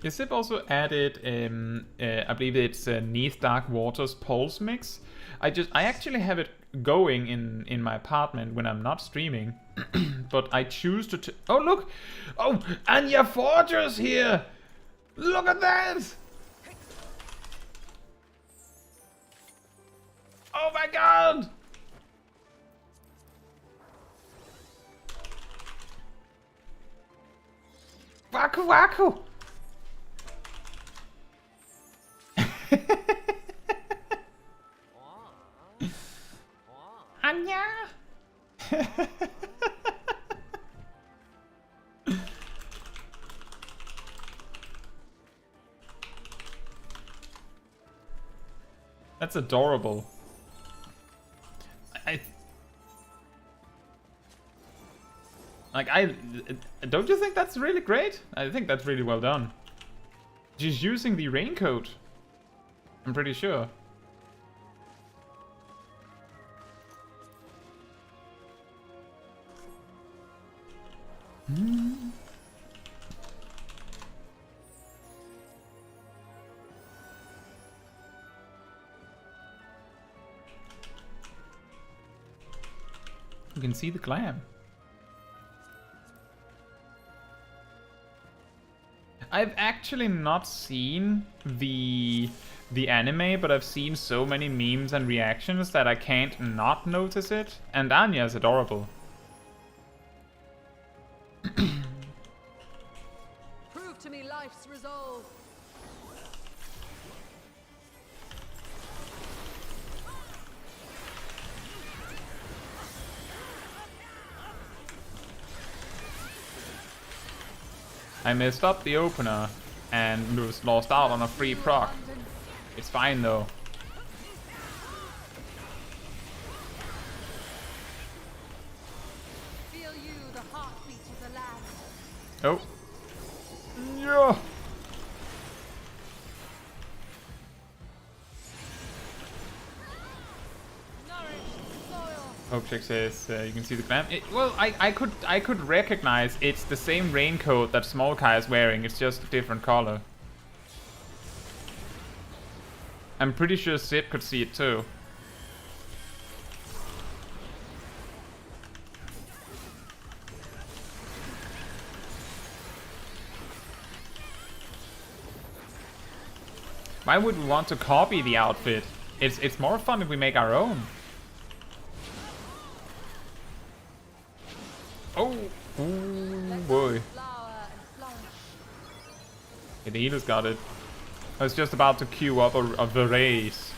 Yeah, Sip also added, I believe it's Neath Dark Waters Pulse Mix. I actually have it going in my apartment when I'm not streaming, but I choose to. Oh look! Oh, Anya Forger's here! Look at that! Oh my god! Waku Waku! Anya! That's adorable. Don't you think that's really great? I think that's really well done. She's using the raincoat. I'm pretty sure. You can see the glam. I've actually not seen the anime, but I've seen so many memes and reactions that I can't not notice it. And Anya is adorable. Prove to me life's resolve. I messed up the opener and was lost out on a free proc. It's fine though. Feel you the heartbeat of the land. Oh. Yeah. Nourish the soil. Hopecheck says you can see the glam. Well, I could recognize it's the same raincoat that Smolkai is wearing. It's just a different color. I'm pretty sure Zip could see it too. Why would we want to copy the outfit? It's more fun if we make our own. Oh, ooh, boy. Yeah, the healer's got it. I was just about to queue up a race.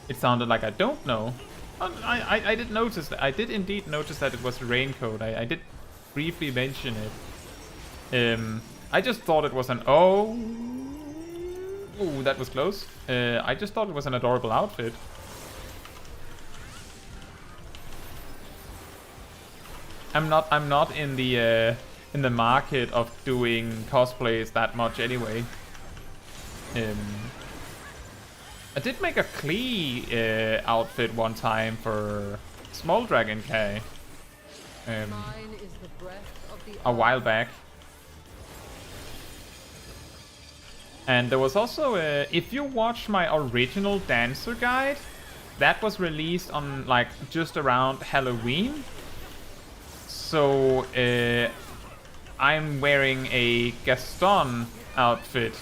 It sounded like I don't know. I did notice that. I did indeed notice that it was raincoat. I did briefly mention it. I just thought it was an Ooh, that was close. I just thought it was an adorable outfit. I'm not in the market of doing cosplays that much anyway. I did make a Klee outfit one time for Small Dragon K. A while back. And there was also if you watch my original dancer guide, that was released on like just around Halloween. So I'm wearing a Gaston outfit.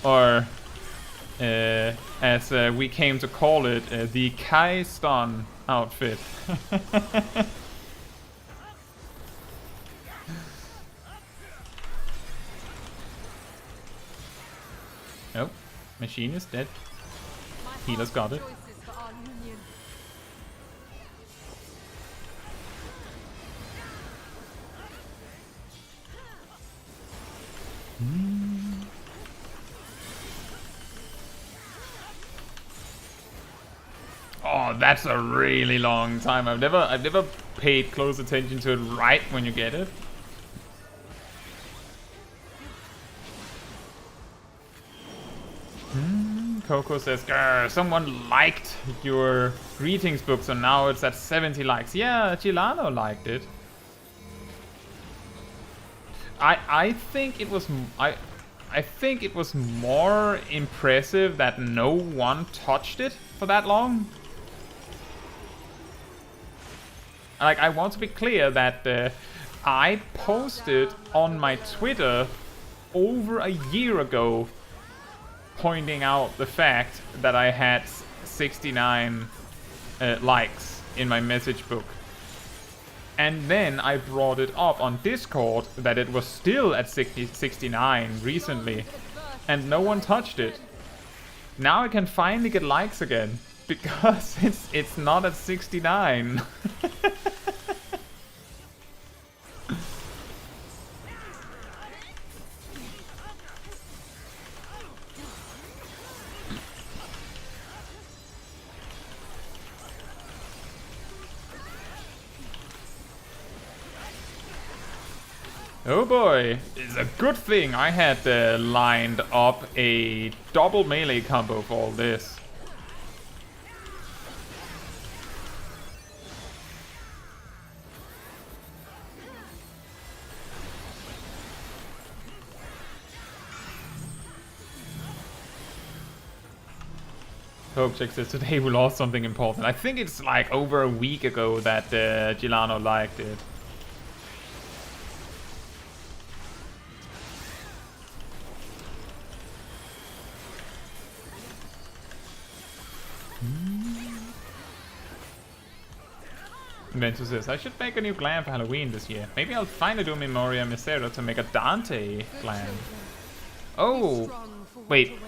Or as we came to call it, the Kai-ston outfit. Oh, machine is dead. Healer's got it. Oh, that's a really long time. I've never paid close attention to it right when you get it. Coco says, "Grr, someone liked your greetings book, so now it's at 70 likes." Yeah, Gilano liked it. I think it was I think it was more impressive that no one touched it for that long. Like, I want to be clear that I posted on my Twitter over a year ago pointing out the fact that I had 69 likes in my message book. And then I brought it up on Discord that it was still at 69 recently. And no one touched it. Now I can finally get likes again. Because it's not at 69. Oh boy, it's a good thing I had lined up a double melee combo for all this. Hopecheck says today we lost something important. I think it's like over a week ago that Gilano liked it. Inventor says, I should make a new glam for Halloween this year. Maybe I'll finally do Memoria Misera to make a Dante glam. Oh, wait,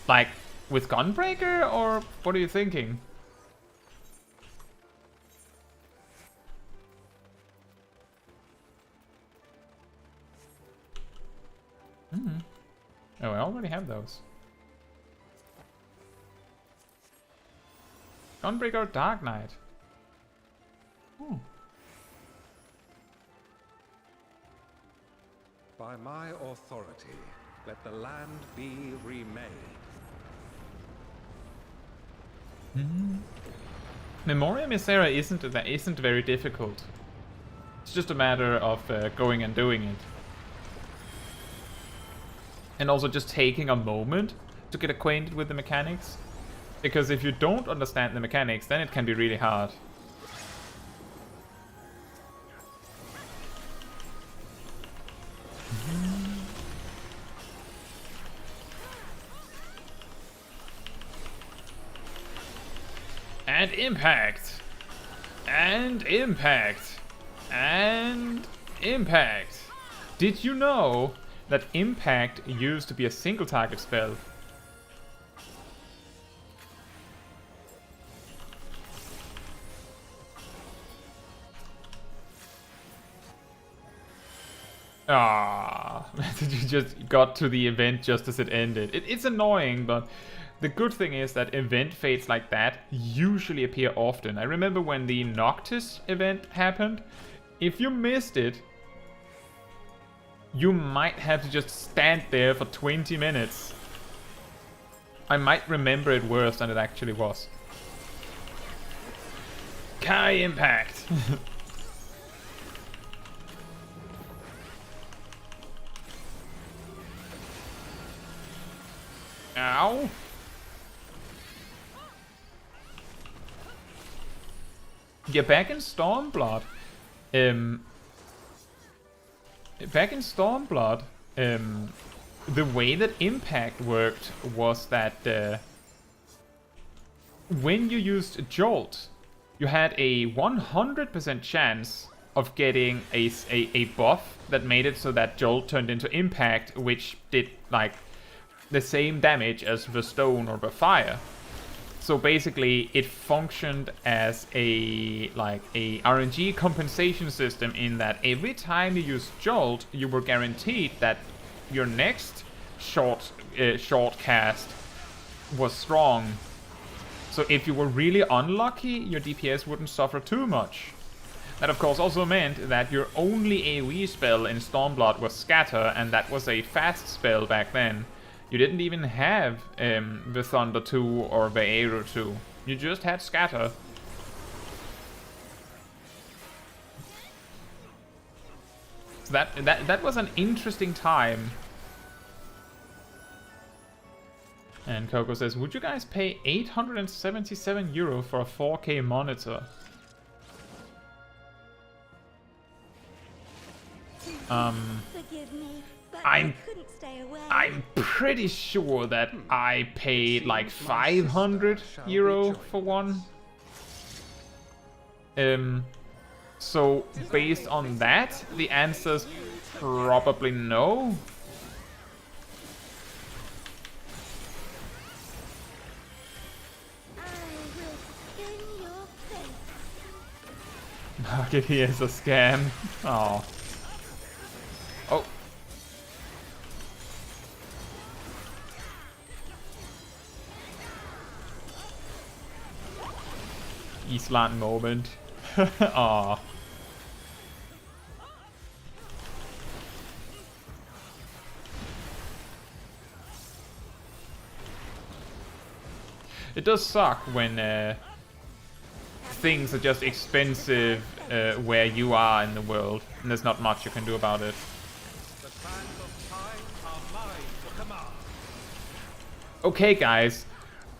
like with Gunbreaker, or what are you thinking? Oh, I already have those. Gunbreaker or Dark Knight? By my authority, let the land be remade. Memoria Misera isn't very difficult. It's just a matter of going and doing it. And also just taking a moment to get acquainted with the mechanics. Because if you don't understand the mechanics, then it can be really hard. And impact! And impact! And impact! Did you know that impact used to be a single target spell? Ah, you just got to the event just as it ended. It's annoying, but the good thing is that event fates like that usually appear often. I remember when the Noctis event happened. If you missed it, you might have to just stand there for 20 minutes. I might remember it worse than it actually was. Kai impact! Ow! Yeah, back in Stormblood, the way that impact worked was that when you used Jolt, you had a 100% chance of getting a buff that made it so that Jolt turned into impact, which did like the same damage as the stone or the fire. So basically, it functioned as a RNG compensation system in that every time you used Jolt, you were guaranteed that your next short cast was strong. So if you were really unlucky, your DPS wouldn't suffer too much. That of course also meant that your only AoE spell in Stormblood was Scatter, and that was a fast spell back then. You didn't even have the Thunder 2 or the Arrow 2. You just had Scatter. So that was an interesting time. And Coco says, would you guys pay 877 euro for a 4K monitor? Forgive me, but I couldn't stay away. I'm pretty sure that I paid like 500 euro for one. So based on that, the answer's probably no. I will skin your face. Market here is a scam. Oh. Oh. Island moment. Aw. It does suck when things are just expensive where you are in the world, and there's not much you can do about it. Okay, guys,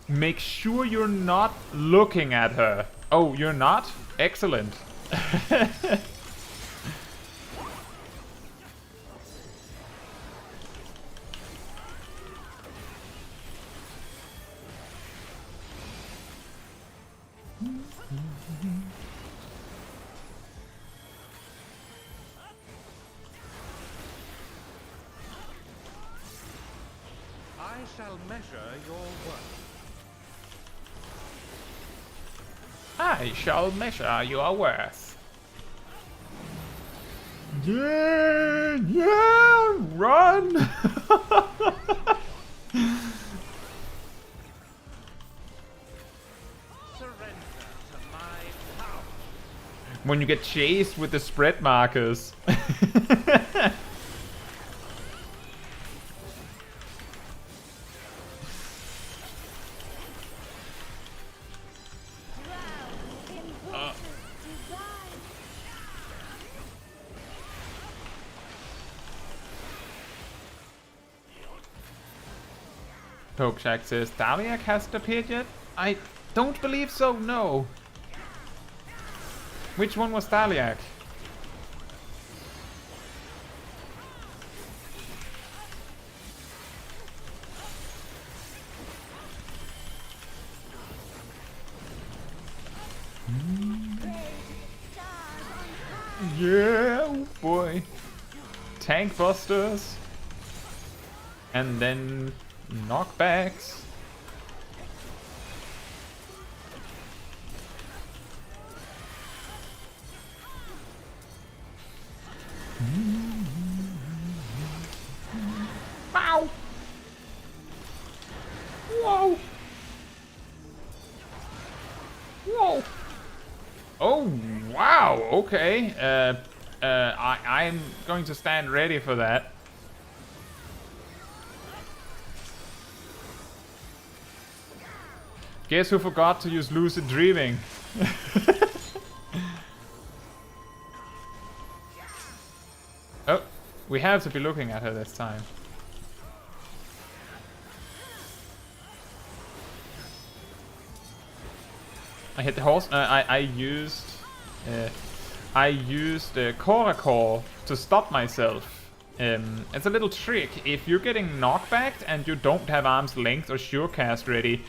make sure you're not looking at her. Oh, you're not? Excellent. I shall measure your worth. I shall measure your worth. Yeah, yeah, run! Surrender to my power. When you get chased with the spread markers. Pokeshak says, Daliak hasn't appeared yet? I don't believe so, no. Which one was Daliak? Yeah, oh boy. Tank busters. And then knockbacks. Wow. Whoa. Whoa. Oh, wow. Okay. I'm going to stand ready for that. Guess who forgot to use lucid dreaming? Oh, we have to be looking at her this time. I hit the horse. I used Korakor to stop myself. It's a little trick. If you're getting knockbacked and you don't have arm's length or surecast ready,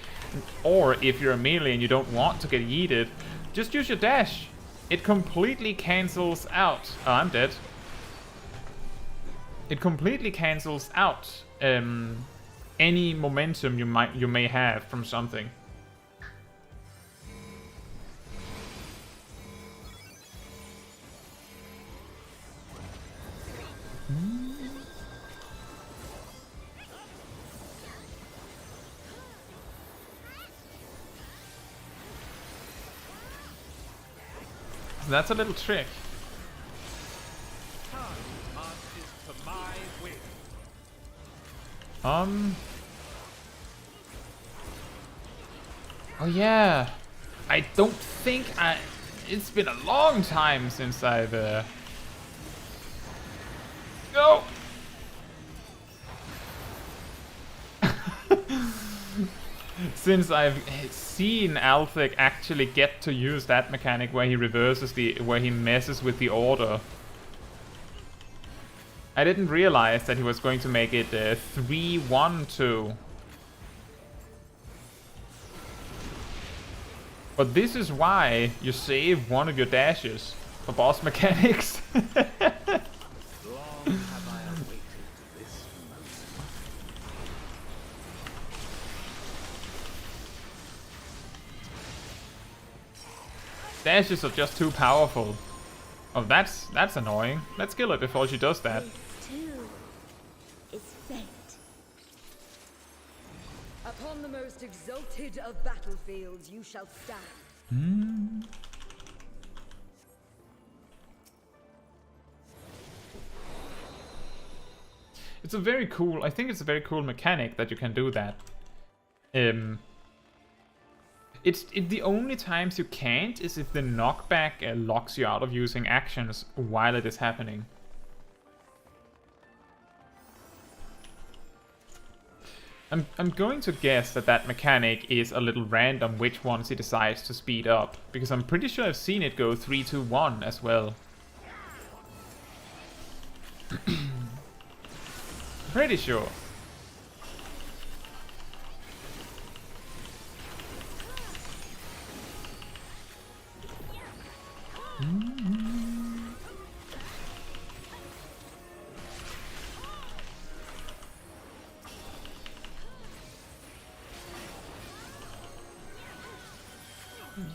or if you're a melee and you don't want to get yeeted, just use your dash. It completely cancels out. Oh, I'm dead. It completely cancels out any momentum you may have from something. That's a little trick. Oh yeah. I don't think it's been a long time since I've No. Since I've seen Althec actually get to use that mechanic where he where he messes with the order. I didn't realize that he was going to make it 3-1-2. But this is why you save one of your dashes for boss mechanics. Dashes are just too powerful. Oh, that's annoying. Let's kill her before she does that. Too is fate. Upon the most exalted of battlefields you shall stand. It's a very cool, I think it's a very cool mechanic that you can do that. The only times you can't is if the knockback locks you out of using actions while it is happening. I'm going to guess that mechanic is a little random which ones he decides to speed up, because I'm pretty sure I've seen it go 3-2-1 as well. Pretty sure.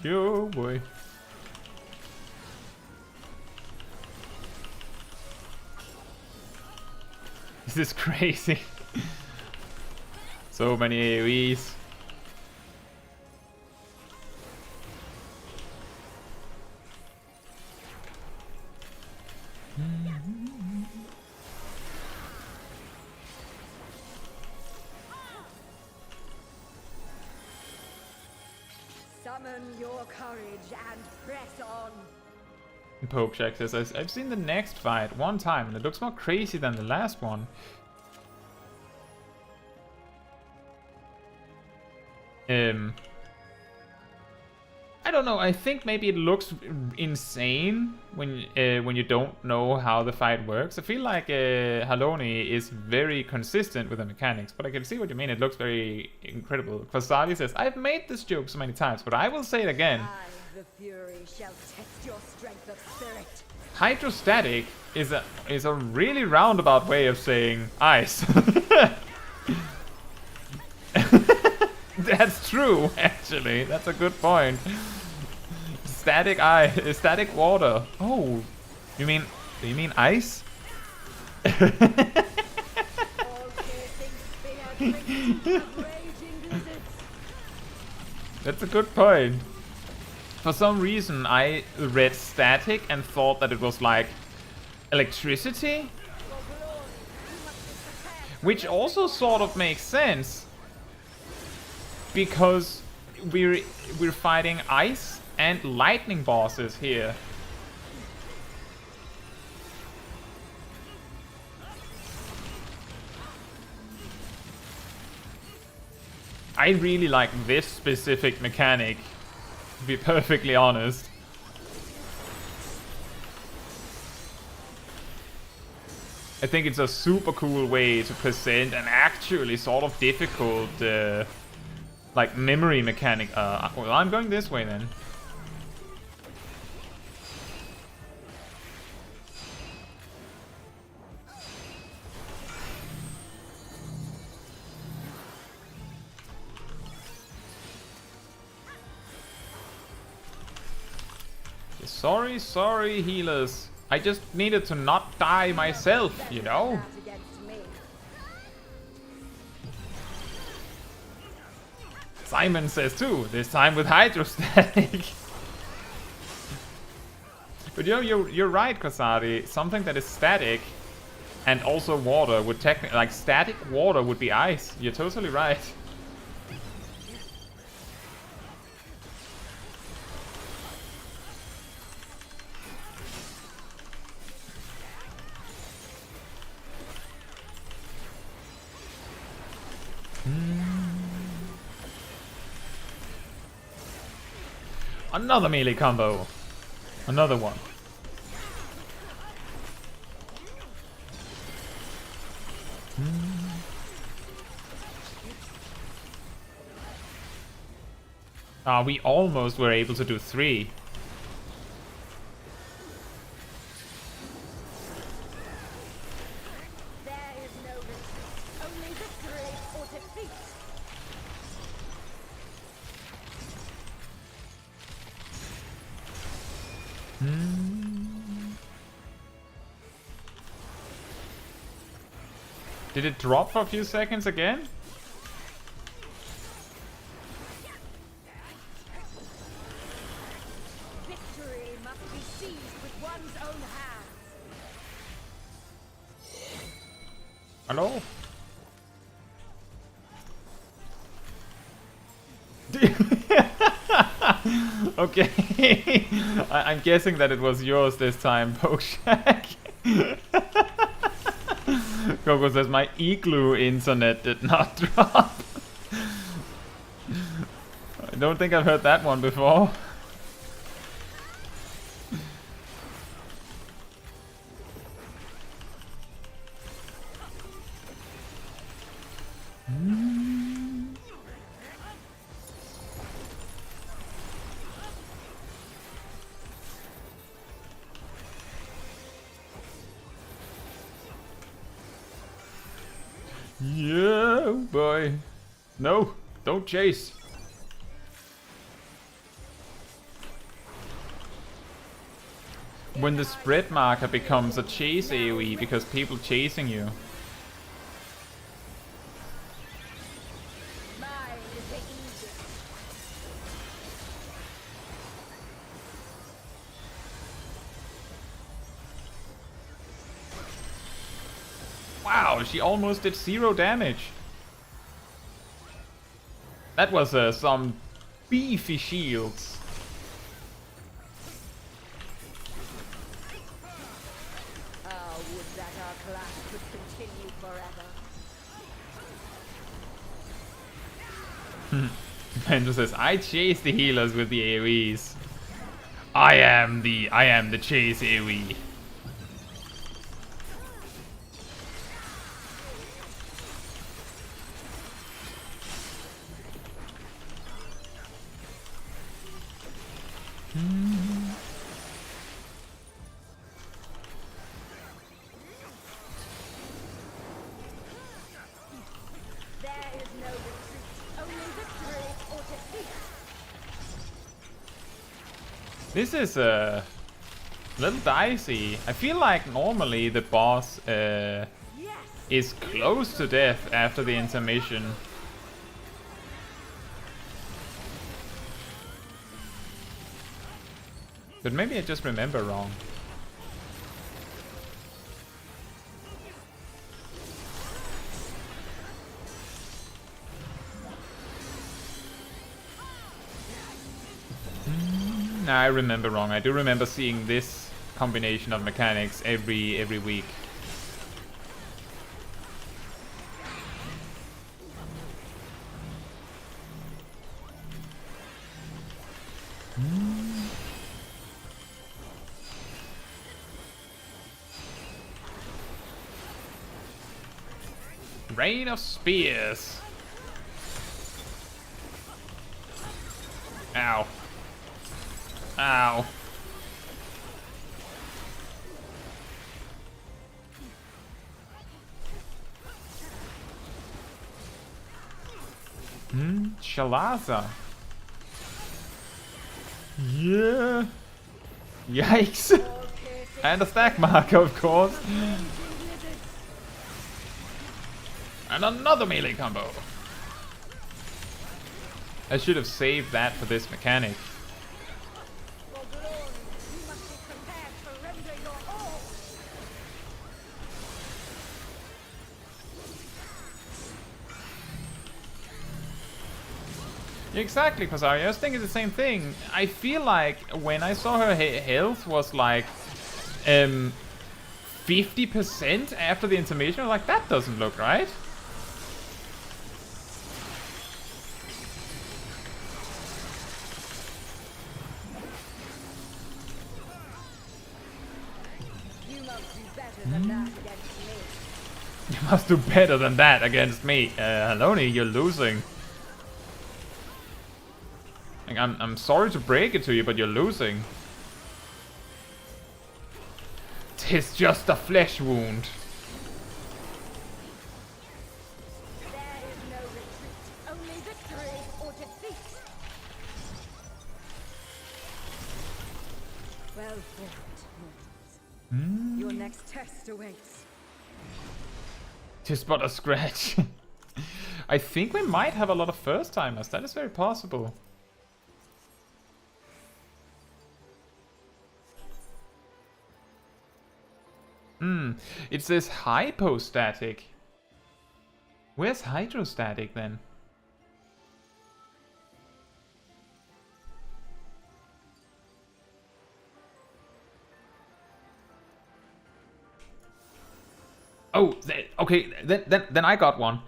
Yo boy. This is crazy. So many AoEs. Summon your courage and press on. Pokeshak says, I've seen the next fight one time and it looks more crazy than the last one. I don't know. I think maybe it looks insane when you don't know how the fight works. I feel like Haloni is very consistent with the mechanics, but I can see what you mean. It looks very incredible. Kvasali says, "I've made this joke so many times, but I will say it again." I, the Fury, shall test your strength of spirit. Hydrostatic is a really roundabout way of saying ice. That's true, actually. That's a good point. Static water. Oh, do you mean ice? All piercing spear drinks of raging blizzards. That's a good point. For some reason, I read static and thought that it was like electricity, which also sort of makes sense because we're fighting ice and lightning bosses here. I really like this specific mechanic, to be perfectly honest. I think it's a super cool way to present an actually sort of difficult like memory mechanic. Well, I'm going this way then. Sorry, healers. I just needed to not die myself, you know? Simon says too, this time with hydrostatic. But you're right, Kasari. Something that is static and also water would technically, like static water would be ice. You're totally right. Another melee combo. Another one. We almost were able to do 3. There is no retreat, only victory or defeat. Did it drop for a few seconds again? Victory must be seized with one's own hands. Hello? Okay. I'm guessing that it was yours this time, Pokeshack. Coco says my igloo internet did not drop. I don't think I've heard that one before. Yeah, boy. No, don't chase. When the spread marker becomes a chase AoE because people chasing you. Mine is the easiest. Wow, she almost did 0 damage. That was some beefy shields. Would that our class could continue forever. Spencer says, I chase the healers with the AoEs. I am the chase AoE. This is a little dicey. I feel like normally the boss is close to death after the intermission. But maybe I just remember wrong. I remember wrong. I do remember seeing this combination of mechanics every week. Rain of spears. Ow. Ow. Shalaza. Yeah. Yikes. And a stack marker, of course. And another melee combo. I should have saved that for this mechanic. Exactly, Pasari. I was thinking the same thing. I feel like when I saw her health was like 50% after the intermission, I was like, that doesn't look right. You must do better than that against me. You must do better than that against me. Haloni, you're losing. Like, I'm sorry to break it to you, but you're losing. Tis just a flesh wound. There is no retreat, only victory or defeat. Well fought, mortals. Your next test awaits. Tis but a scratch. I think we might have a lot of first timers. That is very possible. It says hypostatic. Where's hydrostatic then? Oh, okay. Then I got one.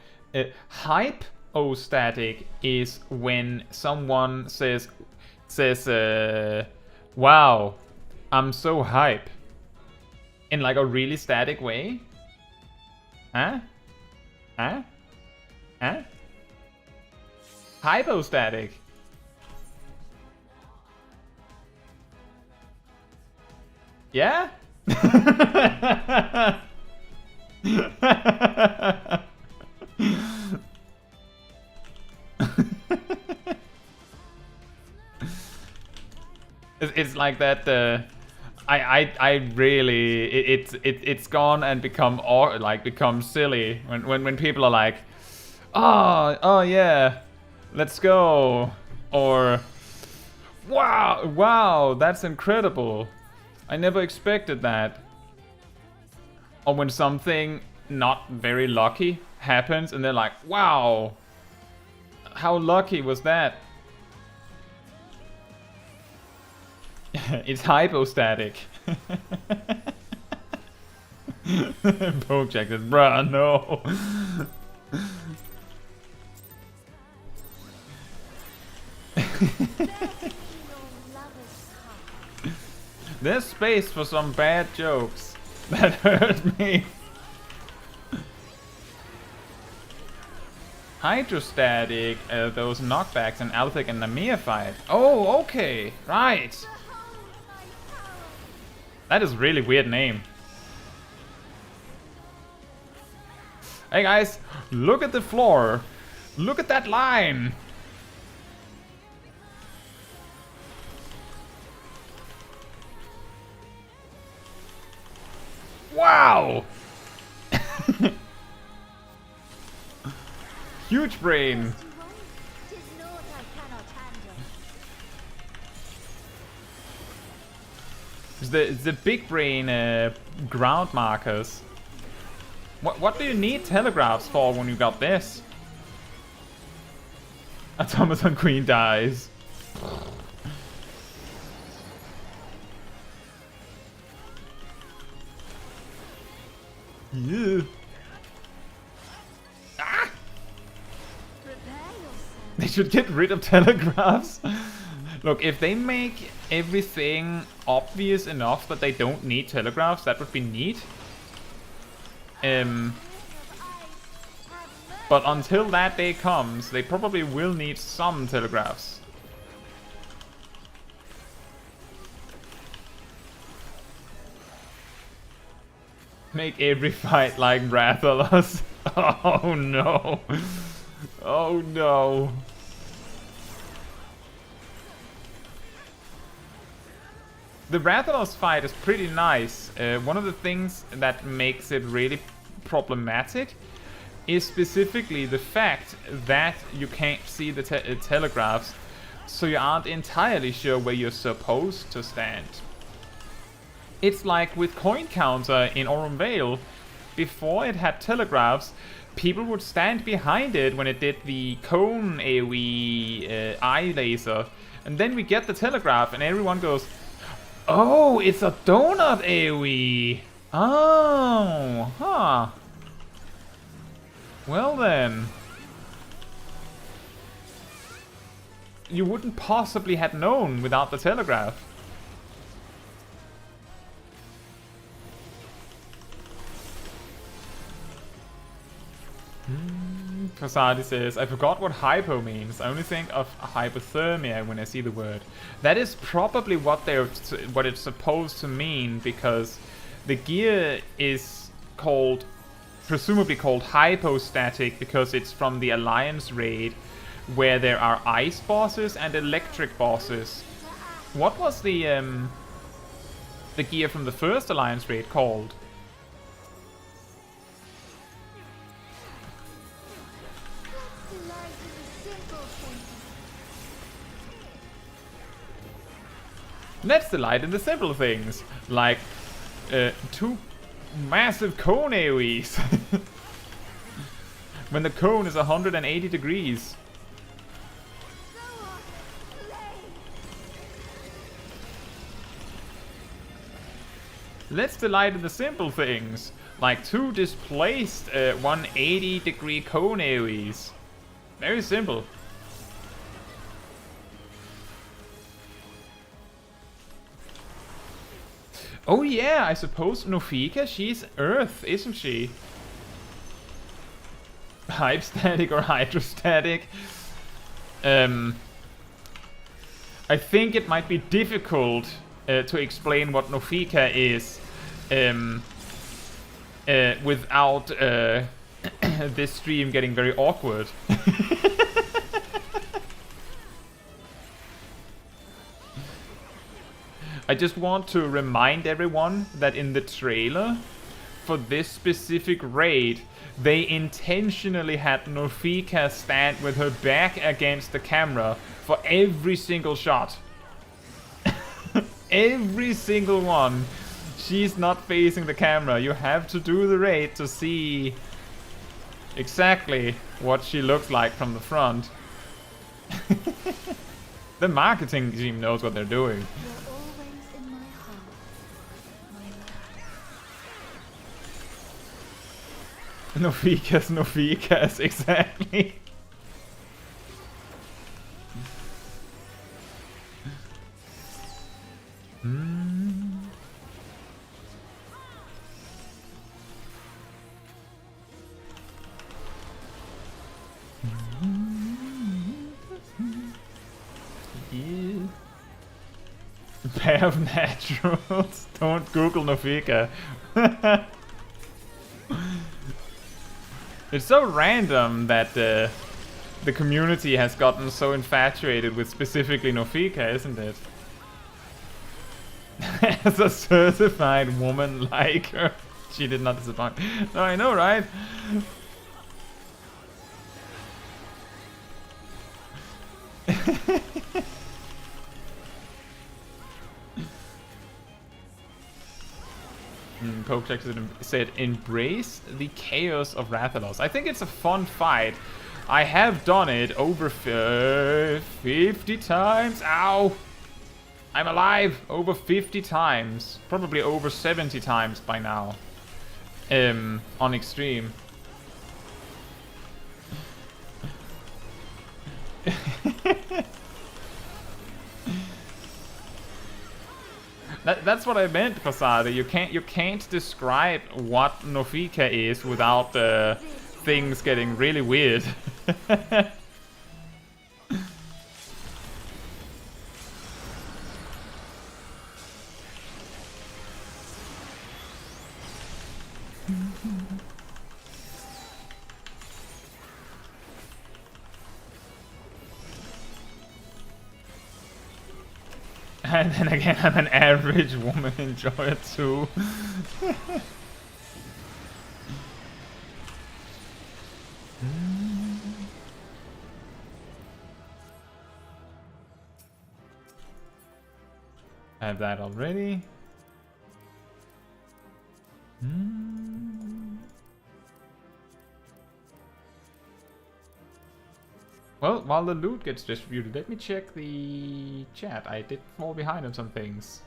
Hypostatic is when someone says, "Wow, I'm so hype." In like a really static way? Huh? Huh? Huh? Hypostatic. Yeah? It's like that. I really it's gone and become silly when people are like, oh yeah, let's go, or wow, that's incredible, I never expected that, or when something not very lucky happens and they're like, wow, how lucky was that? It's hypostatic. Pokejack says, bruh, no. There's space for some bad jokes that hurt me. Hydrostatic, those knockbacks in Alphic and Namir fight. Oh, okay, right. That is a really weird name. Hey guys, look at the floor. Look at that line. Wow! Huge brain. It's the big brain ground markers. What do you need telegraphs for when you got this? Automaton Queen dies. Yeah. Ah! They should get rid of telegraphs. Look, if they make everything obvious enough that they don't need telegraphs, that would be neat. But until that day comes, they probably will need some telegraphs. Make every fight like Rathalos. Oh no. Oh no. The Rathalos fight is pretty nice. One of the things that makes it really problematic is specifically the fact that you can't see the telegraphs, so you aren't entirely sure where you're supposed to stand. It's like with Coin Counter in Aurum Vale. Before it had telegraphs, people would stand behind it when it did the cone AoE eye laser, and then we get the telegraph and everyone goes, oh, it's a donut AoE! Oh, huh. Well then. You wouldn't possibly have known without the telegraph. Kasadi says, I forgot what hypo means. I only think of hypothermia when I see the word. That is probably what it's supposed to mean, because the gear is called, presumably called hypostatic, because it's from the Alliance raid, where there are ice bosses and electric bosses. What was the gear from the first Alliance raid called? Let's delight in the simple things, like 2 massive cone AoEs. When the cone is 180 degrees. Let's delight in the simple things, like 2 displaced 180 degree cone AoEs. Very simple. Oh yeah, I suppose Nofika, she's Earth, isn't she? Hypestatic or hydrostatic? I think it might be difficult to explain what Nofika is without this stream getting very awkward. I just want to remind everyone that in the trailer for this specific raid, they intentionally had Nofika stand with her back against the camera for every single shot. Every single one. She's not facing the camera. You have to do the raid to see exactly what she looks like from the front. The marketing team knows what they're doing. Nofikas, exactly. Yeah. Pair of naturals. Don't Google Nofika. It's so random that the community has gotten so infatuated with specifically Nofika, isn't it? As a certified woman like her. She did not disappoint. No, I know, right? Coke said, embrace the chaos of Rathalos. I think it's a fun fight. I have done it over 50 times. Ow! I'm alive! Over 50 times. Probably over 70 times by now. On extreme. That's what I meant, Fasada. You can't describe what Nofika is without things getting really weird. And then again, I'm an average woman enjoyer too. Have that already. Well, while the loot gets distributed, let me check the chat. I did fall behind on some things.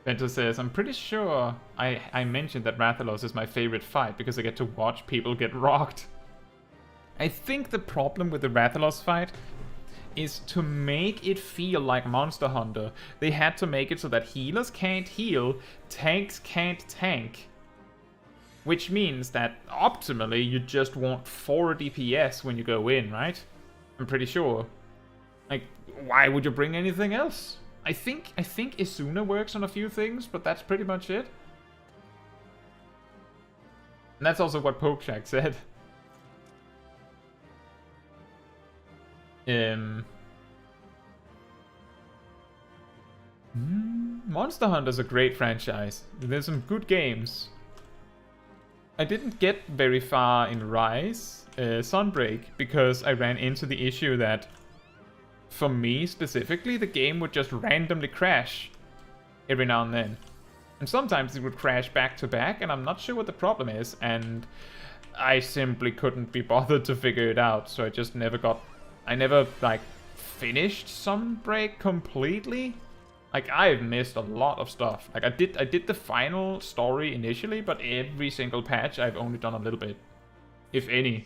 Bento says, I'm pretty sure I mentioned that Rathalos is my favorite fight because I get to watch people get rocked. I think the problem with the Rathalos fight is to make it feel like Monster Hunter. They had to make it so that healers can't heal, tanks can't tank. Which means that optimally you just want 4 DPS when you go in, right? I'm pretty sure. Like, why would you bring anything else? I think Isuna works on a few things, but that's pretty much it. And that's also what Pokeshack said. Monster Hunter's a great franchise. There's some good games. I didn't get very far in Rise, Sunbreak, because I ran into the issue that, for me specifically, the game would just randomly crash every now and then. And sometimes it would crash back to back, and I'm not sure what the problem is, and I simply couldn't be bothered to figure it out, so I never, like, finished Sunbreak completely. Like, I've missed a lot of stuff. Like, I did the final story initially, but every single patch I've only done a little bit. If any.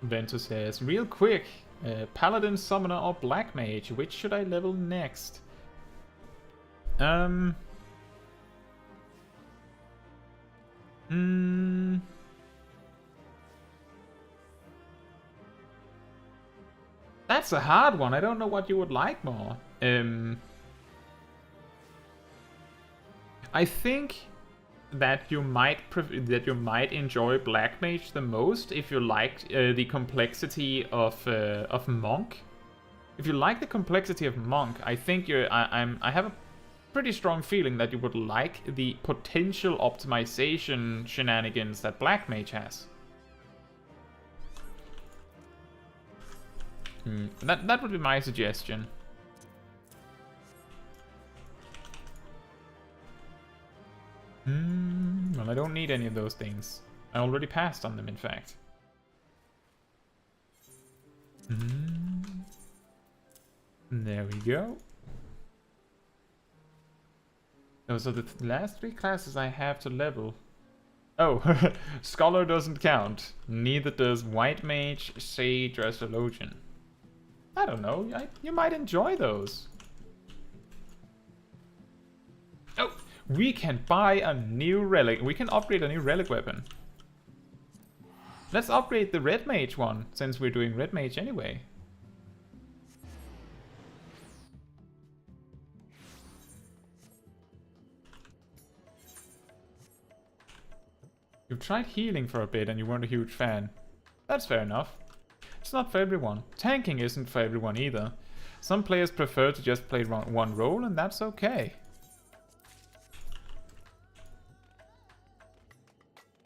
Vento says, real quick, Paladin, Summoner, or Black Mage, which should I level next? That's a hard one. I don't know what you would like more. I think that you might enjoy Black Mage the most if you like the complexity of Monk. If you like the complexity of Monk, I think I have a pretty strong feeling that you would like the potential optimization shenanigans that Black Mage has. That would be my suggestion. Well, I don't need any of those things. I already passed on them, in fact. There we go. Those are the last 3 classes I have to level. Oh, Scholar doesn't count. Neither does White Mage, Sage, or Theologian. I don't know, you might enjoy those. Oh, we can buy a new relic. We can upgrade a new relic weapon. Let's upgrade the Red Mage one, since we're doing Red Mage anyway. You've tried healing for a bit and you weren't a huge fan. That's fair enough. It's not for everyone. Tanking isn't for everyone either. Some players prefer to just play one role, and that's okay.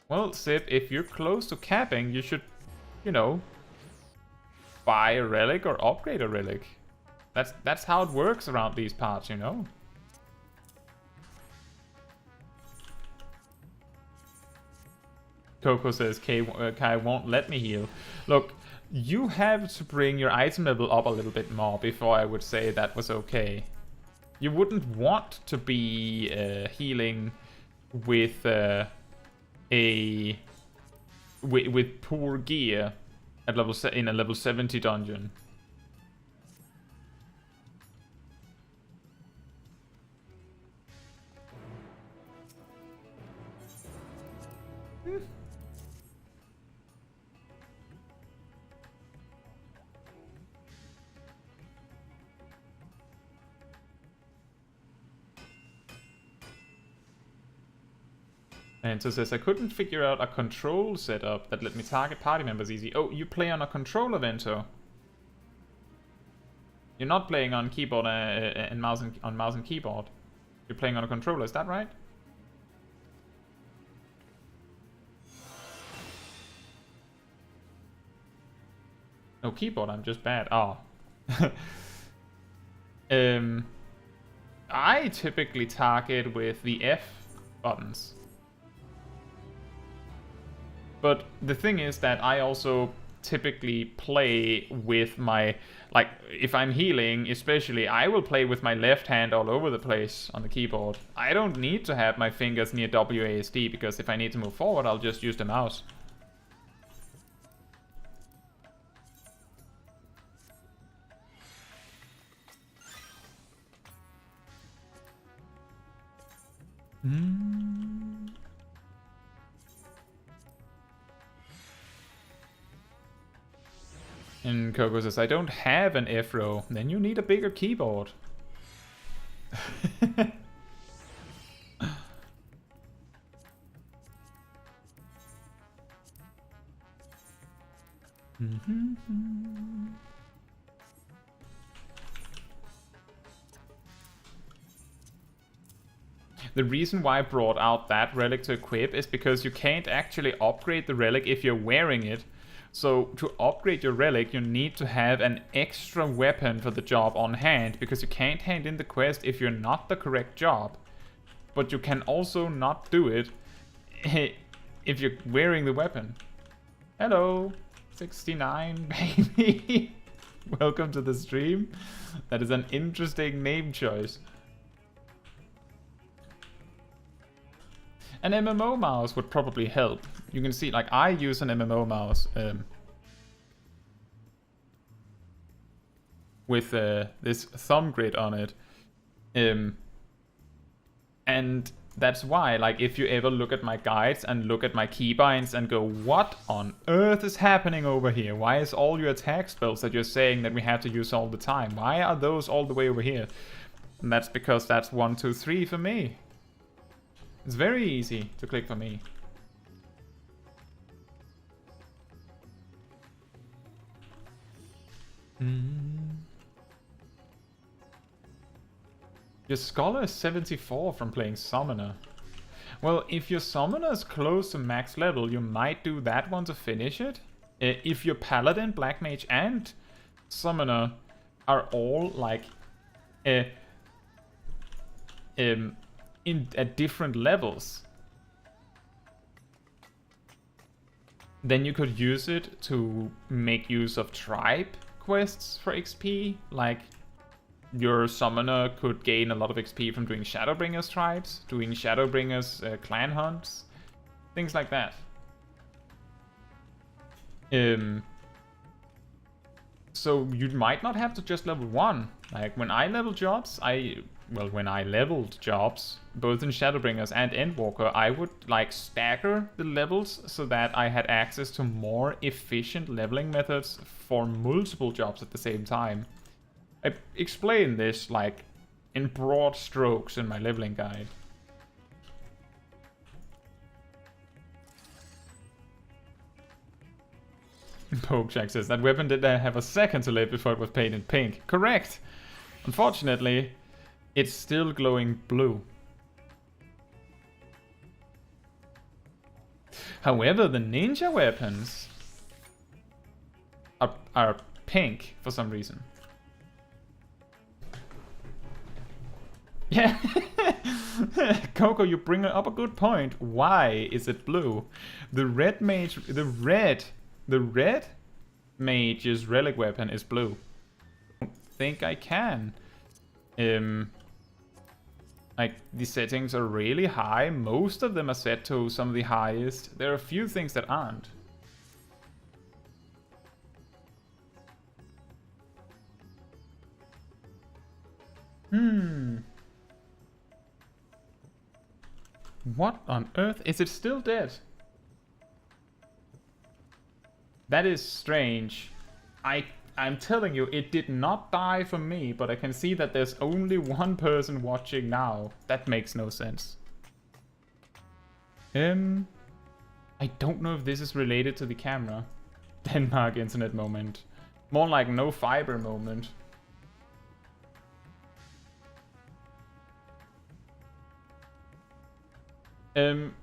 Well, Sip, if you're close to capping, you should, you know, buy a relic or upgrade a relic. That's how it works around these parts, you know? Coco says, Kai won't let me heal. Look, you have to bring your item level up a little bit more before I would say that was okay. You wouldn't want to be healing with with poor gear at in a level 70 dungeon. And so says, I couldn't figure out a control setup that let me target party members easy. Oh, you play on a controller, Vento. You're not playing on keyboard and mouse and keyboard. You're playing on a controller, is that right? No keyboard, I'm just bad. Oh. I typically target with the F buttons. But the thing is that I also typically play with my, like, if I'm healing especially, I will play with my left hand all over the place on the keyboard. I don't need to have my fingers near WASD, because if I need to move forward, I'll just use the mouse. And Coco says, I don't have an F-row. Then you need a bigger keyboard. The reason why I brought out that relic to equip is because you can't actually upgrade the relic if you're wearing it. So to upgrade your relic, you need to have an extra weapon for the job on hand, because you can't hand in the quest if you're not the correct job. But you can also not do it if you're wearing the weapon. Hello, 69 baby. Welcome to the stream. That is an interesting name choice. An MMO mouse would probably help. You can see, like, I use an MMO mouse with this thumb grid on it. And that's why, like, if you ever look at my guides and look at my keybinds and go, what on earth is happening over here? Why is all your attack spells that you're saying that we have to use all the time? Why are those all the way over here? And that's because that's 1, 2, 3 for me. It's very easy to click for me. Your Scholar is 74 from playing Summoner. Well, if your Summoner is close to max level, you might do that one to finish it. If your Paladin, Black Mage, and Summoner are all like at different levels, then you could use it to make use of tribe quests for XP, like your summoner could gain a lot of XP from doing Shadowbringers tribes, doing Shadowbringers clan hunts, things like that. So you might not have to just level 1. Like when I level jobs, when I leveled jobs, both in Shadowbringers and Endwalker, I would like stagger the levels so that I had access to more efficient leveling methods for multiple jobs at the same time. I explain this like in broad strokes in my leveling guide. Pokejack says that weapon did have a second to live before it was painted pink. Correct! Unfortunately, it's still glowing blue. However, the ninja weapons are pink for some reason. Yeah! Coco, you bring up a good point. Why is it blue? The Red Mage... The Red Mage's relic weapon is blue. I don't think I can. Like, the settings are really high. Most of them are set to some of the highest. There are a few things that aren't. What on earth? Is it still dead? That is strange. I'm telling you, it did not die for me, but I can see that there's only one person watching now. That makes no sense. I don't know if this is related to the camera. Denmark internet moment. More like no fiber moment.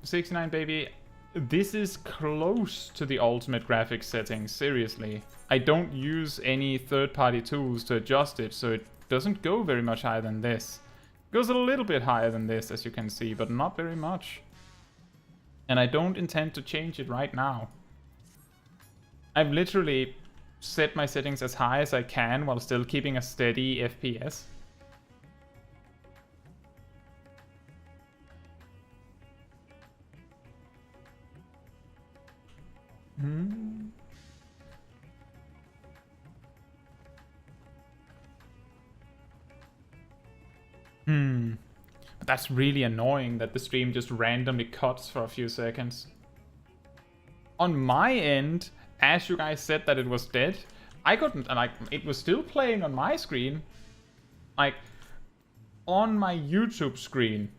69 baby. This is close to the ultimate graphics settings, seriously. I don't use any third-party tools to adjust it, so it doesn't go very much higher than this. It goes a little bit higher than this, as you can see, but not very much. And I don't intend to change it right now. I've literally set my settings as high as I can while still keeping a steady FPS. But that's really annoying that the stream just randomly cuts for a few seconds. On my end, as you guys said that it was dead, I couldn't, like, it was still playing on my screen. Like, on my YouTube screen,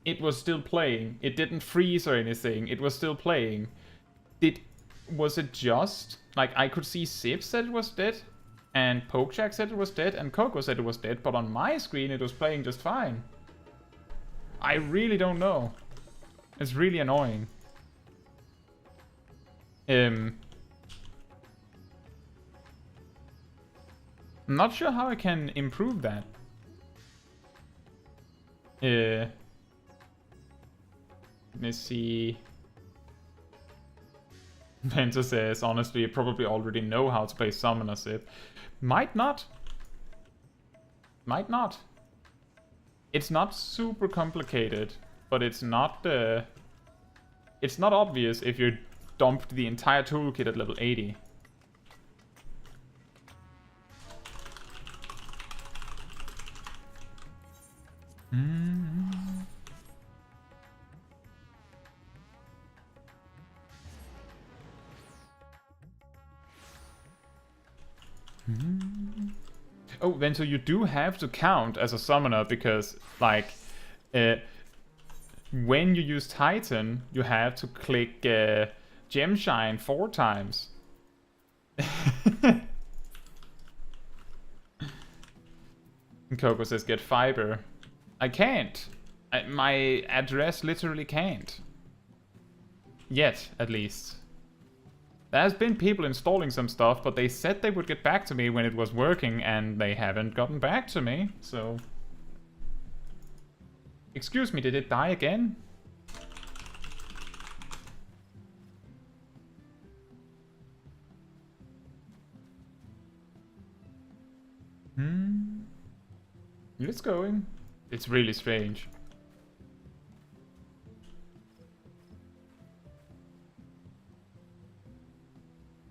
it was still playing. It didn't freeze or anything. It was still playing. Was it just, like, I could see Sib said it was dead, and Pokejack said it was dead, and Coco said it was dead, but on my screen it was playing just fine. I really don't know. It's really annoying. I'm not sure how I can improve that. Let me see. Penta says, honestly, you probably already know how to play Summoner Sip. Might not. Might not. It's not super complicated, but it's not obvious if you dumped the entire toolkit at level 80. Oh, then so you do have to count as a summoner because, like, when you use Titan, you have to click Gem Shine 4 times. Coco says get fiber. I can't. My address literally can't. Yet, at least. There's been people installing some stuff, but they said they would get back to me when it was working, and they haven't gotten back to me, so... Excuse me, did it die again? It's going. It's really strange.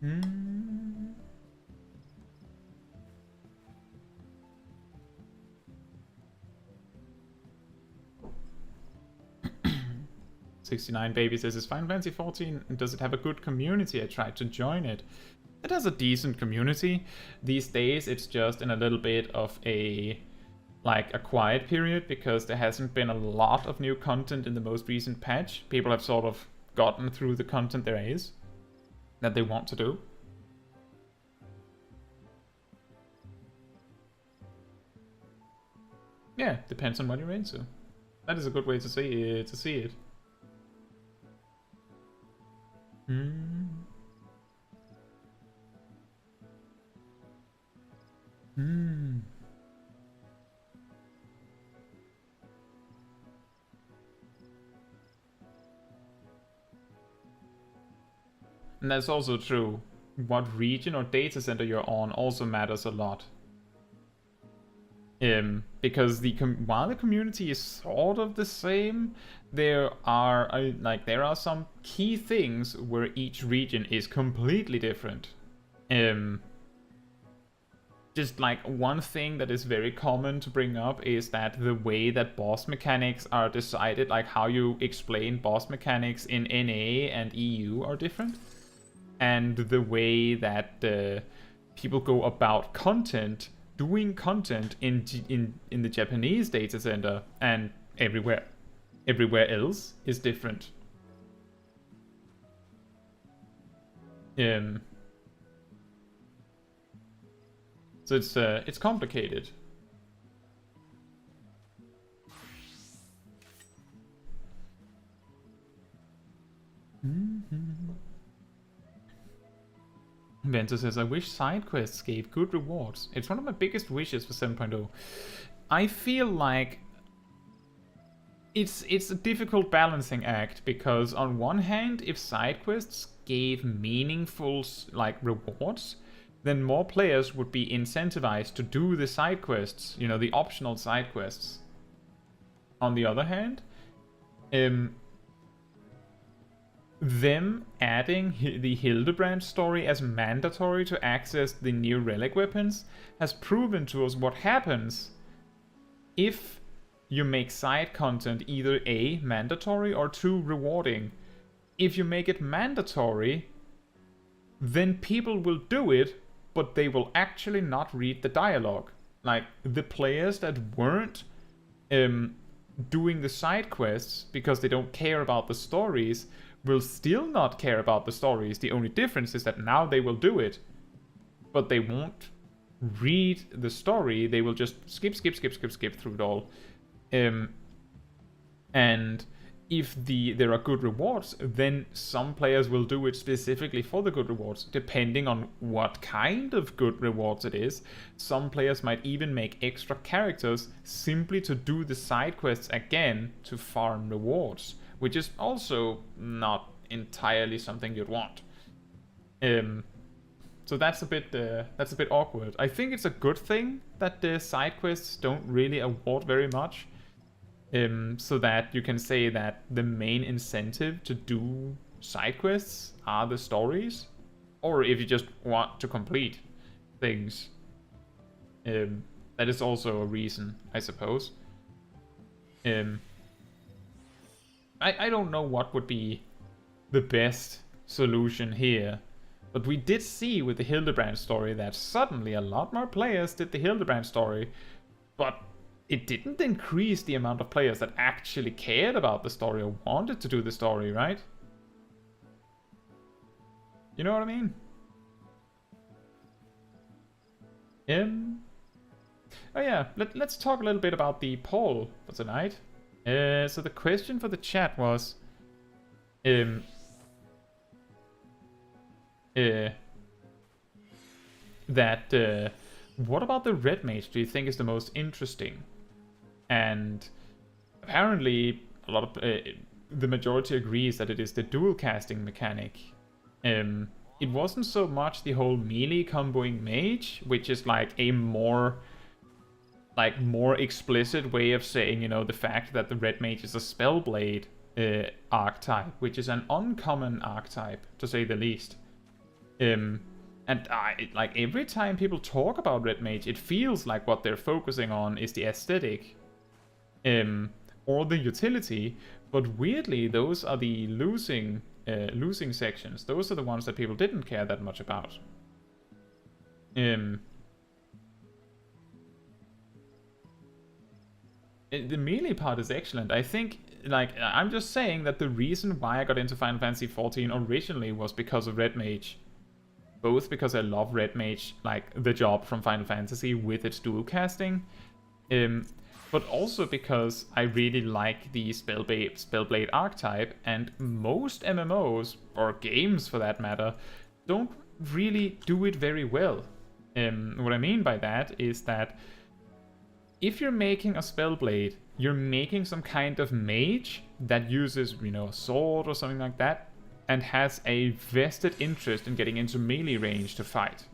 Hmm. '69 Baby says, is Final Fantasy 14, does it have a good community? I tried to join it. It has a decent community. These days it's just in a little bit of a quiet period because there hasn't been a lot of new content in the most recent patch. People have sort of gotten through the content there is that they want to do. Yeah, depends on what you're into. That is a good way to see it. Hmm. Hmm. And that's also true. What region or data center you're on also matters a lot. Because while the community is sort of the same, there are some key things where each region is completely different. Just like one thing that is very common to bring up is that the way that boss mechanics are decided, like how you explain boss mechanics in NA and EU are different. And the way that people go about doing content in the Japanese data center and everywhere else is different. So it's complicated. Vento says, I wish side quests gave good rewards. It's one of my biggest wishes for 7.0. I feel like it's a difficult balancing act because on one hand, if side quests gave meaningful rewards, then more players would be incentivized to do the side quests, the optional side quests. On the other hand, them adding the Hildebrand story as mandatory to access the new relic weapons has proven to us what happens if you make side content either A, mandatory, or 2, rewarding. If you make it mandatory, then people will do it, but they will actually not read the dialogue. Like, the players that weren't doing the side quests because they don't care about the stories will still not care about the stories. The only difference is that now they will do it, but they won't read the story. They will just skip through it all. And if there are good rewards, then some players will do it specifically for the good rewards, depending on what kind of good rewards it is. Some players might even make extra characters simply to do the side quests again to farm rewards, which is also not entirely something you'd want. So that's a bit awkward. I think it's a good thing that the side quests don't really award very much. So that you can say that the main incentive to do side quests are the stories, or if you just want to complete things, that is also a reason, I suppose. I don't know what would be the best solution here, but we did see with the Hildebrand story that suddenly a lot more players did the Hildebrand story, but it didn't increase the amount of players that actually cared about the story or wanted to do the story, right? You know what I mean? Oh yeah, let's talk a little bit about the poll for tonight. So the question for the chat was, what about the Red Mage do you think is the most interesting? And apparently, a lot of the majority agrees that it is the dual casting mechanic. It wasn't so much the whole melee comboing mage, which is like a more like more explicit way of saying, you know, the fact that the Red Mage is a Spellblade archetype, which is an uncommon archetype to say the least. And like every time people talk about Red Mage, it feels like what they're focusing on is the aesthetic, or the utility. But weirdly, those are the losing sections. Those are the ones that people didn't care that much about. The melee part is excellent. I think, like, I'm just saying that the reason why I got into Final Fantasy XIV originally was because of Red Mage. Both because I love Red Mage, like the job from Final Fantasy with its dual casting, but also because I really like the Spellblade archetype, and most MMOs, or games for that matter, don't really do it very well. What I mean by that is that if you're making a Spellblade, you're making some kind of mage that uses, you know, a sword or something like that, and has a vested interest in getting into melee range to fight.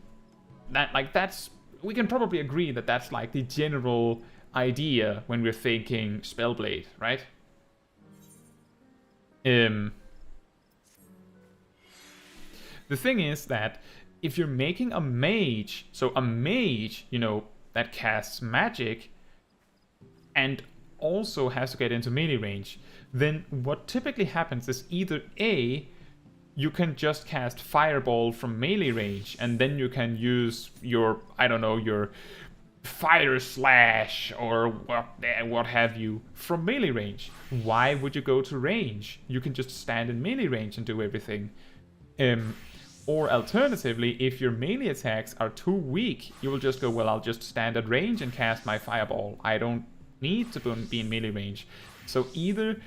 We can probably agree that that's like the general idea when we're thinking Spellblade, right? The thing is that if you're making a mage, so a mage, you know, that casts magic and also has to get into melee range, then what typically happens is either A, you can just cast Fireball from melee range, and then you can use your, I don't know, your Fire Slash or what have you from melee range. Why would you go to range? You can just stand in melee range and do everything. Or alternatively, if your melee attacks are too weak, you will just go, well, I'll just stand at range and cast my Fireball. I don't need to be in melee range. So either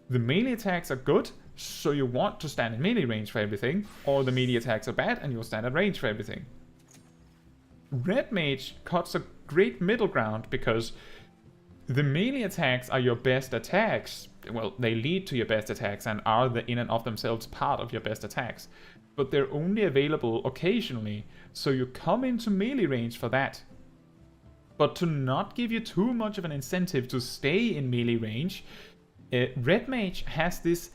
the melee attacks are good, so you want to stand in melee range for everything, or the melee attacks are bad and you'll stand at range for everything. Red Mage cuts a great middle ground because the melee attacks are your best attacks. Well, they lead to your best attacks and are in and of themselves part of your best attacks. But they're only available occasionally, so you come into melee range for that. But to not give you too much of an incentive to stay in melee range, Red Mage has this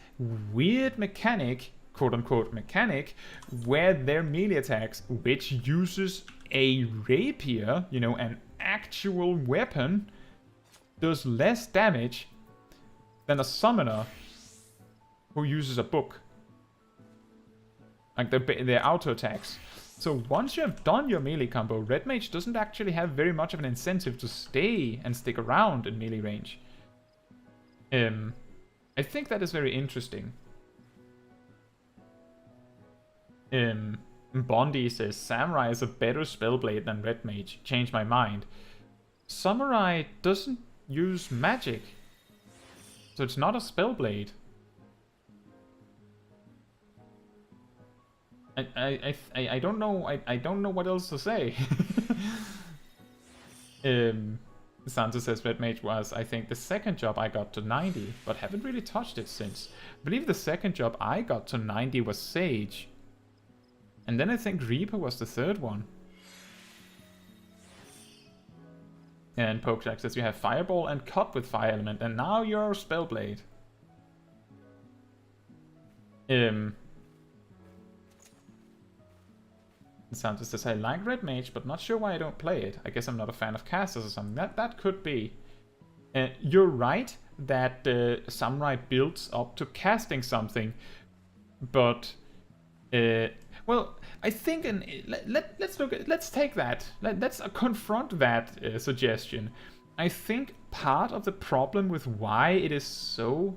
weird mechanic, quote-unquote mechanic, where their melee attacks, which uses a rapier, you know, an actual weapon, does less damage than a summoner who uses a book. Like their auto attacks. So once you have done your melee combo, Red Mage doesn't actually have very much of an incentive to stay and stick around in melee range. I think that is very interesting. Bondi says, Samurai is a better Spellblade than Red Mage. Changed my mind. Samurai doesn't use magic, so it's not a Spellblade. I don't know. I don't know what else to say. Sansa says Red Mage was, I think, the second job I got to 90, but haven't really touched it since. I believe the second job I got to 90 was Sage. And then I think Reaper was the third one. And Pokejack says you have Fireball and Cut with Fire Element, and now you're Spellblade. Santos says, I like Red Mage, but not sure why I don't play it. I guess I'm not a fan of casters or something. That could be. You're right that Samurai builds up to casting something, but well, I think let's take that. Let's confront that suggestion. I think part of the problem with why it is so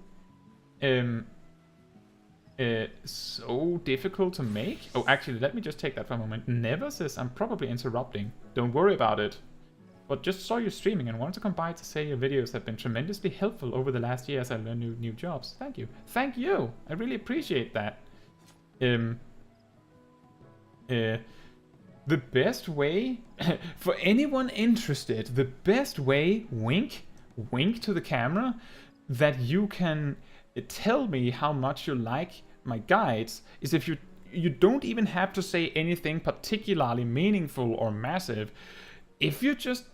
so difficult to make. Oh, actually, let me just take that for a moment. Never says I'm probably interrupting. Don't worry about it. But just saw you streaming and wanted to come by to say your videos have been tremendously helpful over the last year as I learn new jobs. Thank you. Thank you. I really appreciate that. The best way for anyone interested, the best way, wink to the camera, that you can tell me how much you like my guides is if you don't even have to say anything particularly meaningful or massive. If you just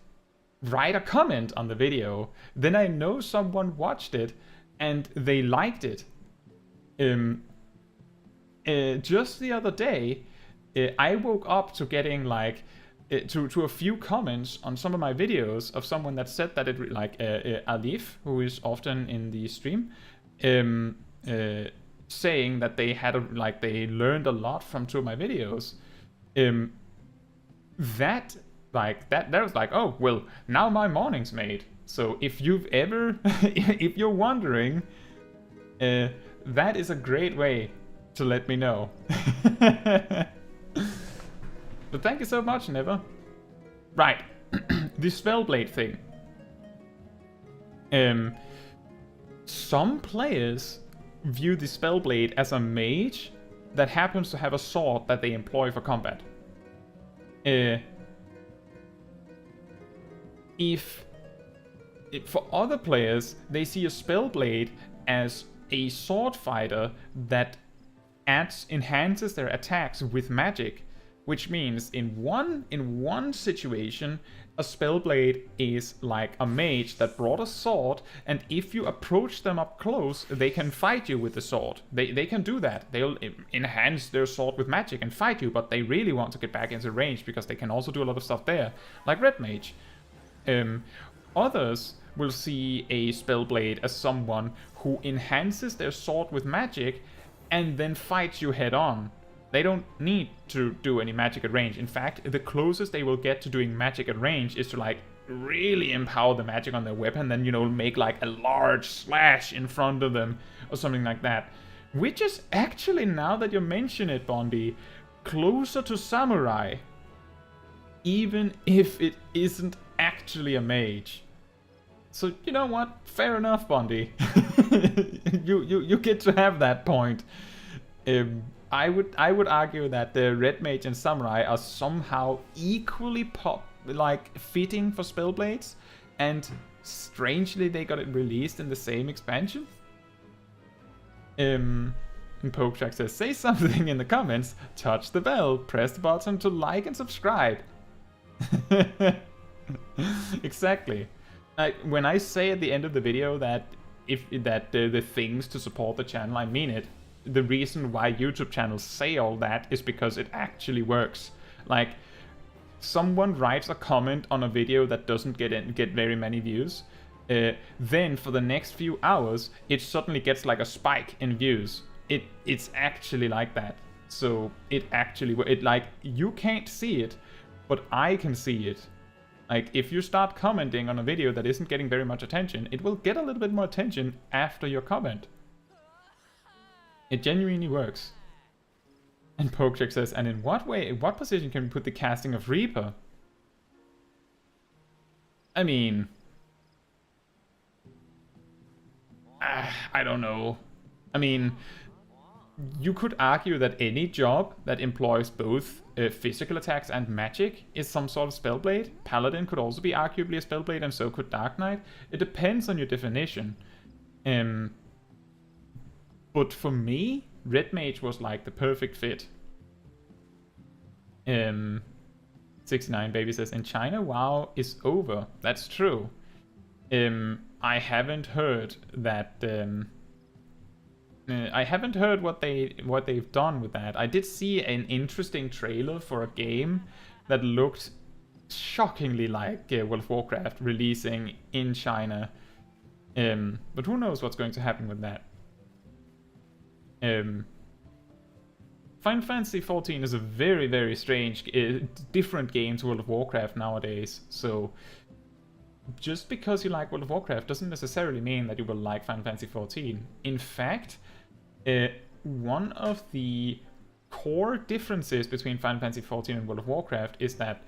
write a comment on the video, then I know someone watched it and they liked it. Just the other day, I woke up to getting like to a few comments on some of my videos of someone that said that it like Alif, who is often in the stream, saying that they had they learned a lot from two of my videos. That was like, oh well, now my morning's made. So if you've ever if you're wondering, that is a great way to let me know. But thank you so much, Never. Right, the Spellblade thing. Some players view the Spellblade as a mage that happens to have a sword that they employ for combat. If for other players, they see a Spellblade as a sword fighter that enhances their attacks with magic, which means in one situation, a Spellblade is like a mage that brought a sword, and if you approach them up close, they can fight you with the sword. They can do that. They'll enhance their sword with magic and fight you, but they really want to get back into range because they can also do a lot of stuff there, like Red Mage. Others will see a Spellblade as someone who enhances their sword with magic and then fights you head on. They don't need to do any magic at range. In fact, the closest they will get to doing magic at range is to like really empower the magic on their weapon, then, you know, make like a large slash in front of them or something like that. Which is actually, now that you mention it, Bondi, closer to samurai, even if it isn't actually a mage. So, you know what? Fair enough, Bondi. you get to have that point. I would argue that the Red Mage and Samurai are somehow equally fitting for Spellblades, and strangely they got it released in the same expansion. And Poketrack says, say something in the comments, touch the bell, press the button to like and subscribe. Exactly. When I say at the end of the video that the things to support the channel, I mean it. The reason why YouTube channels say all that is because it actually works. Like, someone writes a comment on a video that doesn't get very many views, then for the next few hours it suddenly gets like a spike in views. It's actually like that. So it like, you can't see it, but I can see it. Like, if you start commenting on a video that isn't getting very much attention, it will get a little bit more attention after your comment. It genuinely works. And Pokecheck says, and in what position can we put the casting of Reaper? I mean, I don't know. I mean, you could argue that any job that employs both physical attacks and magic is some sort of Spellblade. Paladin could also be arguably a Spellblade, and so could Dark Knight. It depends on your definition. But for me, Red Mage was like the perfect fit. 69 Baby says, in China, WoW is over. That's true. I haven't heard that. I haven't heard what they've done with that. I did see an interesting trailer for a game that looked shockingly like World of Warcraft releasing in China. But who knows what's going to happen with that. Final Fantasy XIV is a very, very strange, different game to World of Warcraft nowadays. So just because you like World of Warcraft doesn't necessarily mean that you will like Final Fantasy XIV. In fact, one of the core differences between Final Fantasy XIV and World of Warcraft is that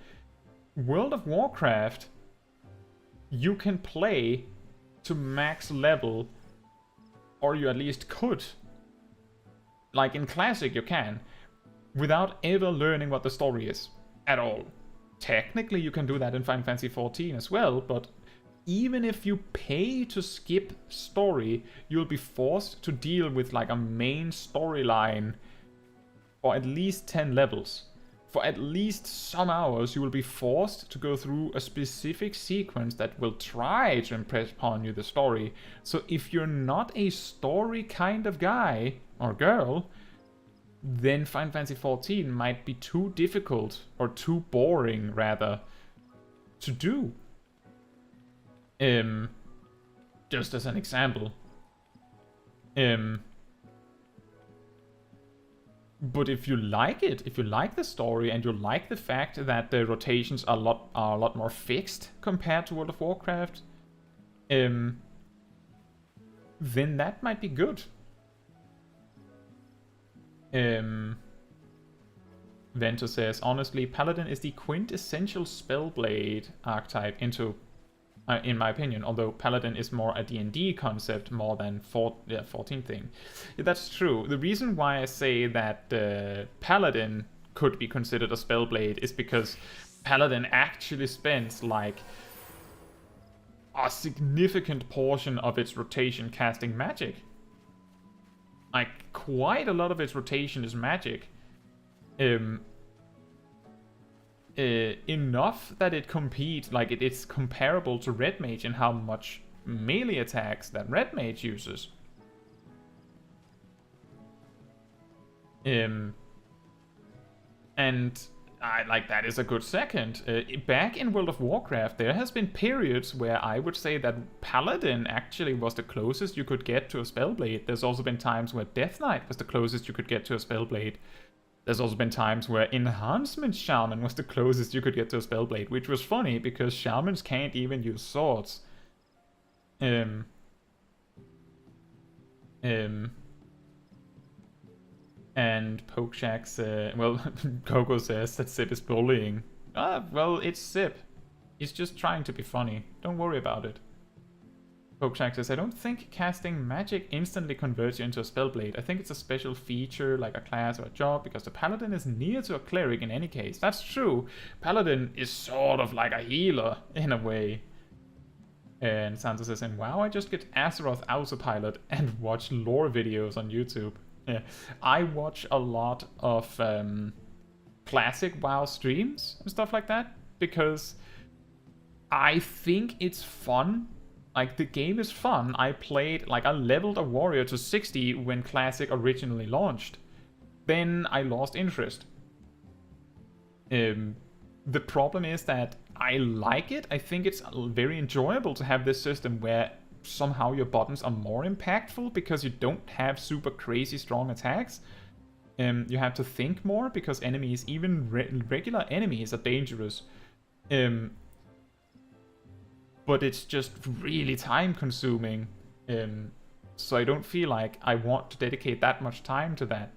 World of Warcraft, you can play to max level, or you at least could. Like in Classic you can, without ever learning what the story is at all. Technically you can do that in Final Fantasy XIV as well, but even if you pay to skip story, you'll be forced to deal with like a main storyline for at least 10 levels. for at least some hours, you will be forced to go through a specific sequence that will try to impress upon you the story. So if you're not a story kind of guy or girl, then Final Fantasy XIV might be too difficult, or too boring rather, to do. Just as an example. But if you like it, if you like the story and you like the fact that the rotations are a lot more fixed compared to World of Warcraft, then that might be good. Vento says, honestly, Paladin is the quintessential Spellblade archetype in my opinion, although Paladin is more a D&D concept more than 14 thing. Yeah, that's true. The reason why I say that Paladin could be considered a Spellblade is because Paladin actually spends like a significant portion of its rotation casting magic. Like, quite a lot of its rotation is magic. Enough that it competes, like it's comparable to Red Mage in how much melee attacks that Red Mage uses. And I like that is a good second. Back in World of Warcraft, there has been periods where I would say that Paladin actually was the closest you could get to a Spellblade. There's also been times where Death Knight was the closest you could get to a Spellblade. There's also been times where Enhancement Shaman was the closest you could get to a Spellblade, which was funny because Shamans can't even use swords. And Pokeshax, well, Coco says that Sip is bullying. Well, it's Sip. He's just trying to be funny. Don't worry about it. Pokeshax says, I don't think casting magic instantly converts you into a Spellblade. I think it's a special feature, like a class or a job, because the Paladin is near to a Cleric in any case. That's true. Paladin is sort of like a healer, in a way. And Sansa says, and wow, I just get Azeroth Autopilot and watch lore videos on YouTube. Yeah. I watch a lot of classic WoW streams and stuff like that, because I think it's fun. Like, the game is fun. I leveled a warrior to 60 when Classic originally launched. Then I lost interest. The problem is that I like it. I think it's very enjoyable to have this system where somehow your buttons are more impactful because you don't have super crazy strong attacks. You have to think more because enemies, even regular enemies, are dangerous. But it's just really time consuming. So I don't feel like I want to dedicate that much time to that.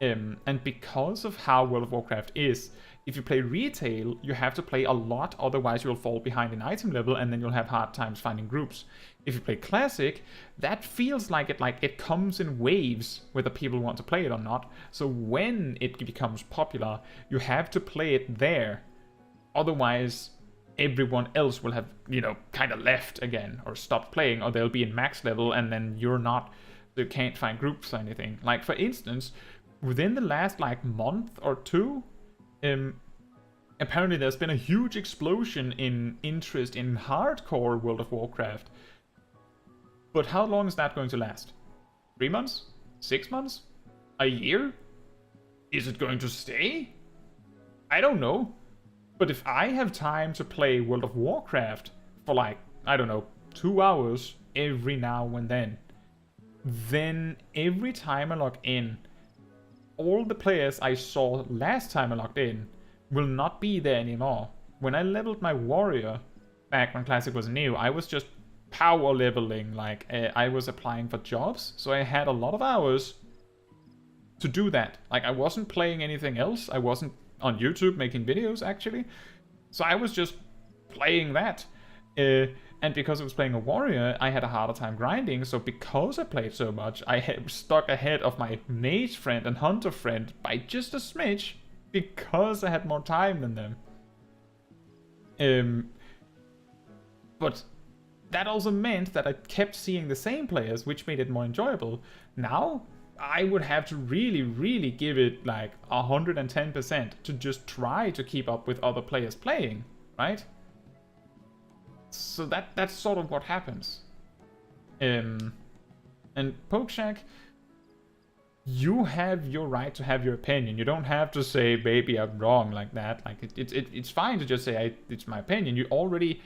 And because of how World of Warcraft is, if you play retail, you have to play a lot, otherwise you'll fall behind in item level and then you'll have hard times finding groups. If you play classic, that feels like it comes in waves whether people want to play it or not. So when it becomes popular, you have to play it there. Otherwise, everyone else will have, kind of left again or stopped playing, or they'll be in max level and then you can't find groups or anything. Like, for instance, within the last month or two, apparently there's been a huge explosion in interest in hardcore World of Warcraft. But how long is that going to last? 3 months? 6 months? A year? Is it going to stay? I don't know. But if I have time to play World of Warcraft for 2 hours every now and then every time I log in, all the players I saw last time I logged in will not be there anymore. When I leveled my warrior back when Classic was new, I was just power leveling, I was applying for jobs, so I had a lot of hours to do that. I wasn't playing anything else, I wasn't on YouTube making videos actually, so I was just playing that. And because I was playing a warrior, I had a harder time grinding, so because I played so much, I had stuck ahead of my mage friend and hunter friend by just a smidge, because I had more time than them. But that also meant that I kept seeing the same players, which made it more enjoyable. Now, I would have to really, really give it like 110% to just try to keep up with other players playing, right? So that's sort of what happens. And Pokeshack, you have your right to have your opinion. You don't have to say, "Baby, I'm wrong," like that. Like it's fine to just say, "It's my opinion." You already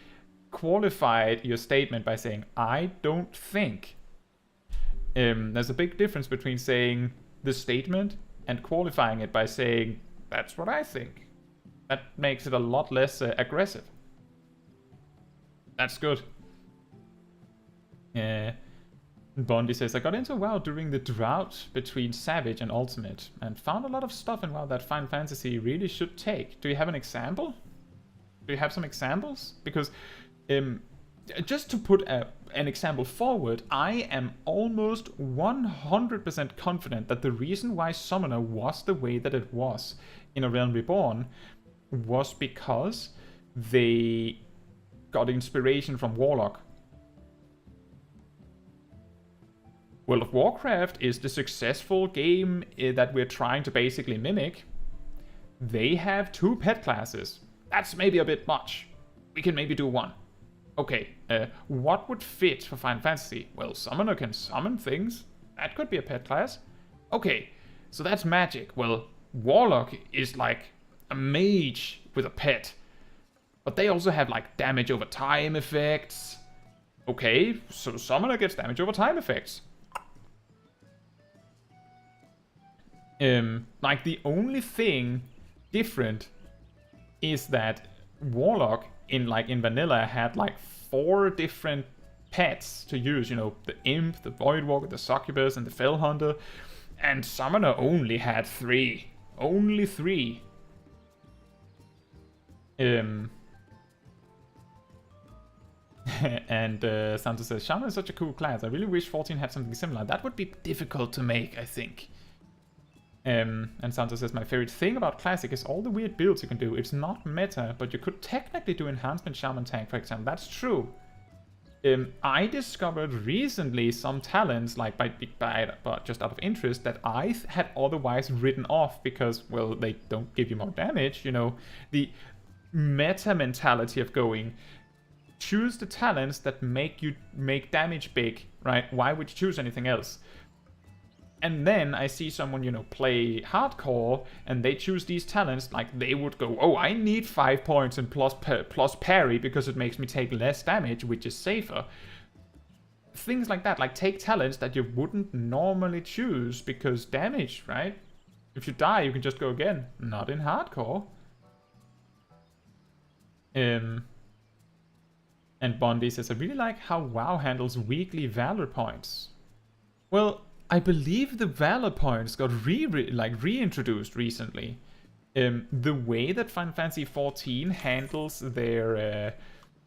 qualified your statement by saying, "I don't think." There's a big difference between saying the statement and qualifying it by saying, "That's what I think." That makes it a lot less aggressive. That's good. Bondi says, "I got into WoW during the drought between Savage and Ultimate and found a lot of stuff in WoW that Final Fantasy really should take." Do you have an example? Do you have some examples? Because just to put an example forward, I am almost 100% confident that the reason why Summoner was the way that it was in A Realm Reborn was because they got inspiration from Warlock. World of Warcraft is the successful game that we're trying to basically mimic. They have 2 pet classes. That's maybe a bit much. We can maybe do 1. Okay, what would fit for Final Fantasy? Well, Summoner can summon things. That could be a pet class. Okay, so that's magic. Well, Warlock is like a mage with a pet. But they also have like damage over time effects. Okay, so Summoner gets damage over time effects. Like the only thing different is that Warlock in vanilla had like 4 different pets to use, you know, the Imp, the Voidwalker, the Succubus, and the Fellhunter, and Summoner only had 3. Only 3. And Santos says, "Shaman is such a cool class. I really wish 14 had something similar. That would be difficult to make, I think." And Santos says, "My favorite thing about Classic is all the weird builds you can do. It's not meta, but you could technically do Enhancement Shaman Tank, for example." That's true. I discovered recently some talents, like but just out of interest, that I had otherwise written off because, well, they don't give you more damage. You know, the meta mentality of going, choose the talents that make you make damage big, right? Why would you choose anything else? And then I see someone, you know, play hardcore, and they choose these talents, like they would go, "Oh, I need 5 points and plus parry because it makes me take less damage, which is safer." Things like that, like take talents that you wouldn't normally choose because damage, right? If you die, you can just go again. Not in hardcore. And Bondi says, "I really like how WoW handles weekly Valor points." Well, I believe the Valor points got reintroduced recently. The way that Final Fantasy XIV handles their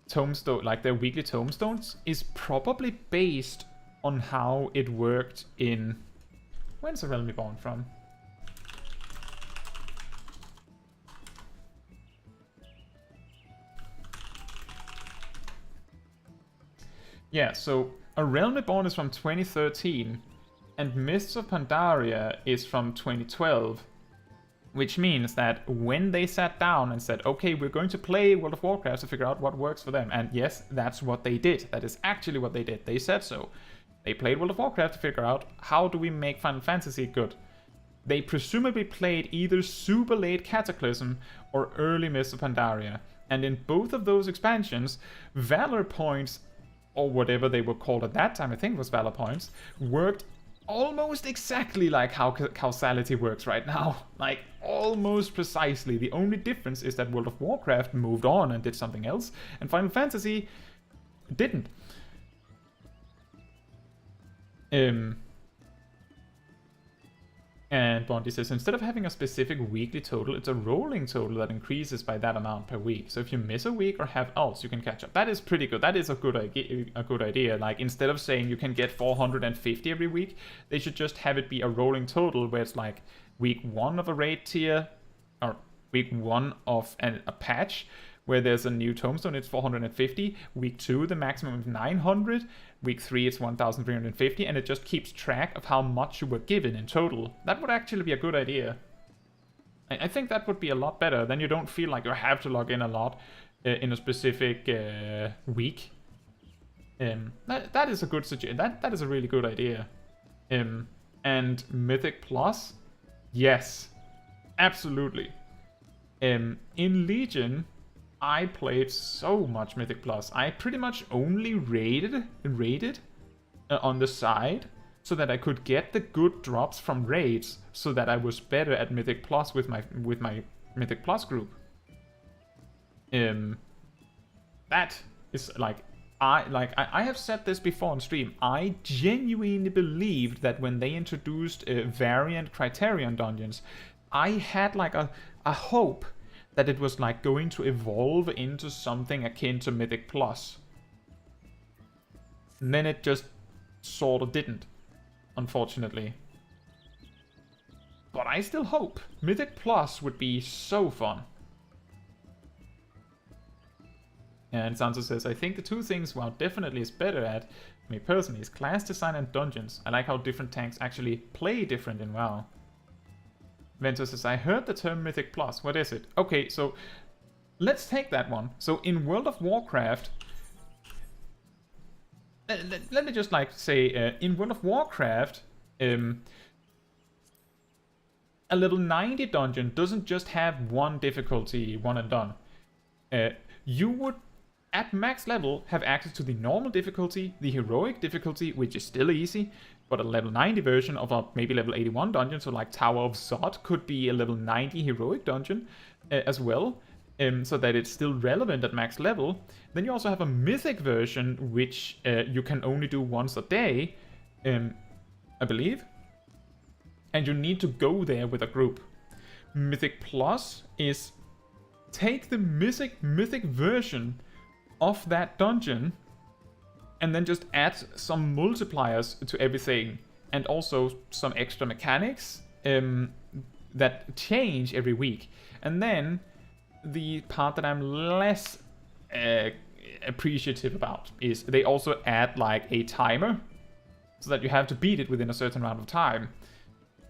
tombstone, like their weekly tombstones, is probably based on how it worked in... When's A Realm Reborn from? Yeah, so A Realm Reborn is from 2013, and Mists of Pandaria is from 2012, which means that when they sat down and said, "Okay, we're going to play World of Warcraft to figure out what works for them," and yes, that's what they did. That is actually what they did. They said so. They played World of Warcraft to figure out, how do we make Final Fantasy good? They presumably played either super late Cataclysm or early Mists of Pandaria, and in both of those expansions, Valor points, or whatever they were called at that time, I think it was Valor points, worked almost exactly like how causality works right now. Like, almost precisely. The only difference is that World of Warcraft moved on and did something else, and Final Fantasy didn't. And Bondi says, "Instead of having a specific weekly total, it's a rolling total that increases by that amount per week. So if you miss a week or have ults, you can catch up." That is pretty good. That is a good idea. Like, instead of saying you can get 450 every week, they should just have it be a rolling total where it's like week 1 of a raid tier, or week 1 of a patch, where there's a new tombstone, it's 450. Week 2, the maximum is 900. Week 3, it's 1,350, and it just keeps track of how much you were given in total. That would actually be a good idea. I think that would be a lot better. Then you don't feel like you have to log in a lot in a specific week. That is a good suggestion. That is a really good idea. And Mythic Plus, yes, absolutely. In Legion, I played so much Mythic Plus. I pretty much only raided on the side so that I could get the good drops from raids, so that I was better at Mythic Plus with my Mythic Plus group. That is like I have said this before on stream. I genuinely believed that when they introduced variant criterion dungeons, I had like a hope that it was like going to evolve into something akin to Mythic Plus. And then it just sort of didn't, unfortunately. But I still hope. Mythic Plus would be so fun. And Sansa says, I think the two things WoW definitely is better at, me personally, is class design and dungeons. I like how different tanks actually play different in WoW. Vento says, I heard the term Mythic Plus. What is it? Okay, so let's take that one. So in World of Warcraft, let me just like say, in World of Warcraft, a level 90 dungeon doesn't just have one difficulty, one and done. You would, at max level, have access to the normal difficulty, the heroic difficulty, which is still easy, but a level 90 version of a maybe level 81 dungeon, so like Tower of Zod could be a level 90 heroic dungeon as well, so that it's still relevant at max level. Then you also have a mythic version, which you can only do once a day, I believe, and you need to go there with a group. Mythic Plus is take the mythic version of that dungeon and then just add some multipliers to everything, and also some extra mechanics that change every week. And then the part that I'm less appreciative about is they also add like a timer, so that you have to beat it within a certain amount of time.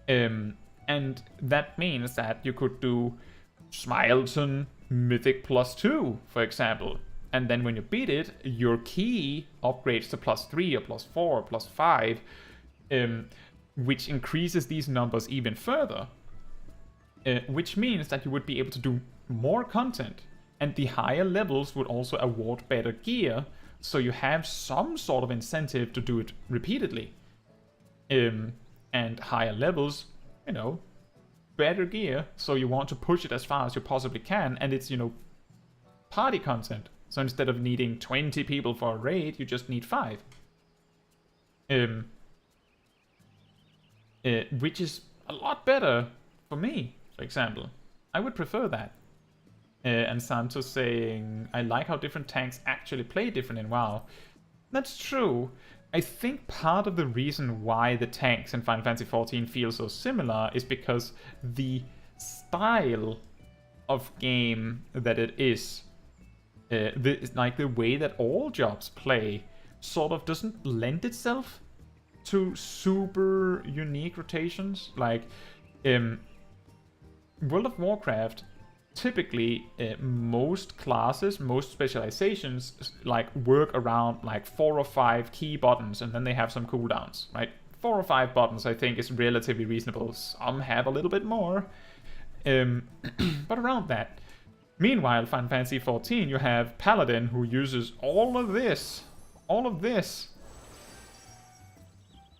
And that means that you could do Smileton Mythic +2, for example. And then when you beat it, your key upgrades to +3 or +4 or +5, which increases these numbers even further. Which means that you would be able to do more content. And the higher levels would also award better gear, so you have some sort of incentive to do it repeatedly. And higher levels, you know, better gear, so you want to push it as far as you possibly can, and it's, you know, party content. So instead of needing 20 people for a raid, you just need 5. Which is a lot better for me, for example. I would prefer that. And Santos saying, I like how different tanks actually play different in WoW. That's true. I think part of the reason why the tanks in Final Fantasy XIV feel so similar is because the style of game that it is, the way that all jobs play, sort of doesn't lend itself to super unique rotations. Like, World of Warcraft, typically most classes, most specializations, like work around like 4 or 5 key buttons, and then they have some cooldowns, right? 4 or 5 buttons I think is relatively reasonable. Some have a little bit more, but around that. Meanwhile, Final Fantasy XIV, you have Paladin, who uses all of this,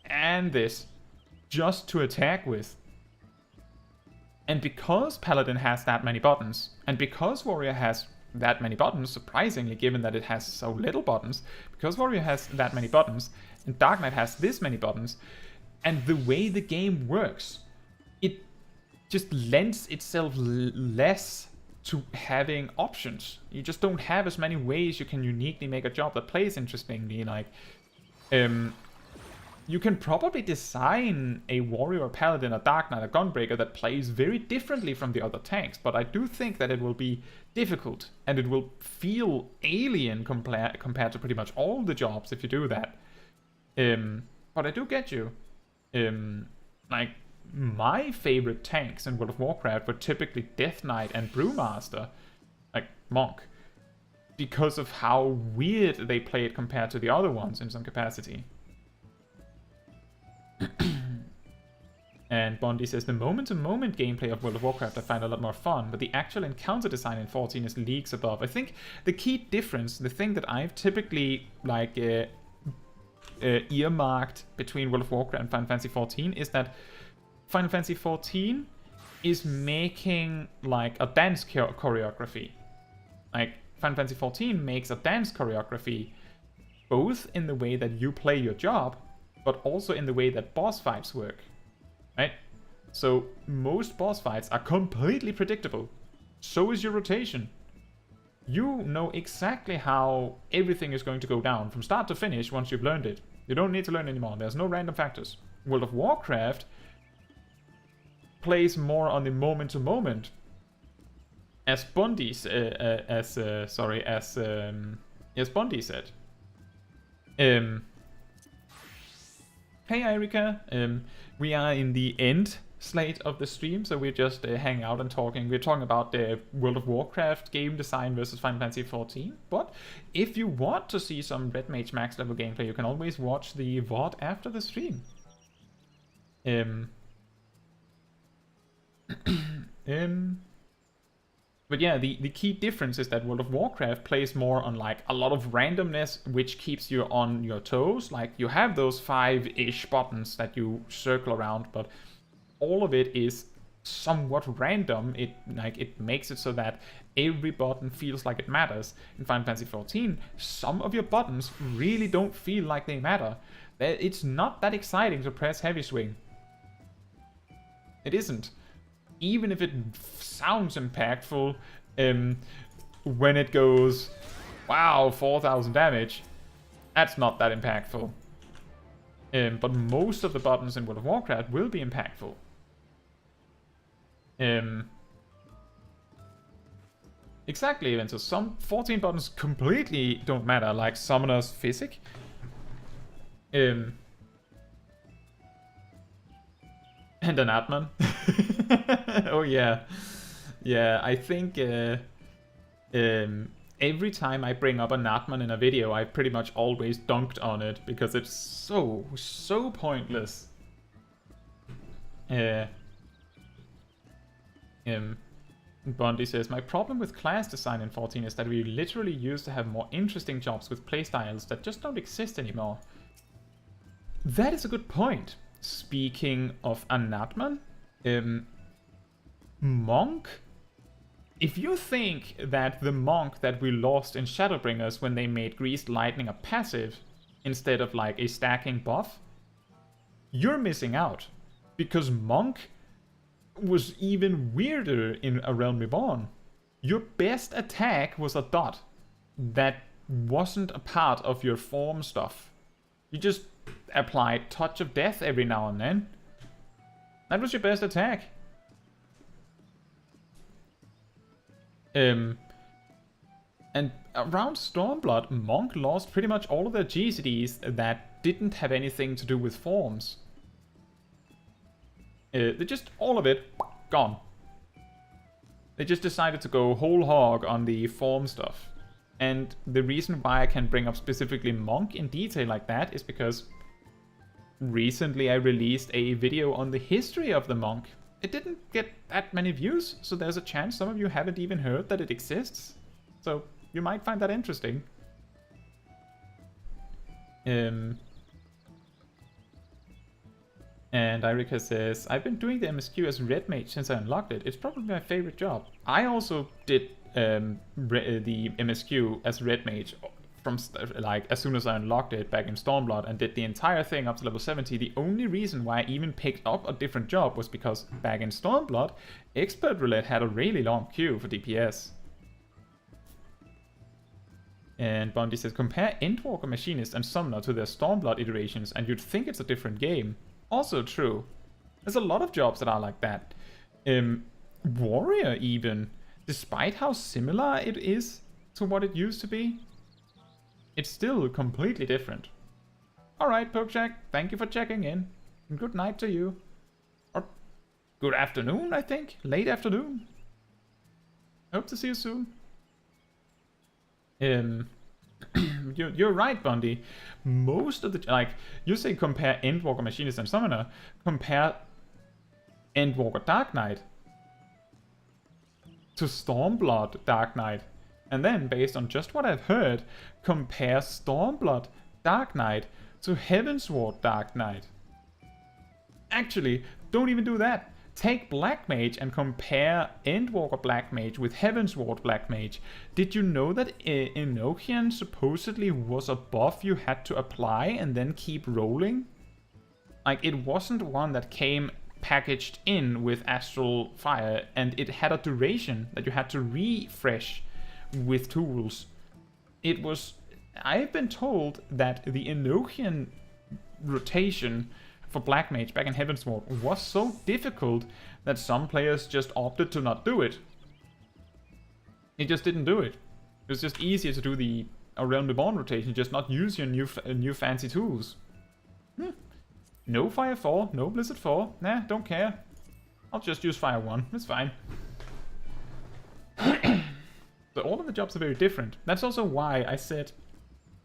and this, just to attack with. And because Paladin has that many buttons, and because Warrior has that many buttons, surprisingly, given that it has so little buttons, because Warrior has that many buttons, and Dark Knight has this many buttons, and the way the game works, it just lends itself less to having options. You just don't have as many ways you can uniquely make a job that plays interestingly. Like, you can probably design a Warrior, a Paladin, a Dark Knight, a Gunbreaker that plays very differently from the other tanks, but I do think that it will be difficult, and it will feel alien compared to pretty much all the jobs if you do that. But I do get you. Like, my favorite tanks in World of Warcraft were typically Death Knight and Brewmaster, like Monk, because of how weird they played compared to the other ones in some capacity. And Bondi says, the moment-to-moment gameplay of World of Warcraft I find a lot more fun, but the actual encounter design in 14 is leagues above. I think the key difference, the thing that I've typically, like, earmarked between World of Warcraft and Final Fantasy 14 is that Final Fantasy 14 is making, like, a dance choreography. Like, Final Fantasy 14 makes a dance choreography both in the way that you play your job, but also in the way that boss fights work. Right? So most boss fights are completely predictable. So is your rotation. You know exactly how everything is going to go down from start to finish once you've learned it. You don't need to learn anymore. There's no random factors. World of Warcraft plays more on the moment to moment. As Bondi said. Hey Erika, we are in the end slate of the stream, so we're just hanging out and talking. We're talking about the World of Warcraft game design versus Final Fantasy 14. But if you want to see some Red Mage max level gameplay, you can always watch the VOD after the stream. But yeah, the key difference is that World of Warcraft plays more on like a lot of randomness, which keeps you on your toes. Like you have those 5-ish buttons that you circle around, but all of it is somewhat random. It makes it so that every button feels like it matters. In Final Fantasy 14, some of your buttons really don't feel like they matter. It's not that exciting to press heavy swing. It isn't. Even if it sounds impactful, when it goes, wow, 4,000 damage, that's not that impactful. But most of the buttons in World of Warcraft will be impactful. Exactly, and so some 14 buttons completely don't matter, like Summoner's Physic. And an Atman. Oh yeah. Yeah, I think every time I bring up an Atman in a video, I pretty much always dunked on it because it's so pointless. Bondi says, my problem with class design in 14 is that we literally used to have more interesting jobs with playstyles that just don't exist anymore. That is a good point. Speaking of Anatman, Monk, if you think that the Monk that we lost in Shadowbringers when they made Greased Lightning a passive instead of like a stacking buff, you're missing out. Because Monk was even weirder in A Realm Reborn. Your best attack was a dot that wasn't a part of your form stuff. You just applied Touch of Death every now and then. That was your best attack. And around Stormblood, Monk lost pretty much all of their GCDs that didn't have anything to do with forms. They just, all of it, gone. They just decided to go whole hog on the form stuff. And the reason why I can bring up specifically Monk in detail like that is because recently I released a video on the history of the Monk. It didn't get that many views, so there's a chance some of you haven't even heard that it exists. So you might find that interesting. And Erika says, I've been doing the MSQ as Red Mage since I unlocked it. It's probably my favorite job. I also did the MSQ as Red Mage from like as soon as I unlocked it back in Stormblood and did the entire thing up to level 70. The only reason why I even picked up a different job was because back in Stormblood, Expert Roulette had a really long queue for DPS. And Bondi says, compare Endwalker Machinist and Summoner to their Stormblood iterations and you'd think it's a different game. Also true. There's a lot of jobs that are like that. Warrior even. despite how similar it is to what it used to be, it's still completely different. Alright, Pokejack, thank you for checking in. And good night to you. Or good afternoon, I think. Late afternoon. Hope to see you soon. You're right, Bundy. Most of the... Like, you say compare Endwalker Machinist and Summoner. Compare Endwalker Dark Knight to Stormblood Dark Knight. And then, based on just what I've heard, compare Stormblood Dark Knight to Heavensward Dark Knight. Actually, don't even do that. Take Black Mage and compare Endwalker Black Mage with Heavensward Black Mage. Did you know that Enochian supposedly was a buff you had to apply and then keep rolling? Like, it wasn't one that came packaged in with Astral Fire, and it had a duration that you had to refresh with tools. It was... I've been told that the Enochian rotation for Black Mage back in Heavensward was so difficult that some players just opted to not do it. It just didn't do it. It was just easier to do the Realm Reborn rotation, just not use your new fancy tools. No Fire 4, no Blizzard 4, nah, don't care. I'll just use Fire 1, it's fine. So all of the jobs are very different. That's also why I said,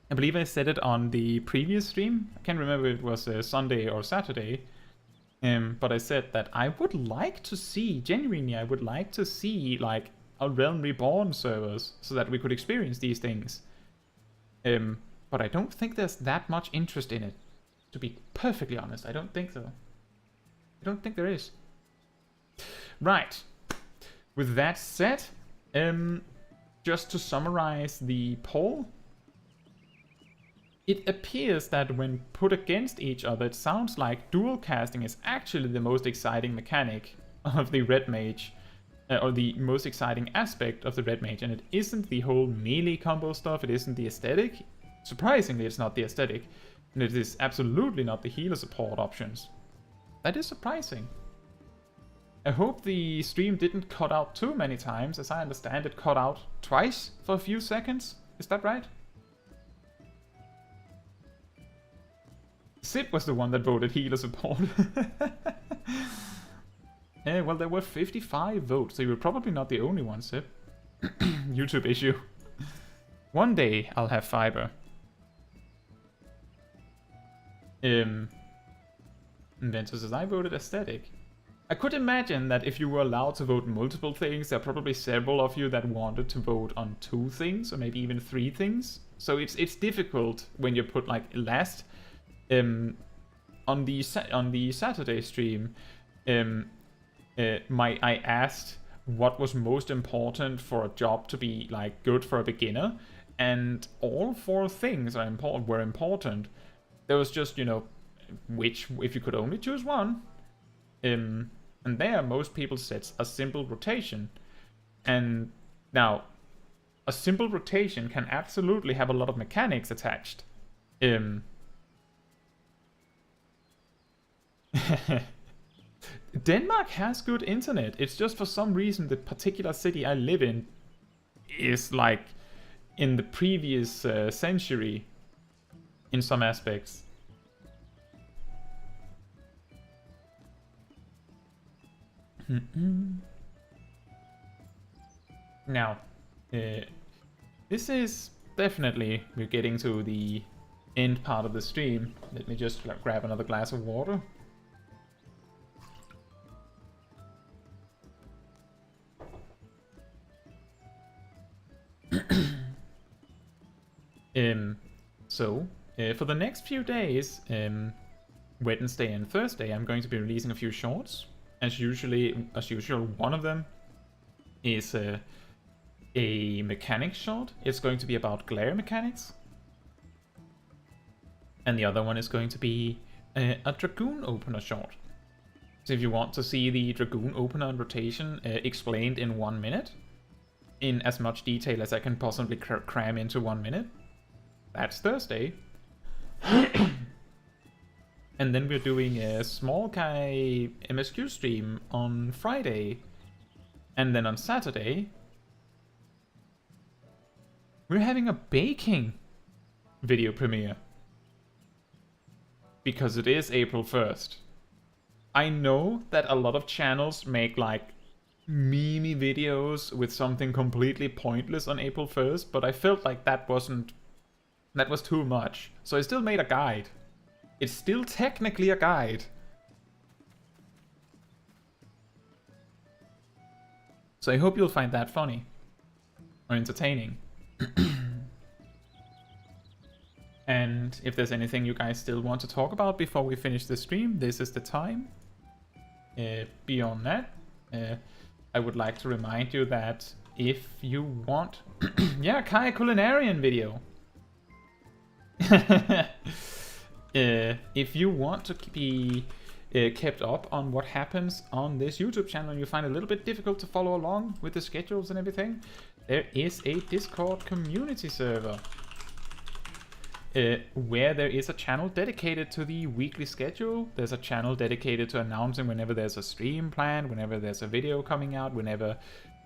I believe I said it on the previous stream. I can't remember if it was Sunday or Saturday. But I said that I would like to see, genuinely, I would like to see like a Realm Reborn servers so that we could experience these things. But I don't think there's that much interest in it. To be perfectly honest, I don't think so. I don't think there is. Right. With that said, just to summarize the poll, it appears that when put against each other, it sounds like dual casting is actually the most exciting mechanic of the Red Mage, or the most exciting aspect of the Red Mage, and it isn't the whole melee combo stuff, it isn't the aesthetic. Surprisingly, it's not the aesthetic, and it is absolutely not the healer support options. That is surprising. I hope the stream didn't cut out too many times. As I understand, it cut out twice for a few seconds. Is that right? Sip was the one that voted healer support. Well, there were 55 votes, so you were probably not the only one, Sip. YouTube issue. One day I'll have fiber. Inventor says, I voted aesthetic. I could imagine that if you were allowed to vote multiple things, there are probably several of you that wanted to vote on 2 things, or maybe even 3 things. So it's difficult when you put like last. On the Saturday stream, I asked what was most important for a job to be like good for a beginner, and all 4 things were important. There was just, you know, which, if you could only choose one, and there most people said a simple rotation. And now, a simple rotation can absolutely have a lot of mechanics attached. Denmark has good internet. It's just for some reason the particular city I live in is like in the previous century in some aspects. Now, this is definitely, we're getting to the end part of the stream. Let me just grab another glass of water. For the next few days, Wednesday and Thursday, I'm going to be releasing a few shorts. As usual, one of them is a mechanics short. It's going to be about glare mechanics. And the other one is going to be a Dragoon opener short. So if you want to see the Dragoon opener and rotation explained in 1 minute, in as much detail as I can possibly cram into 1 minute, that's Thursday. And then we're doing a small guy MSQ stream on Friday. And then on Saturday, We're having a baking video premiere. Because it is April 1st. I know that a lot of channels make like meme videos with something completely pointless on April 1st, but I felt like that was too much. So I still made a guide. It's still technically a guide. So I hope you'll find that funny or entertaining. And if there's anything you guys still want to talk about before we finish the stream, this is the time. Beyond that, I would like to remind you that if you want... yeah, Kai Culinarian video. If you want to be kept up on what happens on this YouTube channel and you find it a little bit difficult to follow along with the schedules and everything, there is a Discord community server. Where there is a channel dedicated to the weekly schedule. There's a channel dedicated to announcing whenever there's a stream planned, whenever there's a video coming out, whenever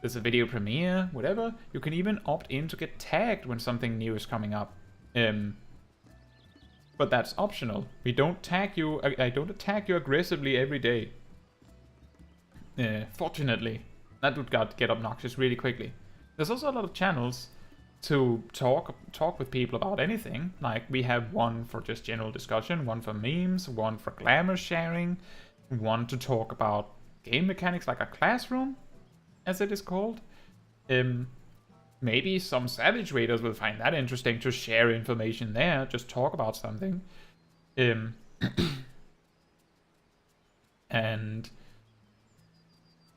there's a video premiere, whatever. You can even opt in to get tagged when something new is coming up. But that's optional. We don't tag you. I don't attack you aggressively every day. Fortunately, that would get obnoxious really quickly. There's also a lot of channels to talk with people about anything. Like we have one for just general discussion, one for memes, one for glamour sharing, one to talk about game mechanics like a classroom, as it is called. Maybe some Savage Raiders will find that interesting to share information there, just talk about something. And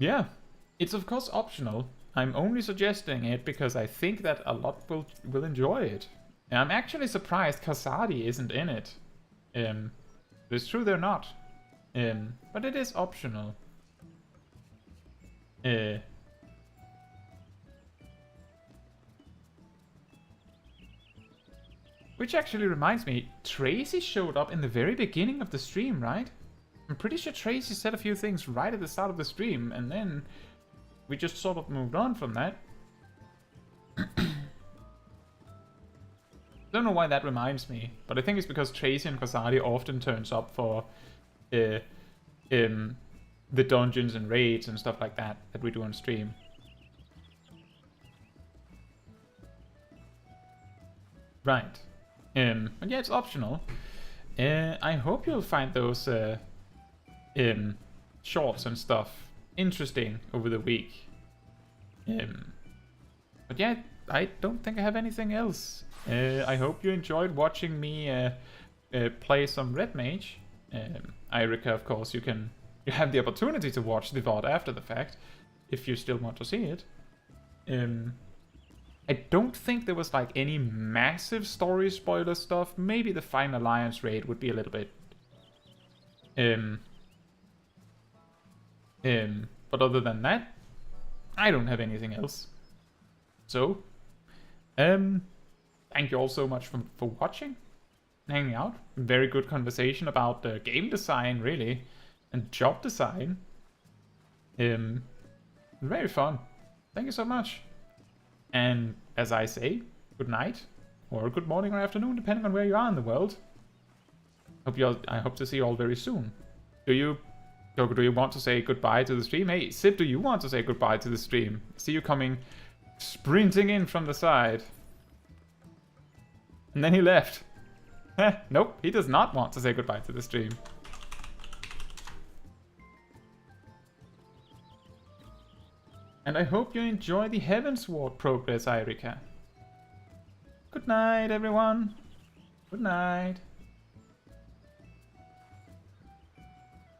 yeah, it's of course optional. I'm only suggesting it because I think that a lot will enjoy it. And I'm actually surprised Kasadi isn't in it. It's true they're not. But it is optional. Which actually reminds me, Tracy showed up in the very beginning of the stream, right? I'm pretty sure Tracy said a few things right at the start of the stream, and then we just sort of moved on from that. Don't know why that reminds me, but I think it's because Tracy and Kasadi often turns up for the dungeons and raids and stuff like that we do on stream. Right. But yeah, it's optional. I hope you'll find those shorts and stuff interesting over the week. But yeah, I don't think I have anything else. I hope you enjoyed watching me play some Red Mage. Irika, of course, you have the opportunity to watch the VOD after the fact, if you still want to see it. I don't think there was like any massive story spoiler stuff. Maybe the Final Alliance raid would be a little bit. But other than that, I don't have anything else. So, thank you all so much for watching, hanging out. Very good conversation about game design, really, and job design. Very fun. Thank you so much. And as I say, good night, or good morning or afternoon, depending on where you are in the world. I hope to see you all very soon. Do you want to say goodbye to the stream? Hey, Sip, do you want to say goodbye to the stream? I see you coming, sprinting in from the side. And then he left. Nope, he does not want to say goodbye to the stream. And I hope you enjoy the Heavensward progress, Irika. Good night, everyone. Good night.